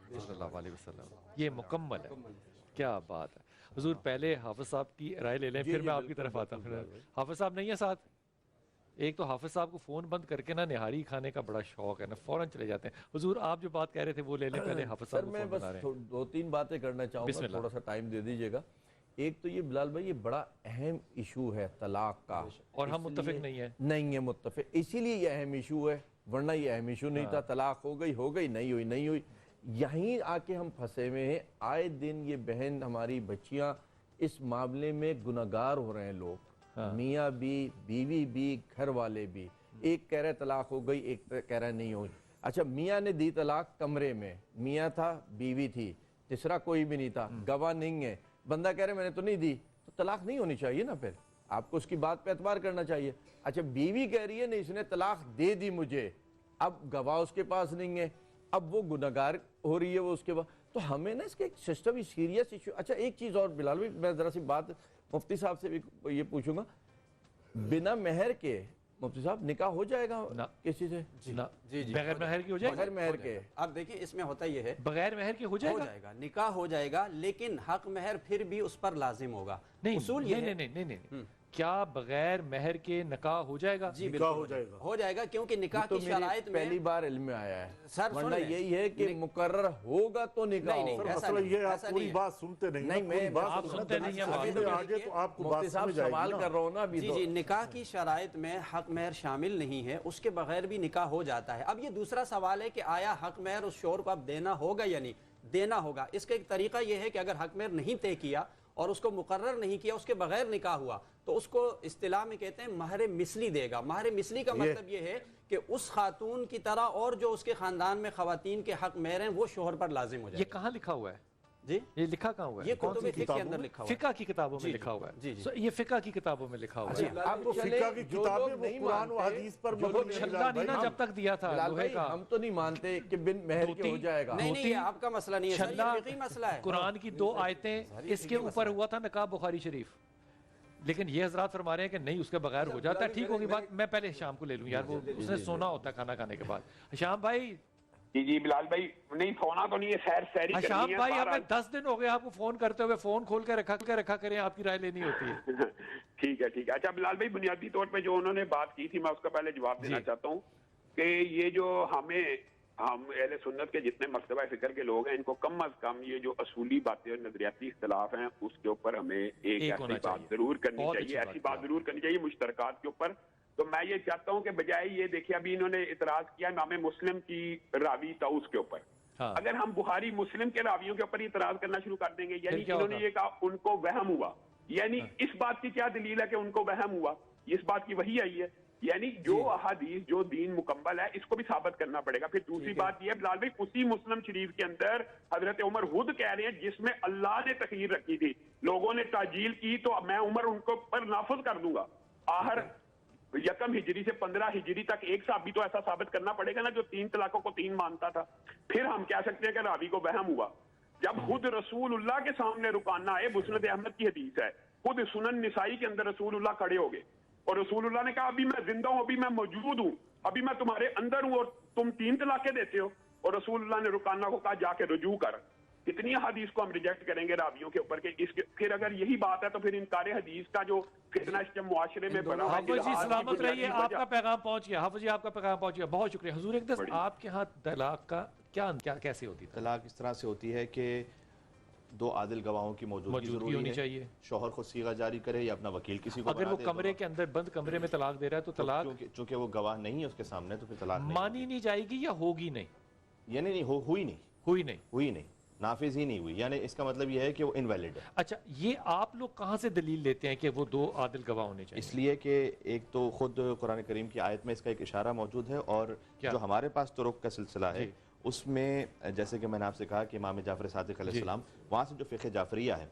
صلی اللہ علیہ وسلم، یہ مکمل ہے، کیا بات ہے۔ حضور پہلے حافظ صاحب کی رائے لے لیں پھر میں آپ کی طرف آتا ہوں. حافظ صاحب نہیں ہے ساتھ؟ ایک تو حافظ صاحب کو فون بند کر کے نا نہاری کھانے کا بڑا شوق ہے نا، فوراً چلے جاتے ہیں. حضور آپ جو بات کہہ رہے تھے وہ لے لیں پہلے، حافظ صاحب میں بس 2-3 باتیں کرنا چاہوں گا، تھوڑا سا ٹائم دے دیجیے گا. ایک تو یہ بلال بھائی، یہ بڑا اہم ایشو ہے طلاق کا، اور ہم متفق نہیں ہے متفق، اسی لیے یہ اہم ایشو ہے، ورنہ یہ اہم ایشو نہیں تھا. طلاق ہو گئی نہیں ہوئی، یہیں آ کے ہم پھنسے ہوئے ہیں. آئے دن یہ بہن ہماری بچیاں اس معاملے میں گناہگار ہو رہے ہیں لوگ، میاں بھی، بیوی بھی، گھر والے بھی. ایک کہہ رہے طلاق ہو گئی، ایک کہہ رہا نہیں ہوئی. اچھا میاں نے دی طلاق کمرے میں، میاں تھا، بیوی تھی، تیسرا کوئی بھی نہیں تھا، گواہ نہیں ہے، بندہ کہہ رہے میں نے تو نہیں دی، تو طلاق نہیں ہونی چاہیے نا. پھر آپ کو اس کی بات پہ اعتبار کرنا چاہیے. اچھا بیوی کہہ رہی ہے نہیں اس نے طلاق دے دی مجھے، اب گواہ اس کے پاس نہیں ہے، اب وہ گناہگار ہو رہی ہے وہ اس کے بعد. تو ہمیں نا اس کے ایک سسٹم سیریس ایشو. اچھا ایک چیز اور بلال بھائی، میں ذرا سی بات مفتی صاحب سے بھی یہ پوچھوں گا، بنا مہر کے مفتی صاحب نکاح ہو جائے گا کسی سے؟ جی بغیر مہر کی ہو جائے گا؟ بغیر مہر کے. اب دیکھیں اس میں ہوتا یہ ہے، بغیر مہر کے ہو جائے گا، نکاح ہو جائے گا، لیکن حق مہر پھر بھی اس پر لازم ہوگا. اصول یہ ہے نہیں کیا بغیر مہر کے نکاح ہو جائے گا؟ جی بالکل ہو جائے گا، کیونکہ نکاح کی شرائط میں پہلی بار علم میں آیا ہے. سر ورنہ یہی ہے کہ مقرر ہوگا تو نکاح ہوگا. مسئلہ یہ آپ پوری بات سنتے نہیں، آپ سنتے نہیں ہیں آگے تو آپ کو بات مفتی صاحب سمجھ آئے گی سوال نا. کر رہا ہوں نا ابھی. جی نکاح کی شرائط میں حق مہر شامل نہیں ہے، اس کے بغیر بھی نکاح ہو جاتا ہے. اب یہ دوسرا سوال ہے کہ آیا حق مہر اس شوہر کو اب دینا ہوگا یا نہیں دینا ہوگا. اس کا ایک طریقہ یہ ہے کہ اگر حق مہر نہیں طے کیا اور اس کو مقرر نہیں کیا، اس کے بغیر نکاح ہوا، تو اس کو اصطلاح میں کہتے ہیں مہر مثلی دے گا. مہر مثلی کا مطلب یہ ہے کہ اس خاتون کی طرح اور جو اس کے خاندان میں خواتین کے حق مہر ہیں وہ شوہر پر لازم ہو جائے. یہ کہاں لکھا ہوا ہے؟ جی یہ لکھا کہاں ہوا ہے؟ یہ کتب فقہ کے اندر لکھا ہوا ہے، فقہ کی کتابوں میں لکھا ہوا ہے. یہ فقہ کی کتابوں میں لکھا ہوا ہے. اب وہ فقہ کی کتابیں وہ قرآن و حدیث پر مبنی ہے. چھلا نہیں نا جب تک دیا تھا لوہے کا. ہم تو نہیں مانتے کہ بن مہر کے ہو جائے گا. نہیں یہ آپ کا مسئلہ نہیں ہے سر، یہ فقہی مسئلہ ہے. قرآن کی 2 آیتیں اس کے اوپر ہوا تھا نکاح بخاری شریف، لیکن یہ حضرات فرما رہے ہیں کہ نہیں اس کے بغیر ہو جاتا ہے. ٹھیک ہوگی بات، میں پہلے شام کو لے لوں یار، وہ اس نے سونا ہوتا ہے کھانا کھانے کے بعد. شام بھائی. جی بلال بھائی نہیں سونا تو نہیں ہے، سیر سیری کرنی ہے. شام بھائی ہمیں 10 دن ہو گئے آپ کو فون کرتے ہوئے، فون کھول کے رکھا کریں، آپ کی رائے لینی ہوتی ہے. ٹھیک ہے. اچھا بلال بھائی بنیادی طور پہ جو انہوں نے بات کی تھی میں اس کا پہلے جواب دینا چاہتا ہوں کہ یہ جو ہم اہل سنت کے جتنے مکتبہ فکر کے لوگ ہیں، ان کو کم از کم یہ جو اصولی باتیں اور نظریاتی اختلاف ہیں اس کے اوپر ہمیں ایک ایسی بات ضرور کرنی چاہیے، ایسی بات ضرور کرنی چاہیے مشترکات کے اوپر. تو میں یہ چاہتا ہوں کہ بجائے یہ دیکھیں ابھی انہوں نے اعتراض کیا امام مسلم کی راوی طاؤس کے اوپر، اگر ہم بخاری مسلم کے راویوں کے اوپر اعتراض کرنا شروع کر دیں گے، یعنی انہوں نے یہ کہا ان کو وہم ہوا، یعنی اس بات کی کیا دلیل ہے کہ ان کو وہم ہوا؟ اس بات کی وہی آئی ہے، یعنی جو احادیث جو دین مکمل ہے اس کو بھی ثابت کرنا پڑے گا. پھر دوسری بات یہ ہے بلال بھائی، اسی مسلم شریف کے اندر حضرت عمر خود کہہ رہے ہیں جس میں اللہ نے تخیر رکھی تھی، لوگوں نے تعجیل کی تو میں عمر ان کو پر نافذ کر دوں گا. آخر 1 ہجری سے 15 ہجری تک ایک صاحب بھی تو ایسا ثابت کرنا پڑے گا نا جو 3 طلاقوں کو 3 مانتا تھا. پھر ہم کہہ سکتے ہیں کہ راوی کو وہم ہوا. جب خود رسول اللہ کے سامنے رکانا ہے، مسند احمد کی حدیث ہے، خود سنن نسائی کے اندر رسول اللہ کھڑے ہو گئے اور رسول اللہ نے کہا ابھی میں زندہ ہوں، ابھی میں موجود ہوں، ابھی میں تمہارے اندر ہوں اور تم 3 طلاقیں دیتے ہو، اور رسول اللہ نے رکانا کو کہا جا کے رجوع کر. کتنی حدیث کو ہم ریجیکٹ کریں گے راویوں کے اوپر کہ اس کے پھر اگر یہی بات ہے تو پھر انکار حدیث کا جو فتنہ اس کے معاشرے میں بڑا ہے. حافظ جی سلامت رہیے، آپ کا پیغام پہنچ گیا. حافظ جی آپ کا پیغام پہنچ گیا، بہت شکریہ. حضور اقدس آپ کے ہاں طلاق کا کیا کیسے ہوتی ہے؟ طلاق اس طرح سے ہوتی ہے کہ 2 عادل گواہوں کی موجودگی ہونی چاہیے. شوہر خود صیغہ جاری کرے یا اپنا وکیل کسی کو اگر وہ کمرے کے اندر بند کمرے میں طلاق دے رہا ہے تو طلاق چونکہ وہ گواہ نہیں ہے اس کے سامنے تو پھر طلاق مانی نہیں جائے گی یا ہوگی نہیں؟ یعنی نہیں ہوئی نہیں، نافذ ہی نہیں ہوئی، یعنی اس کا مطلب یہ ہے کہ وہ انویلڈ ہے. اچھا یہ آپ لوگ کہاں سے دلیل لیتے ہیں کہ وہ 2 عادل گواہ ہونے چاہیے؟ اس لیے کہ ایک تو خود قرآن کریم کی آیت میں اس کا ایک اشارہ موجود ہے، اور جو ہمارے پاس طرق کا سلسلہ ہے اس میں جیسے کہ میں نے آپ سے کہا کہ امام جعفر صادق علیہ السلام، وہاں سے جو فقہ جعفریہ ہے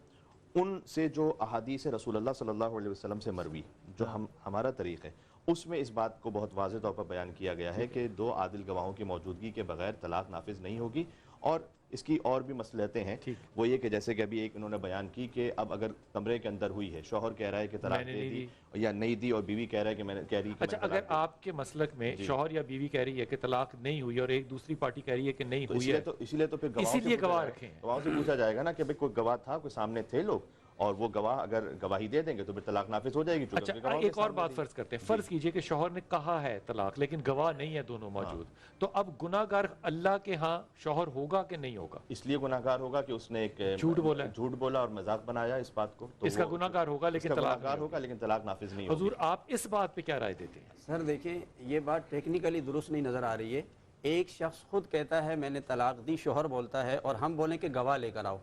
ان سے جو احادیث رسول اللہ صلی اللہ علیہ وسلم سے مروی جو ہمارا طریق ہے، اس میں اس بات کو بہت واضح طور پر بیان کیا گیا ہے کہ 2 عادل گواہوں کی موجودگی کے بغیر طلاق نافذ نہیں ہوگی. اور اس کی اور بھی مسئلتیں ہیں، وہ یہ کہ جیسے کہ ابھی ایک انہوں نے بیان کی کہ اب اگر کمرے کے اندر ہوئی ہے، شوہر کہہ رہا ہے کہ طلاق دے دی یا نہیں دی، اور بیوی کہہ رہا ہے کہ میں نے کہہ رہی ہے. اچھا اگر آپ کے مسلک میں شوہر یا بیوی کہہ رہی ہے کہ طلاق نہیں ہوئی اور ایک دوسری پارٹی کہہ رہی ہے کہ نہیں ہوئی ہے، اسی لیے تو پھر گواہوں سے پوچھا جائے گا نا کہ کوئی گواہ تھا، کوئی سامنے تھے لوگ، اور وہ گواہ اگر گواہی دے دیں گے تو پھر طلاق نافذ ہو جائے گی. اچھا ایک اور بات فرض کرتے ہیں, فرض کیجئے کہ شوہر نے کہا ہے طلاق لیکن گواہ نہیں ہے دونوں موجود, تو اب گناہگار اللہ کے ہاں شوہر ہوگا کہ نہیں ہوگا؟ اس لیے گناہگار ہوگا کہ اس نے ایک جھوٹ بولا اور مذاق بنایا اس بات کو, تو اس کا گناہگار ہوگا لیکن طلاق نافذ نہیں ہوگی. حضور آپ اس بات پہ کیا رائے دیتے ہیں؟ سر دیکھیں یہ بات ٹیکنیکلی درست نہیں نظر آ رہی ہے. ایک شخص خود کہتا ہے میں نے طلاق دی, شوہر بولتا ہے, اور ہم بولیں کہ گواہ لے کر آؤ.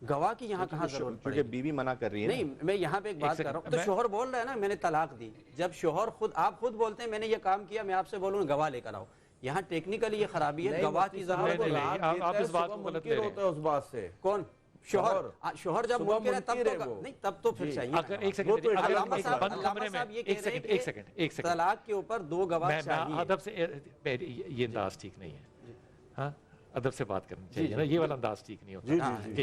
گواہ کی یہاں کہاں ضرورت پڑے کیونکہ بیوی منع کر رہی ہے. نہیں میں یہاں پہ ایک بات کر رہا ہوں, تو شوہر بول رہا ہے نا میں نے طلاق دی, جب شوہر آپ خود بولتے ہیں میں نے یہ کام کیا, میں آپ سے بولوں گواہ لے کر آؤ, یہاں ٹیکنیکلی یہ خرابی ہے, گواہ کی ضرورت نہیں. آپ اس بات کو غلط لے رہے ہیں. اس بات سے کون شوہر جب منکر ہے تب تو نہیں, تب تو پھر چاہیے. ایک سیکنڈ, ایک سیکنڈ, طلاق کے اوپر 2 گواہ چاہیے. ادب سے یہ انداز ٹھیک نہیں ہے, ہاں ادب سے بات کرنی چاہیے نا, یہ والا انداز ٹھیک نہیں ہوتا کہ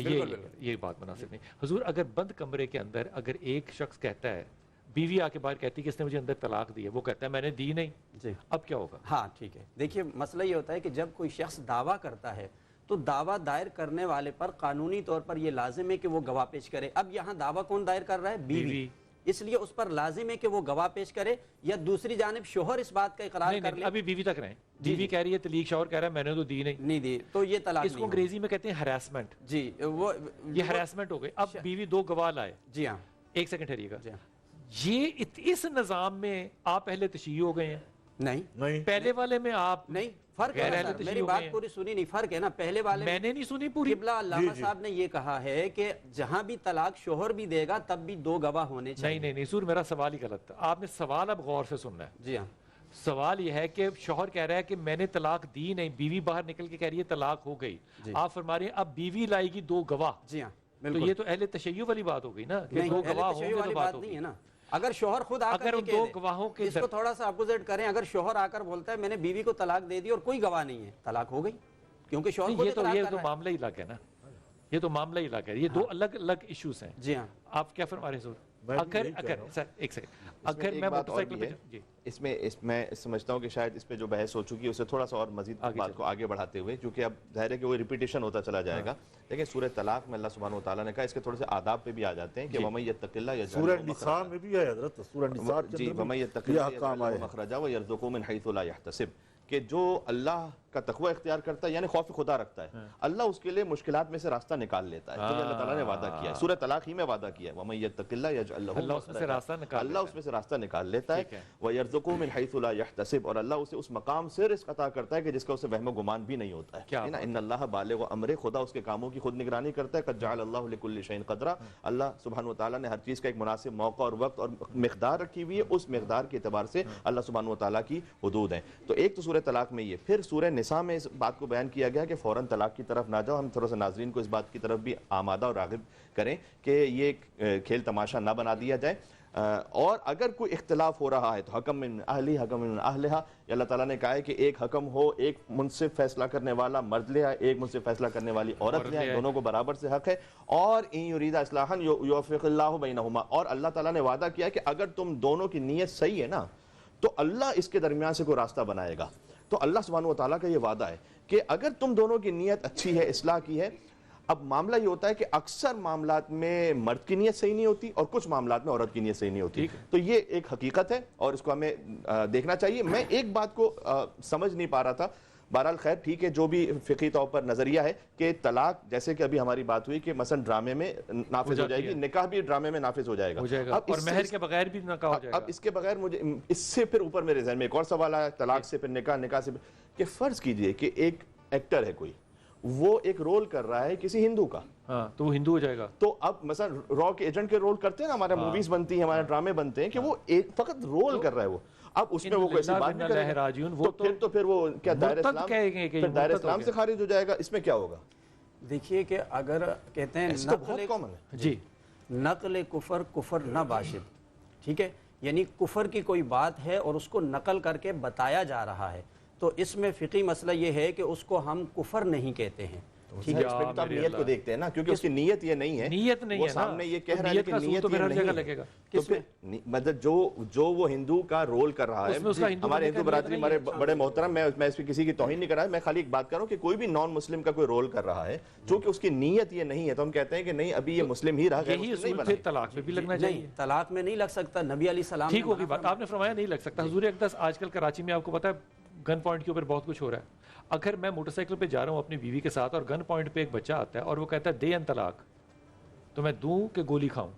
یہ بات مناسب نہیں. حضور اگر بند کمرے کے اندر اگر ایک شخص کہتا ہے, بیوی آ کے باہر کہتی ہے کہ اس نے مجھے اندر طلاق دی ہے, وہ کہتا ہے میں نے دی نہیں, جی اب کیا ہوگا؟ ہاں ٹھیک ہے. دیکھیے مسئلہ یہ ہوتا ہے کہ جب کوئی شخص دعویٰ کرتا ہے تو دعویٰ دائر کرنے والے پر قانونی طور پر یہ لازم ہے کہ وہ گواہ پیش کرے. اب یہاں دعویٰ کون دائر کر رہا ہے؟ بیوی. اس لیے اس پر لازم ہے کہ وہ گواہ پیش کرے, یا دوسری جانب شوہر اس بات کا اقرار کر لے. ابھی بیوی تک رہیں, بیوی کہہ رہی ہے طلاق, شوہر کہہ رہا ہے میں نے تو دی نہیں دی, تو یہ طلاق اس کو انگریزی میں کہتے ہیں ہراسمنٹ. جی وہ یہ ہراسمنٹ ہو گئی. اب بیوی 2 گواہ لائے. جی ہاں ایک سیکنڈ ٹھہریے گا. یہ اس نظام میں آپ پہلے تشیع ہو گئے ہیں؟ نہیں, پہلے والے میں آپ نہیں. فرق ہے, میری بات پوری سنی نہیں, فرق ہے نا. پہلے والے میں نے نہیں سنی پوری. قبلہ علامہ صاحب نے یہ کہا ہے کہ جہاں بھی طلاق شوہر بھی دے گا تب بھی 2 گواہ ہونے چاہیے. نہیں سور, میرا سوال ہی غلط تھا. آپ نے سوال اب غور سے سننا ہے. جی ہاں, سوال یہ ہے کہ شوہر کہہ رہا ہے کہ میں نے طلاق دی نہیں, بیوی باہر نکل کے کہہ رہی ہے طلاق ہو گئی. آپ فرما رہے ہیں اب بیوی لائے گی 2 گواہ. جی ہاں تو یہ تو اہل تشیع والی بات ہو گئی نا, کہ 2 گواہ ہوں گے تو بات نہیں ہے نا. اگر شوہر خود آ کر ان 2 گواہوں کے اس کو تھوڑا سا اپوزٹ کریں, اگر شوہر آ کر بولتا ہے میں نے بیوی کو طلاق دے دی اور کوئی گواہ نہیں ہے, طلاق ہو گئی, کیونکہ شوہر یہ تو معاملہ ہی الگ ہے نا, یہ تو معاملہ ہی الگ ہے. یہ 2 الگ الگ ایشوز ہیں. جی ہاں, آپ کیا فرما رہے ہیں اس میں میں سمجھتا ہوں کہ شاید اس پہ جو بحث ہو چکی ہے اسے تھوڑا سا اور مزید بات کو آگے بڑھاتے ہوئے, کیونکہ اب ظاہر ہے کہ وہ ریپیٹیشن ہوتا چلا جائے گا. لیکن سورہ طلاق میں اللہ سبحانہ وتعالیٰ نے کہا, اس کے تھوڑے سے آداب پہ بھی آ جاتے ہیں کہ وَمَن يَتَّقِ اللَّهَ يَجْعَلْ لَهُ مَخْرَجًا. سورہ نساء میں بھی ہے حضرت, سورہ نساء جی, وَمَن يَتَّقِ اللَّهَ يَجْعَلْ لَهُ مَخْرَجًا وَيَرْزُقْهُ مِنْ حَيْثُ لَا يَحْتَسِبُ, کہ جو اللہ کا تقوی اختیار کرتا ہے یعنی خوف خدا رکھتا ہے, اللہ اس کے لیے مشکلات میں سے راستہ نکال لیتا ہے. جو اللہ تعالیٰ نے وعدہ کیا ہے, سورہ طلاق ہی میں وعدہ کیا ہے, وَمَن يَتَّقِ اللَّهَ يَجْعَلْ لَهُ مَخْرَجًا, اللہ اس میں سے راستہ نکال لیتا ہے. وَيَرْزُقْهُ مِنْ حَيْثُ لَا يَحْتَسِبُ, اور اللہ اسے اس مقام سے رزق عطا کرتا ہے کہ جس کا اسے وہم و گمان بھی نہیں ہوتا ہے. ان اللہ بالغ امرہ, خدا اس کے کاموں کی خود نگرانی کرتا ہے. قد جعل اللہ لكل شيء قدرا, اللہ سبحانہ وتعالیٰ نے ہر چیز کا ایک مناسب موقع اور وقت اور مقدار رکھی ہوئی ہے, اس مقدار کے اعتبار سے اللہ سبحانہ وتعالیٰ کی حدود ہیں. تو ایک تو سورہ طلاق میں یہ, پھر سورہ نساء میں اس بات کو بیان کیا گیا کہ فوراً طلاق کی طرف نہ جاؤ. ہم تھوڑا سا ناظرین کو اس بات کی طرف بھی آمادہ اور راغب کریں کہ یہ کھیل تماشا نہ بنا دیا جائے. اور اگر کوئی اختلاف ہو رہا ہے تو حکم من اہلی حکم من اہلہا, اللہ تعالیٰ نے کہا ہے کہ ایک حکم ہو, ایک منصف فیصلہ کرنے والا مرد لے آئے, ایک منصف فیصلہ کرنے والی عورت لے آئے, دونوں کو برابر سے حق ہے. اور ان یرید اصلاحا یوفق اللہ بینہما, اور اللہ تعالیٰ نے وعدہ کیا ہے کہ اگر تم دونوں کی نیت صحیح ہے نا تو اللہ اس کے درمیان سے کوئی راستہ بنائے گا. تو اللہ سبحانہ وتعالیٰ کا یہ وعدہ ہے کہ اگر تم دونوں کی نیت اچھی ہے, اصلاح کی ہے. اب معاملہ یہ ہوتا ہے کہ اکثر معاملات میں مرد کی نیت صحیح نہیں ہوتی اور کچھ معاملات میں عورت کی نیت صحیح نہیں ہوتی. تو یہ ایک حقیقت ہے اور اس کو ہمیں دیکھنا چاہیے. میں ایک بات کو سمجھ نہیں پا رہا تھا, بہرحال خیر ٹھیک ہے, جو بھی فقہی طور پر نظریہ ہے کہ طلاق جیسے کہ ابھی ہماری بات ہوئی کہ مثلا ڈرامے میں نافذ ہو جائے گی, نکاح بھی ڈرامے میں نافذ ہو جائے گا, اور مہر کے بغیر بھی نکاح ہو جائے گا. اب اس کے بغیر مجھے اس سے پھر اوپر میرے ذہن میں ایک اور سوال آیا, طلاق سے پھر نکاح, نکاح سے کہ فرض کیجئے کہ ایک ایکٹر ہے کوئی, وہ ایک رول کر رہا ہے کسی ہندو کا, تو وہ ہندو ہو جائے گا. تو اب مثلا را کے ایجنٹ کے رول کرتے ہیں نا, ہمارے موویز بنتی ہیں, ہمارے ڈرامے بنتے ہیں کہ وہ فقط رول کر رہا ہے وہ, اب اس میں وہ کوئی بات نہیں کرے گا, تو پھر وہ کیا دائرہ اسلام سے خارج ہو جائے گا. اس میں کیا ہوگا؟ دیکھیے کہ اگر کہتے ہیں نقل کفر کفر نہ باشد, ٹھیک ہے, یعنی کفر کی کوئی بات ہے اور اس کو نقل کر کے بتایا جا رہا ہے, تو اس میں فقہی مسئلہ یہ ہے کہ اس کو ہم کفر نہیں کہتے ہیں. ٹھیک ہے، اس پہ بھی تو آپ نیت کو دیکھتے ہیں نا، کیونکہ اس کی نیت یہ نہیں ہے، نیت نہیں وہ ہے نا، سامنے یہ کہہ رہا ہے نیت کہ کا سود نیت تو یہ پھر ہر نہیں جگہ ہے لگے گا۔ تو پھر مطلب جو وہ ہندو کا رول کر رہا ہے، اس میں اس کا ہندو ہمارے بننے کا ہندو نیت برادری نہیں ہمارے بڑے محترم، میں اس پہ کسی کی توہین نہیں کر رہا، میں خالی ایک بات کر رہا ہوں کہ کوئی بھی نان مسلم کا کوئی رول کر رہا ہے چونکہ اس کی نیت یہ نہیں ہے، تو ہم کہتے ہیں کہ نہیں ابھی یہ مسلم ہی رہا، غیر یہی مسلم نہیں اصول بنا۔ پھر طلاق میں بھی لگنا چاہیے۔ نہیں، طلاق میں نہیں لگ سکتا، نبی علیہ السلام ٹھیک ہوگی بات، آپ نے فرمایا نہیں لگ سکتا۔ حضور اقدس آج کل کراچی میں آپ کو پتا ہے گن پوائنٹ کے اوپر بہت کچھ ہو رہا ہے۔ اگر میں موٹر سائیکل پہ جا رہا ہوں اپنی بیوی کے ساتھ اور گن پوائنٹ پہ ایک بچہ آتا ہے اور وہ کہتا ہے دے ان طلاق، تو میں دوں کہ گولی کھاؤں؟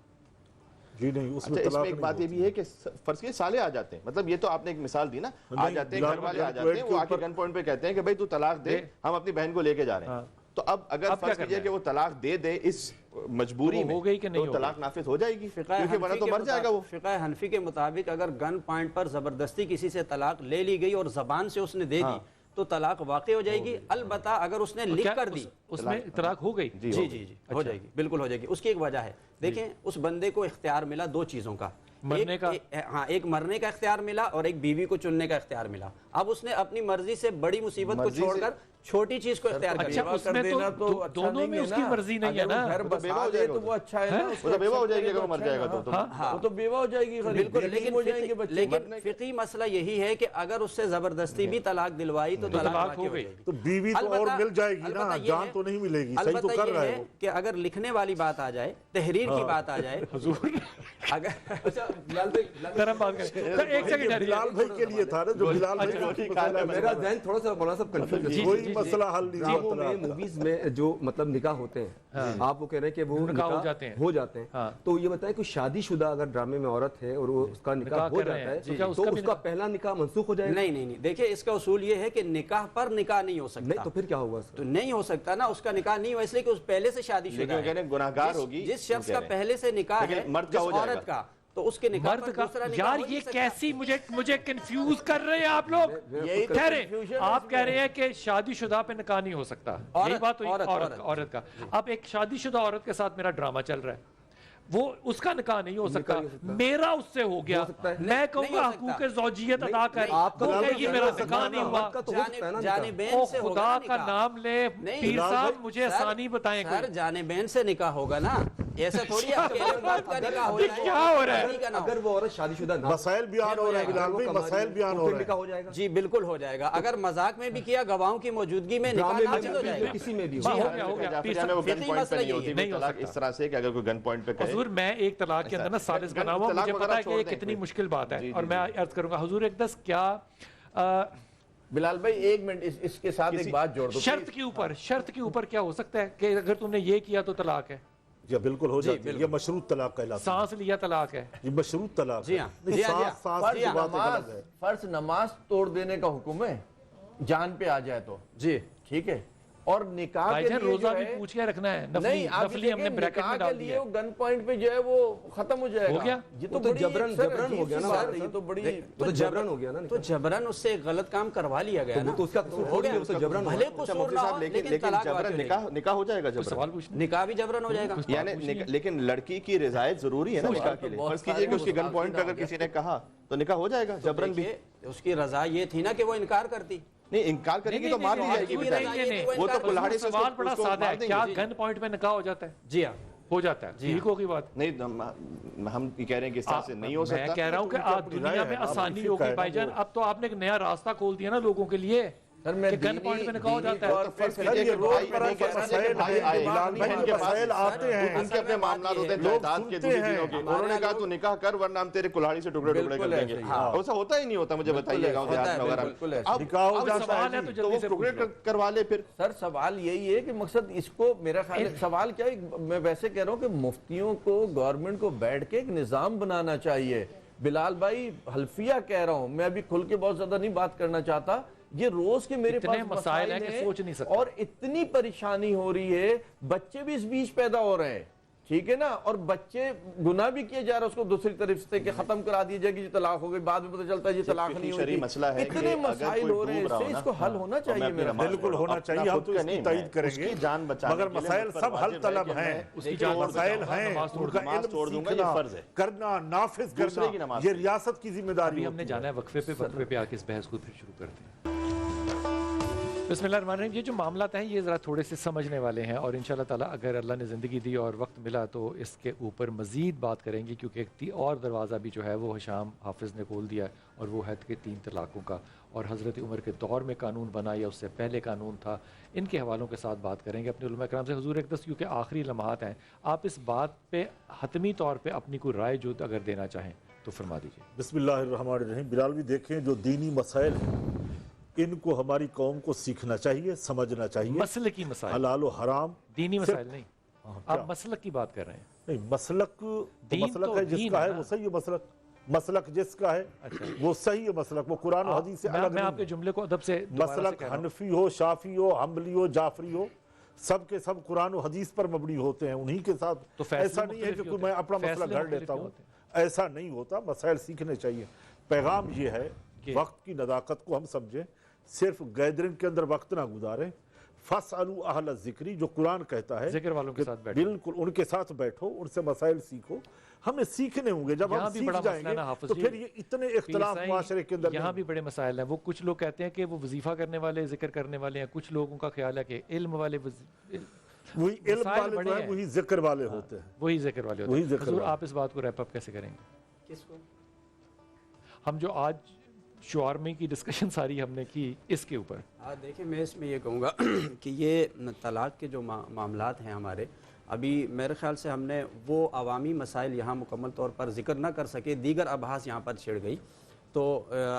جی نہیں، اس میں اچھا، اس طلاق میں ایک بات یہ بھی ہے کہ فرض کیجئے سالے آ جاتے ہیں، مطلب یہ تو آپ نے ایک مثال دی نا، آ جاتے ہیں گھر والے آ جاتے ہیں، وہ آ کے گن پوائنٹ پہ کہتے ہیں کہ بھائی تو طلاق دے، ہم اپنی بہن کو لے کے جا رہے ہیں، تو اب اگر فرض کیجئے کہ وہ طلاق دے اس مجبوری میں، ہو گئی کہ نہیں تو طلاق نافذ ہو جائے گی، فقہ کیونکہ ورنہ تو مر جائے گا وہ۔ فقہ حنفی کے مطابق اگر گن پوائنٹ پر زبردستی کسی سے طلاق لے لی گئی اور زبان سے اس نے دے دی تو طلاق واقع ہو جائے گی، البتہ اگر اس نے لکھ کر دی اس میں طلاق ہو گئی؟ جی ہو جائے گی، بالکل ہو جائے گی۔ اس کی ایک وجہ ہے، دیکھیں اس بندے کو اختیار ملا دو چیزوں کا، مرنے کا، ہاں ایک مرنے کا اختیار ملا اور ایک بیوی کو چننے کا اختیار ملا۔ اب اس نے اپنی مرضی سے بڑی مصیبت کو چھوڑ کر چھوٹی چیز کو اختیار کر اچھا لیا۔ اس میں تو دونوں میں اس کی مرضی نہیں ہے نا، تو وہ اچھا ہے نا، وہ تو بیوہ ہو جائے گی اگر وہ مر جائے گا تو۔ وہ تو بیوہ ہو جائے گی، بالکل، لیکن فقہی مسئلہ یہی ہے کہ اگر اس سے زبردستی بھی طلاق دلوائی تو طلاق واقع ہو جائے گی۔ تو بیوی تو اور مل جائے گی نا، جان تو نہیں ملے گی، صحیح تو کر رہا ہے کہ اگر لکھنے والی بات آ جائے، تحریر کی بات آ جائے، ذرا بات کریں ایک سیکنڈ، بلال بھائی کے لیے تھا نا، جو بلال بھائی میرا ذہن تھوڑا سا مولانا صاحب کنفیوز ہے، کوئی مسئلہ حل نہیں ڈراموں میں ہوتا۔ موویز میں جو مطلب نکاح ہوتے ہیں، آپ وہ کہہ رہے ہیں کہ وہ نکاح ہو جاتے ہیں، تو یہ بتائیں کہ شادی شدہ اگر ڈرامے میں عورت ہے اور وہ اس کا نکاح ہو جاتا ہے تو اس کا پہلا نکاح منسوخ ہو جائے گا؟ نہیں، دیکھیں اس کا اصول یہ ہے کہ نکاح پر نکاح نہیں ہو سکتا۔ نہیں تو پھر کیا ہوگا؟ تو نہیں ہو سکتا نا، اس کا نکاح نہیں ہوا اس لیے کہ اس پہلے سے شادی شدہ ہے، گناہگار ہوگی جس شخص کا پہلے سے نکاح ہے جس عورت کا، تو اس کے نکاح پر دوسرا نکاح یار ہو نہیں یہ سکتا۔ کیسی مجھے کنفیوز کر رہے ہیں آپ لوگ۔ آپ کہہ رہے ہیں کہ شادی شدہ پہ نکاح نہیں ہو سکتا، یہی بات ہوئی عورت کا۔ اب ایک شادی شدہ عورت کے ساتھ میرا ڈرامہ چل رہا ہے، وہ اس کا نکاح نہیں ہو سکتا، میرا اس سے ہو گیا، میں کہوں گا حقوق زوجیت ادا کر، وہ کہے گی میرا نکاح نہیں ہوا۔ او خدا کا نام لے پیر صاحب، مجھے آسانی بتائیں سر، جانبین سے نکاح ہوگا نا، ایسا تھوڑی ہے کہ ایک مرد کا نکاح ہو جائے۔ کیا ہو رہا ہے؟ اگر وہ عورت شادی شدہ نہ، مسائل بیان ہو رہے ہیں بلال بھائی، مسائل بیان ہو رہے نکاح ہو جائے گا؟ جی بالکل ہو جائے گا، اگر مذاق میں بھی کیا، گواہوں کی موجودگی میں نکاح نافذ ہو جائے گا۔ کسی میں بھی ہو گیا۔ اس طرح سے کہ اگر کوئی گن پوائنٹ پہ کہے، حضور میں ایک طلاق کے اندر نا سالس بنا ہوا، مجھے پتا ہے کہ یہ کتنی مشکل بات ہے، اور میں عرض کروں گا حضور اقدس کیا بلال بھائی ایک منٹ اس کے ساتھ ایک بات جوڑ دو، شرط کے اوپر کیا ہو سکتا ہے کہ اگر تم نے یہ کیا تو طلاق ہے؟ یا بالکل ہو جاتی ہے، یہ مشروط طلاق کہلاتا ہے، سانس لیا طلاق ہے، یہ مشروط طلاق جی ہے۔ ہاں، نہیں، سانس کی بات الگ ہے۔ فرض نماز توڑ دینے کا حکم ہے، جان پہ آ جائے تو جی ٹھیک ہے، اور نکاح بھائی کے جان لیے روزہ جو بھی ہے، پوچھ کے رکھنا ہے، نہیں آپ نفلی ہم نے بریکٹ میں نکاح کے ڈال لیے دیا وہ گن پوائنٹ پہ جو ہے وہ ختم ہو جائے گا، ہو گیا؟ یہ تو بڑی جبرن ہو گیا نا، یہ تو بڑی تو جبرن ہو گیا نا، تو جبرن اس سے ایک غلط کام کروا لیا گیا نا، تو اس کا قصور ہو گیا، اس کا جبرن بھلے قصور نہ ہو لیکن طلاق واقع ہو جائے گا۔ نکاح ہو جائے گا جبرن، سوال پوچھنا نکاح بھی جبرن ہو جائے گا، یعنی لیکن لڑکی کی رضایت ضروری ہے نا نکاح کے لیے۔ فرض کیجئے کہ اس کی گن پوائنٹ پہ اگر کسی نے کہا تو نکاح ہو جائے گا جبرن بھی۔ اس کی رضا یہ تھی نا کہ وہ انکار کرتی، نہیں انکار کرے گی تو مار دی جائے گی بیچاری، وہ تو کلہاڑی سے سوال بڑا سادہ ہے، کیا گن پوائنٹ پہ نکاح ہو جاتا ہے؟ جی ہاں ہو جاتا ہے، ٹھیک ہوگی بات؟ نہیں ہم یہ کہہ رہے ہیں کہ اس طرح سے نہیں ہو سکتا۔ میں کہہ رہا ہوں کہ دنیا میں آسانی ہوگی بھائی جان، اب تو آپ نے ایک نیا راستہ کھول دیا نا لوگوں کے لیے کہ گن پوائنٹ پہ نکاح ہو جاتا ہے۔ مسائل آتے ہیں، ان کے اپنے معاملات ہوتے ہیں جائیداد کے دوسری چیزوں کے، انہوں نے کہا تو نکاح کر ورنہ ہم تیرے کلہاڑی سے ٹکڑے ٹکڑے کر دیں گے، ایسا ہوتا ہی نہیں ہوتا، مجھے بتائیے گاؤں دیہات میں وغیرہ اب سوال ہے تو تو جلدی وہ سے ٹکڑے کروا لے پھر۔ سر سوال یہی ہے کہ مقصد اس کو میرا خیال ہے سوال کیا ہے، میں ویسے کہہ رہا ہوں کہ مفتیوں کو گورنمنٹ کو بیٹھ کے ایک نظام بنانا چاہیے۔ بلال بھائی حلفیہ کہہ رہا ہوں، میں ابھی کھل کے بہت زیادہ نہیں بات کرنا چاہتا، یہ روز کے میرے پاس مسائل ہیں کہ سوچ نہیں سکتے، اور اتنی پریشانی ہو رہی ہے، بچے بھی اس بیچ پیدا ہو رہے ہیں، ٹھیک ہے نا، اور بچے گناہ بھی کیے جا رہا ہے، اس کو دوسری طرف سے کہ ختم کرا دی جائے گی جی طلاق ہو گئی، بعد میں پتہ چلتا ہے جی طلاق نہیں ہوتی، مسئلہ ہے اتنے مسائل ہو رہے ہیں، اس کو حل ہونا چاہیے میرا۔ بالکل ہونا چاہیے، ہم تو اس کی تائید کریں گے، جان بچانے مگر مسائل سب حل طلب ہیں، مسائل ہیں، ان کا علم سیکھنا، کرنا، نافذ کرنا، یہ ریاست کی ذمہ داری ہے۔ ہم نے جانا ہے وقفے پہ، وقفے پہ آ کے اس بحث کو پھر شروع کرتے ہیں۔ بسم اللہ الرحمن الرحیم. یہ جو معاملات ہیں یہ ذرا تھوڑے سے سمجھنے والے ہیں اور انشاءاللہ تعالیٰ اگر اللہ نے زندگی دی اور وقت ملا تو اس کے اوپر مزید بات کریں گے، کیونکہ ایک اور دروازہ بھی جو ہے وہ ہشام حافظ نے کھول دیا ہے اور وہ ہے کہ 3 طلاقوں کا، اور حضرت عمر کے دور میں قانون بنا یا اس سے پہلے قانون تھا. ان کے حوالوں کے ساتھ بات کریں گے اپنے علماء کرام سے. حضور اقدس کیونکہ آخری لمحات ہیں، آپ اس بات پہ حتمی طور پہ اپنی کوئی رائے جو اگر دینا چاہیں تو فرما دیجیے. بسم اللہ الرحمن الرحیم. بلال بھی دیکھیں جو دینی مسائل ہیں ان کو ہماری قوم کو سیکھنا چاہیے، سمجھنا چاہیے. مسلکی مسائل، حلال و حرام دینی مسائل نہیں. آپ مسلک کی بات کر رہے ہیں. نہیں، مسلک ہے جس کا ہے وہ صحیح ہے. مسلک جس کا ہے وہ صحیح ہے. مسلک وہ قرآن و حدیث سے الگ. میں آپ کے جملے کو ادب سے مسلک حنفی ہو، شافی ہو، حنبلی ہو، جعفری ہو، سب کے سب قرآن و حدیث پر مبنی ہوتے ہیں. انہی کے ساتھ ایسا نہیں ہے کہ کوئی میں اپنا مسئلہ گھڑ لیتا ہوں، ایسا نہیں ہوتا. مسائل سیکھنے چاہیے. پیغام یہ ہے وقت کی نداقت کو ہم سمجھیں، صرف گیدرنگ کے اندر وقت نہ گزاریں. فَاسْأَلُوا أَهْلَ الذِّكْرِ جو قرآن کہتا ہے ذکر والوں کے ساتھ بیٹھو، بالکل ان کے ساتھ بیٹھو، ان سے مسائل سیکھو. ہمیں سیکھنے ہوں گے. جب ہم سیکھ جائیں گے تو پھر یہ اتنے اختلاف معاشرے کے اندر یہاں بھی بڑے مسائل ہیں. وہ کچھ لوگ کہتے ہیں کہ وہ وظیفہ کرنے والے ذکر کرنے والے ہیں، کچھ لوگوں کا خیال ہے کہ علم والے وہی علم والے جو ہیں وہی ذکر والے ہوتے ہیں. وہی ذکر والے ہوتے ہیں. حضور آپ اس بات کو ریپ اپ کیسے کریں گے؟ کس کو؟ ہم جو آج شعارمی کی ڈسکشن ساری ہم نے کی اس کے اوپر. دیکھیں میں اس میں یہ کہوں گا کہ یہ طلاق کے جو معاملات ہیں ہمارے، ابھی میرے خیال سے ہم نے وہ عوامی مسائل یہاں مکمل طور پر ذکر نہ کر سکے، دیگر ابحاث یہاں پر چھڑ گئی. تو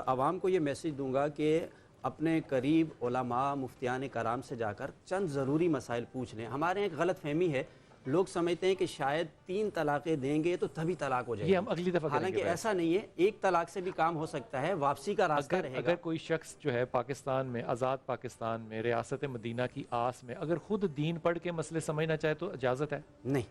عوام کو یہ میسیج دوں گا کہ اپنے قریب علماء مفتیان کرام سے جا کر چند ضروری مسائل پوچھ لیں. ہمارے ایک غلط فہمی ہے، لوگ سمجھتے ہیں کہ شاید 3 طلاقیں دیں گے تو تبھی طلاق ہو جائے گی. یہ ہم اگلی دفعہ کریں گے. حالانکہ ایسا نہیں ہے، 1 طلاق سے بھی کام ہو سکتا ہے، واپسی کا راستہ رہے گا. اگر کوئی شخص جو ہے پاکستان میں، آزاد پاکستان میں، ریاست مدینہ کی آس میں اگر خود دین پڑھ کے مسئلے سمجھنا چاہے تو اجازت ہے؟ نہیں.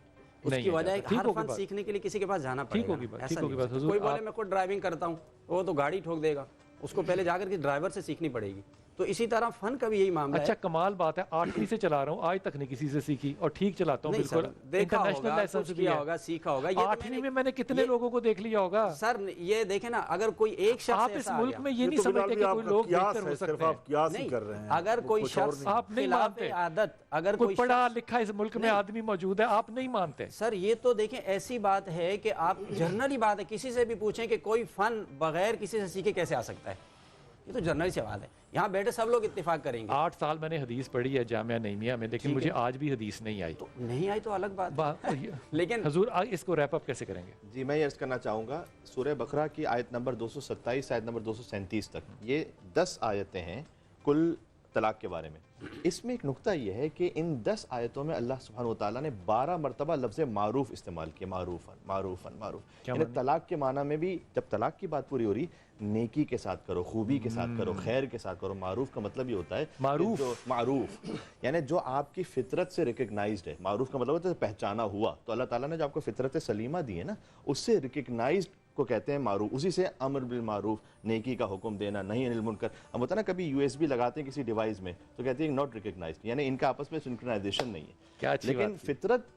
اس کی وجہ ہے ہر فن سیکھنے کے لیے کسی کے پاس جانا پڑے گا. کوئی بولے میں خود ڈرائیونگ کرتا ہوں، وہ تو گاڑی ٹھوک دے گا، اس کو پہلے جا کر کے ڈرائیور سے سیکھنی پڑے گی. تو اسی طرح فن کا بھی یہی معاملہ ہے. اچھا کمال بات ہے، 8ویں سے چلا رہا ہوں، آج تک نہیں کسی سے سیکھی اور ٹھیک چلاتا ہوں بالکل. انٹرنیشنل لائسنس بھی ہوگا، سیکھا ہوگا. 8ویں میں میں نے کتنے لوگوں کو دیکھ لیا ہوگا. سر یہ دیکھیں نا، اگر کوئی ایک شخص آپ اس ملک میں یہ نہیں سمجھتے کہ کوئی لوگ بہتر ہو سکتے ہیں. اگر کوئی شخص آپ نہیں مانتے، عادت اگر کوئی پڑھا لکھا اس ملک میں آدمی موجود ہے، آپ نہیں مانتے. سر یہ تو دیکھیں ایسی بات ہے کہ آپ جنرلی بات ہے، کسی سے بھی پوچھیں کہ کوئی فن بغیر کسی سے سیکھے کیسے آ سکتا ہے، یہ تو جنرل سی بات ہے. یہاں بیٹھے سب لوگ اتفاق کریں گے. 8 سال میں نے حدیث پڑھی ہے جامعہ نعیمیہ میں، لیکن مجھے آج بھی حدیث نہیں آئی. تو نہیں آئی تو الگ بات. لیکن حضور اس کو ریپ اپ کیسے کریں گے؟ جی میں یہ عرض کرنا چاہوں گا، سورہ بقرہ کی آیت نمبر 227 آیت نمبر 237 تک یہ 10 آیتیں ہیں کل طلاق کے بارے میں. اس میں ایک نقطہ یہ ہے کہ ان 10 آیتوں میں اللہ سبحانہ وتعالیٰ نے 12 مرتبہ لفظ معروف استعمال کیا. معروف. یعنی طلاق کے معنی میں بھی جب طلاق کی بات پوری ہو رہی، نیکی کے ساتھ کرو، خوبی کے ساتھ کرو، خیر کے ساتھ کرو. معروف کا مطلب یہ ہوتا ہے معروف یعنی جو آپ کی فطرت سے ریکگنائزڈ ہے. معروف کا مطلب ہوتا ہے پہچانا ہوا. تو اللہ تعالیٰ نے جو آپ کو فطرت سلیمہ دی ہے نا، اس سے ریکگنائزڈ کو کہتے ہیں معروف. اسی سے امر بالمعروف، نیکی کا حکم دینا، نہیں انل منکر. ہم ہوتا ہے نا کبھی USB لگاتے ہیں کسی ڈیوائس میں تو کہتے ہیں ناٹ ریکگنائزڈ، یعنی ان کا آپس میں سنکرونائزیشن نہیں ہے. لیکن فطرت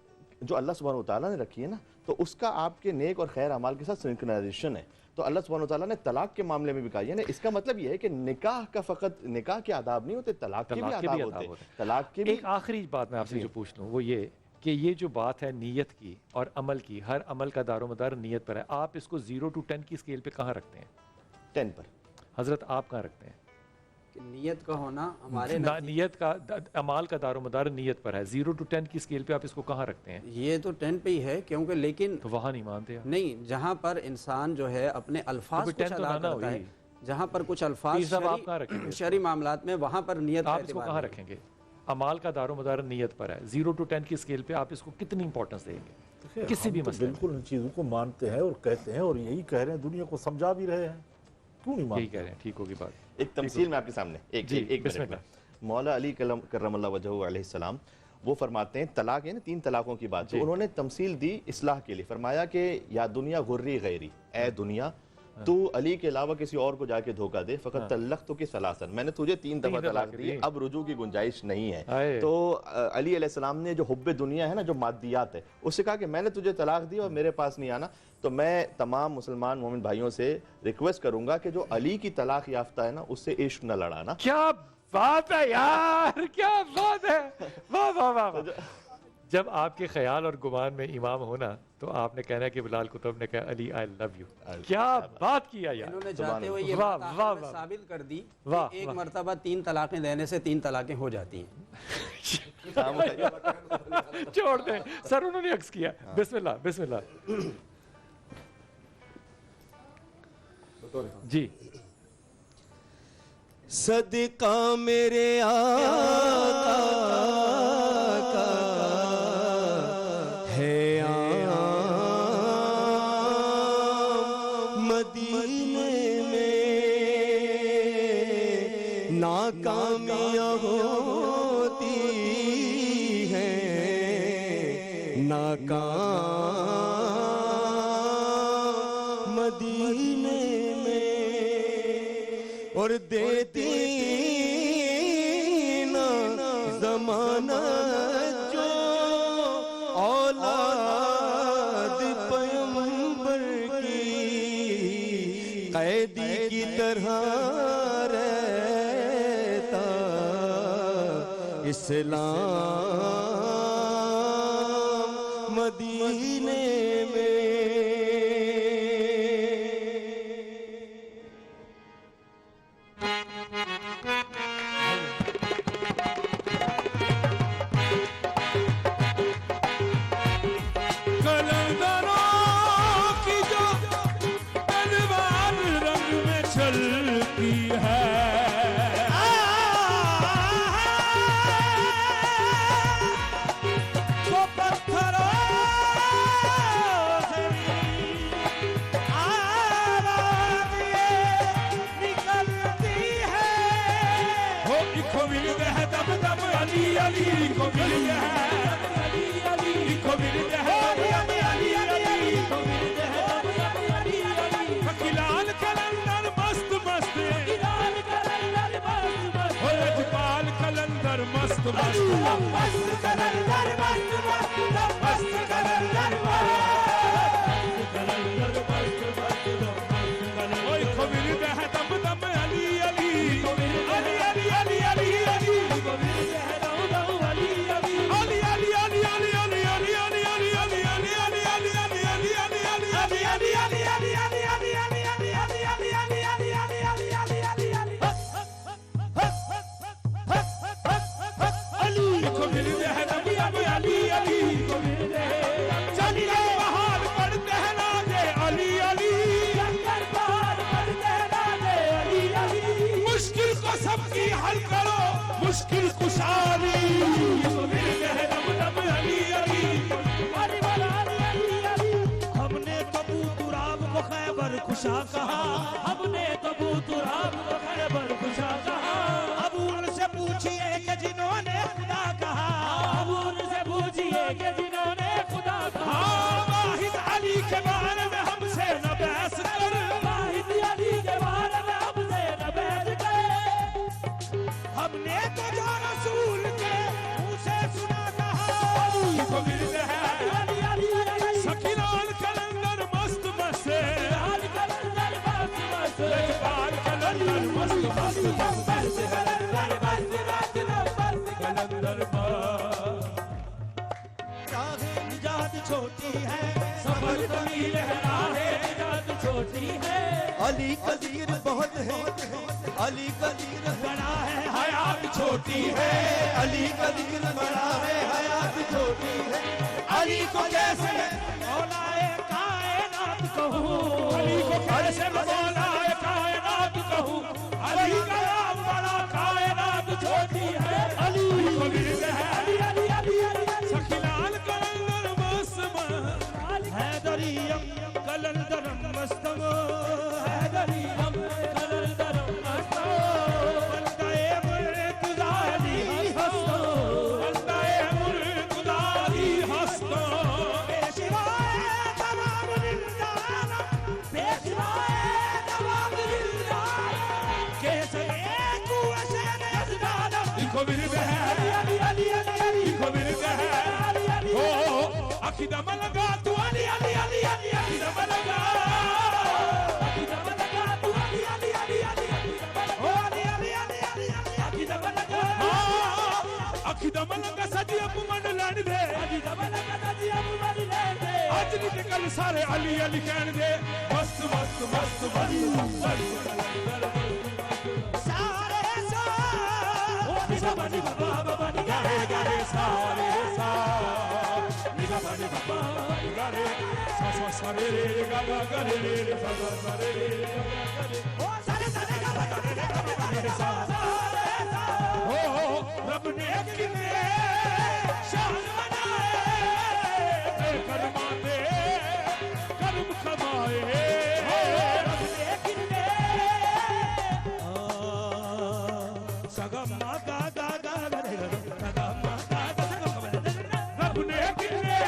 جو اللہ سبحانہ وتعالیٰ نے رکھی ہے نا، تو اس کا آپ کے نیک اور خیر اعمال کے ساتھ سنکرونائزیشن ہے. تو اللہ سبحانہ وتعالیٰ نے طلاق کے معاملے میں بھی کہا، یعنی اس کا مطلب یہ ہے کہ نکاح کا فقط نکاح کے آداب نہیں ہوتے، طلاق کے بھی آداب ہوتے ہیں. طلاق کے بھی ایک آخری بات میں آپ سے جو پوچھ لوں وہ یہ کہ یہ جو بات ہے نیت کی اور عمل کی، ہر عمل کا دار و مدار نیت پر ہے. آپ اس کو 0 to 10 کی اسکیل پہ کہاں رکھتے ہیں؟ 10 پر. حضرت آپ کہاں رکھتے ہیں؟ کہ نیت کا ہونا ہمارے نیت کا عمال کا دار و مدار نیت پر ہے. 0 to 10 کی اسکیل پہ آپ اس کو کہاں رکھتے ہیں؟ یہ تو 10 پہ ہی ہے، کیونکہ لیکن تو وہاں نہیں مانتے نہیں، جہاں پر انسان جو ہے اپنے الفاظ کو ادا کرتا ہے، جہاں پر کچھ الفاظ شرعی معاملات میں، وہاں پر نیت آپ اس کو کہاں رکھیں گے؟ عمال کا دار و مدار نیت پر ہے. 0 to 10 کی اسکیل پہ آپ اس کو کتنی امپورٹنس دیں گے کسی بھی مسئلے؟ بالکل ان چیزوں کو مانتے ہیں اور کہتے ہیں اور یہی کہہ رہے ہیں، دنیا کو سمجھا بھی رہے ہیں. کیوں نہیں مانتے؟ یہی کہہ رہے ہیں. ٹھیک ہوگی بات. ایک تمثیل میں آپ کے سامنے ایک منٹ میں مولا علی کرم اللہ وجہہ علیہ السلام وہ فرماتے ہیں طلاق ہے نا 3 طلاقوں کی بات، تو انہوں نے تمثیل دی اصلاح کے لیے. فرمایا کہ یا دنیا غری غیری، اے دنیا تو علی کے علاوہ کسی اور کو جا کے دھوکہ دے، فقط طلقتک ثلاثاً، میں نے تجھے 3 دفعہ طلاق دی، اب رجوع کی گنجائش نہیں ہے. تو علی علیہ السلام نے جو حب دنیا ہے نا، جو مادیات ہے، اس سے کہا کہ میں نے تجھے طلاق دی اور میرے پاس نہیں آنا. تو میں تمام مسلمان مومن بھائیوں سے ریکویسٹ کروں گا کہ جو علی کی طلاق یافتہ ہے نا، اس سے عشق نہ لڑانا. کیا بات ہے یار, کیا بات ہے, واہ واہ واہ واہ. جب آپ کے خیال اور گمان میں امام ہونا تو آپ نے کہنا ہے کہ بلال کتب نے کہا علی آئی لو یو. کیا بات کیا یار, انہوں نے جاتے ہوئے یہ واہ بات واہ آخر میں واہ, ثابت کر دی واہ, کہ ایک واہ. مرتبہ 3 طلاقیں دینے سے 3 طلاقیں ہو جاتی ہیں. چھوڑ دیں سر, انہوں نے عکس کیا. بسم اللہ بسم اللہ. جی صدقہ میرے آقا کا ہے مدینے میں ناکامیاں ہوتی ہیں, ناکام مدینے میں, اور دیتی نا زمانہ جو اولاد پیغمبر کی, قیدی کی طرح رہتا اسلام مدینے میں. علی قدیر بہت ہے, علی قدیر بڑا ہے, حیات چھوٹی ہے, علی قدیر بڑا ہے, حیات چھوٹی ہے. علی کو کیسے مولا کائنات کہوں, علی کو کیسے مولا کائنات کہوں, علی کا نام بڑا, کائنات چھوٹی ہے. علی کو مرد ہے, سخیلال کلندر مسما, حیدریم کلندرم مستمو, ਅੱਜ ਨਹੀਂ ਕੱਲ ਸਾਰੇ ਅਲੀ ਅਲੀ ਕਹਿਣ ਦੇ ਮਸਤ ਮਸਤ ਮਸਤ ਮਸਤ ਸਾਰੇ ਉਹ ਨਿਗਾ ਬਣੀ ਬਾਬਾ ਬਣੀ ਗਾਰੇ ਗਾਰੇ ਸਾਰੇ ਸਾ ਨਿਗਾ ਬਣੀ ਬਾਬਾ ਗਾਰੇ ਸਾ ਸਾ ਸਾਰੇ ਰੇ ਗਾ ਗਾ ਗਾਰੇ ਰੇ ਸਾ ਸਾ ਸਾਰੇ ਰੇ ਉਹ ਸਾਰੇ ਸਾਰੇ ਗਾ ਗਾ ਗਾਰੇ ਸਾ ਉਹ ਰੱਬ ਨੇ ਕਿਵੇਂ ਸ਼ਾਨ ਬਣਾਏ ਕਰਮਾਂ ਦੇ ਕਰਮ ਕਮਾਏ ਰੱਬ ਨੇ ਕਿਵੇਂ ਸਗਾ ਮਾ ਗਾ ਗਾ ਗਾ ਰੇ ਸਗਾ ਮਾ ਗਾ ਗਾ ਰੱਬ ਨੇ ਕਿਵੇਂ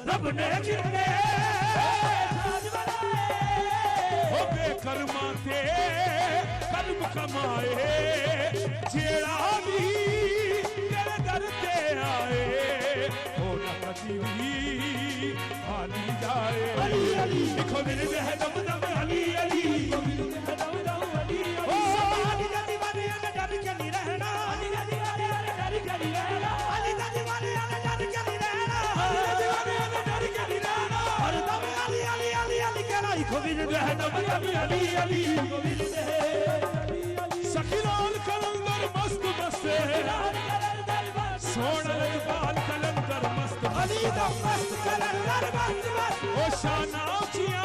ਰੱਬ ਨੇ ਕਿੰਨੇ ਹੋ ਬੇਕਰਮਾਂ ਤੇ ਕਰਮ ਕਮਾਏ ਜਿਹੜਾ ਵੀ ਤੇਰੇ ਦਰ ਤੇ ਆਏ ਉਹ ਨਾ ਕਦੀ ਵੀ ਖਾਲੀ ਜਾਏ ਅਲੀ ਅਲੀ ਲਿਖੋ ਮੇਰੇ ਦੇ ਦਮ ਦਮ ਅਲੀ ਅਲੀ ਦਮ ਦਮ ਅਲੀ ਅਲੀ ਦਾ دیਵਾਨੇ ਨੇ ਡਰ ਕੇ ਨਹੀਂ ਰਹਿਣਾ ਅਲੀ ਦਾ دیਵਾਨੇ ਨੇ ਡਰ ਕੇ ਨਹੀਂ ਰਹਿਣਾ ਅਲੀ ਦਾ دیਵਾਨੇ ਨੇ ਡਰ ਕੇ ਨਹੀਂ ਰਹਿਣਾ ਅਲੀ ਦਾ دیਵਾਨੇ ਨੇ ਡਰ ਕੇ ਨਹੀਂ ਰਹਿਣਾ ਹਰ ਦਮ ਅਲੀ ਅਲੀ ਅਲੀ ਅਲੀ ਕਹਿਣਾ ਲਿਖੋ ਮੇਰੇ ਦੇ ਦਮ ਦਮ ਅਲੀ ਅਲੀ ਸਖੀਲਾਲ ਕਲੰਦਰ ਮਸਤ ਮਸਤੇ ਸੋਹਣਾ ਇਕਬਾਲ ਕਲੰਦਰ ਮਸਤ ਅਲੀ ਦਾ ਮਸਤ ਕਲੰਦਰ ਮਸਤ ਉਹ ਸ਼ਾਨਾ ਉੱਚੀਆਂ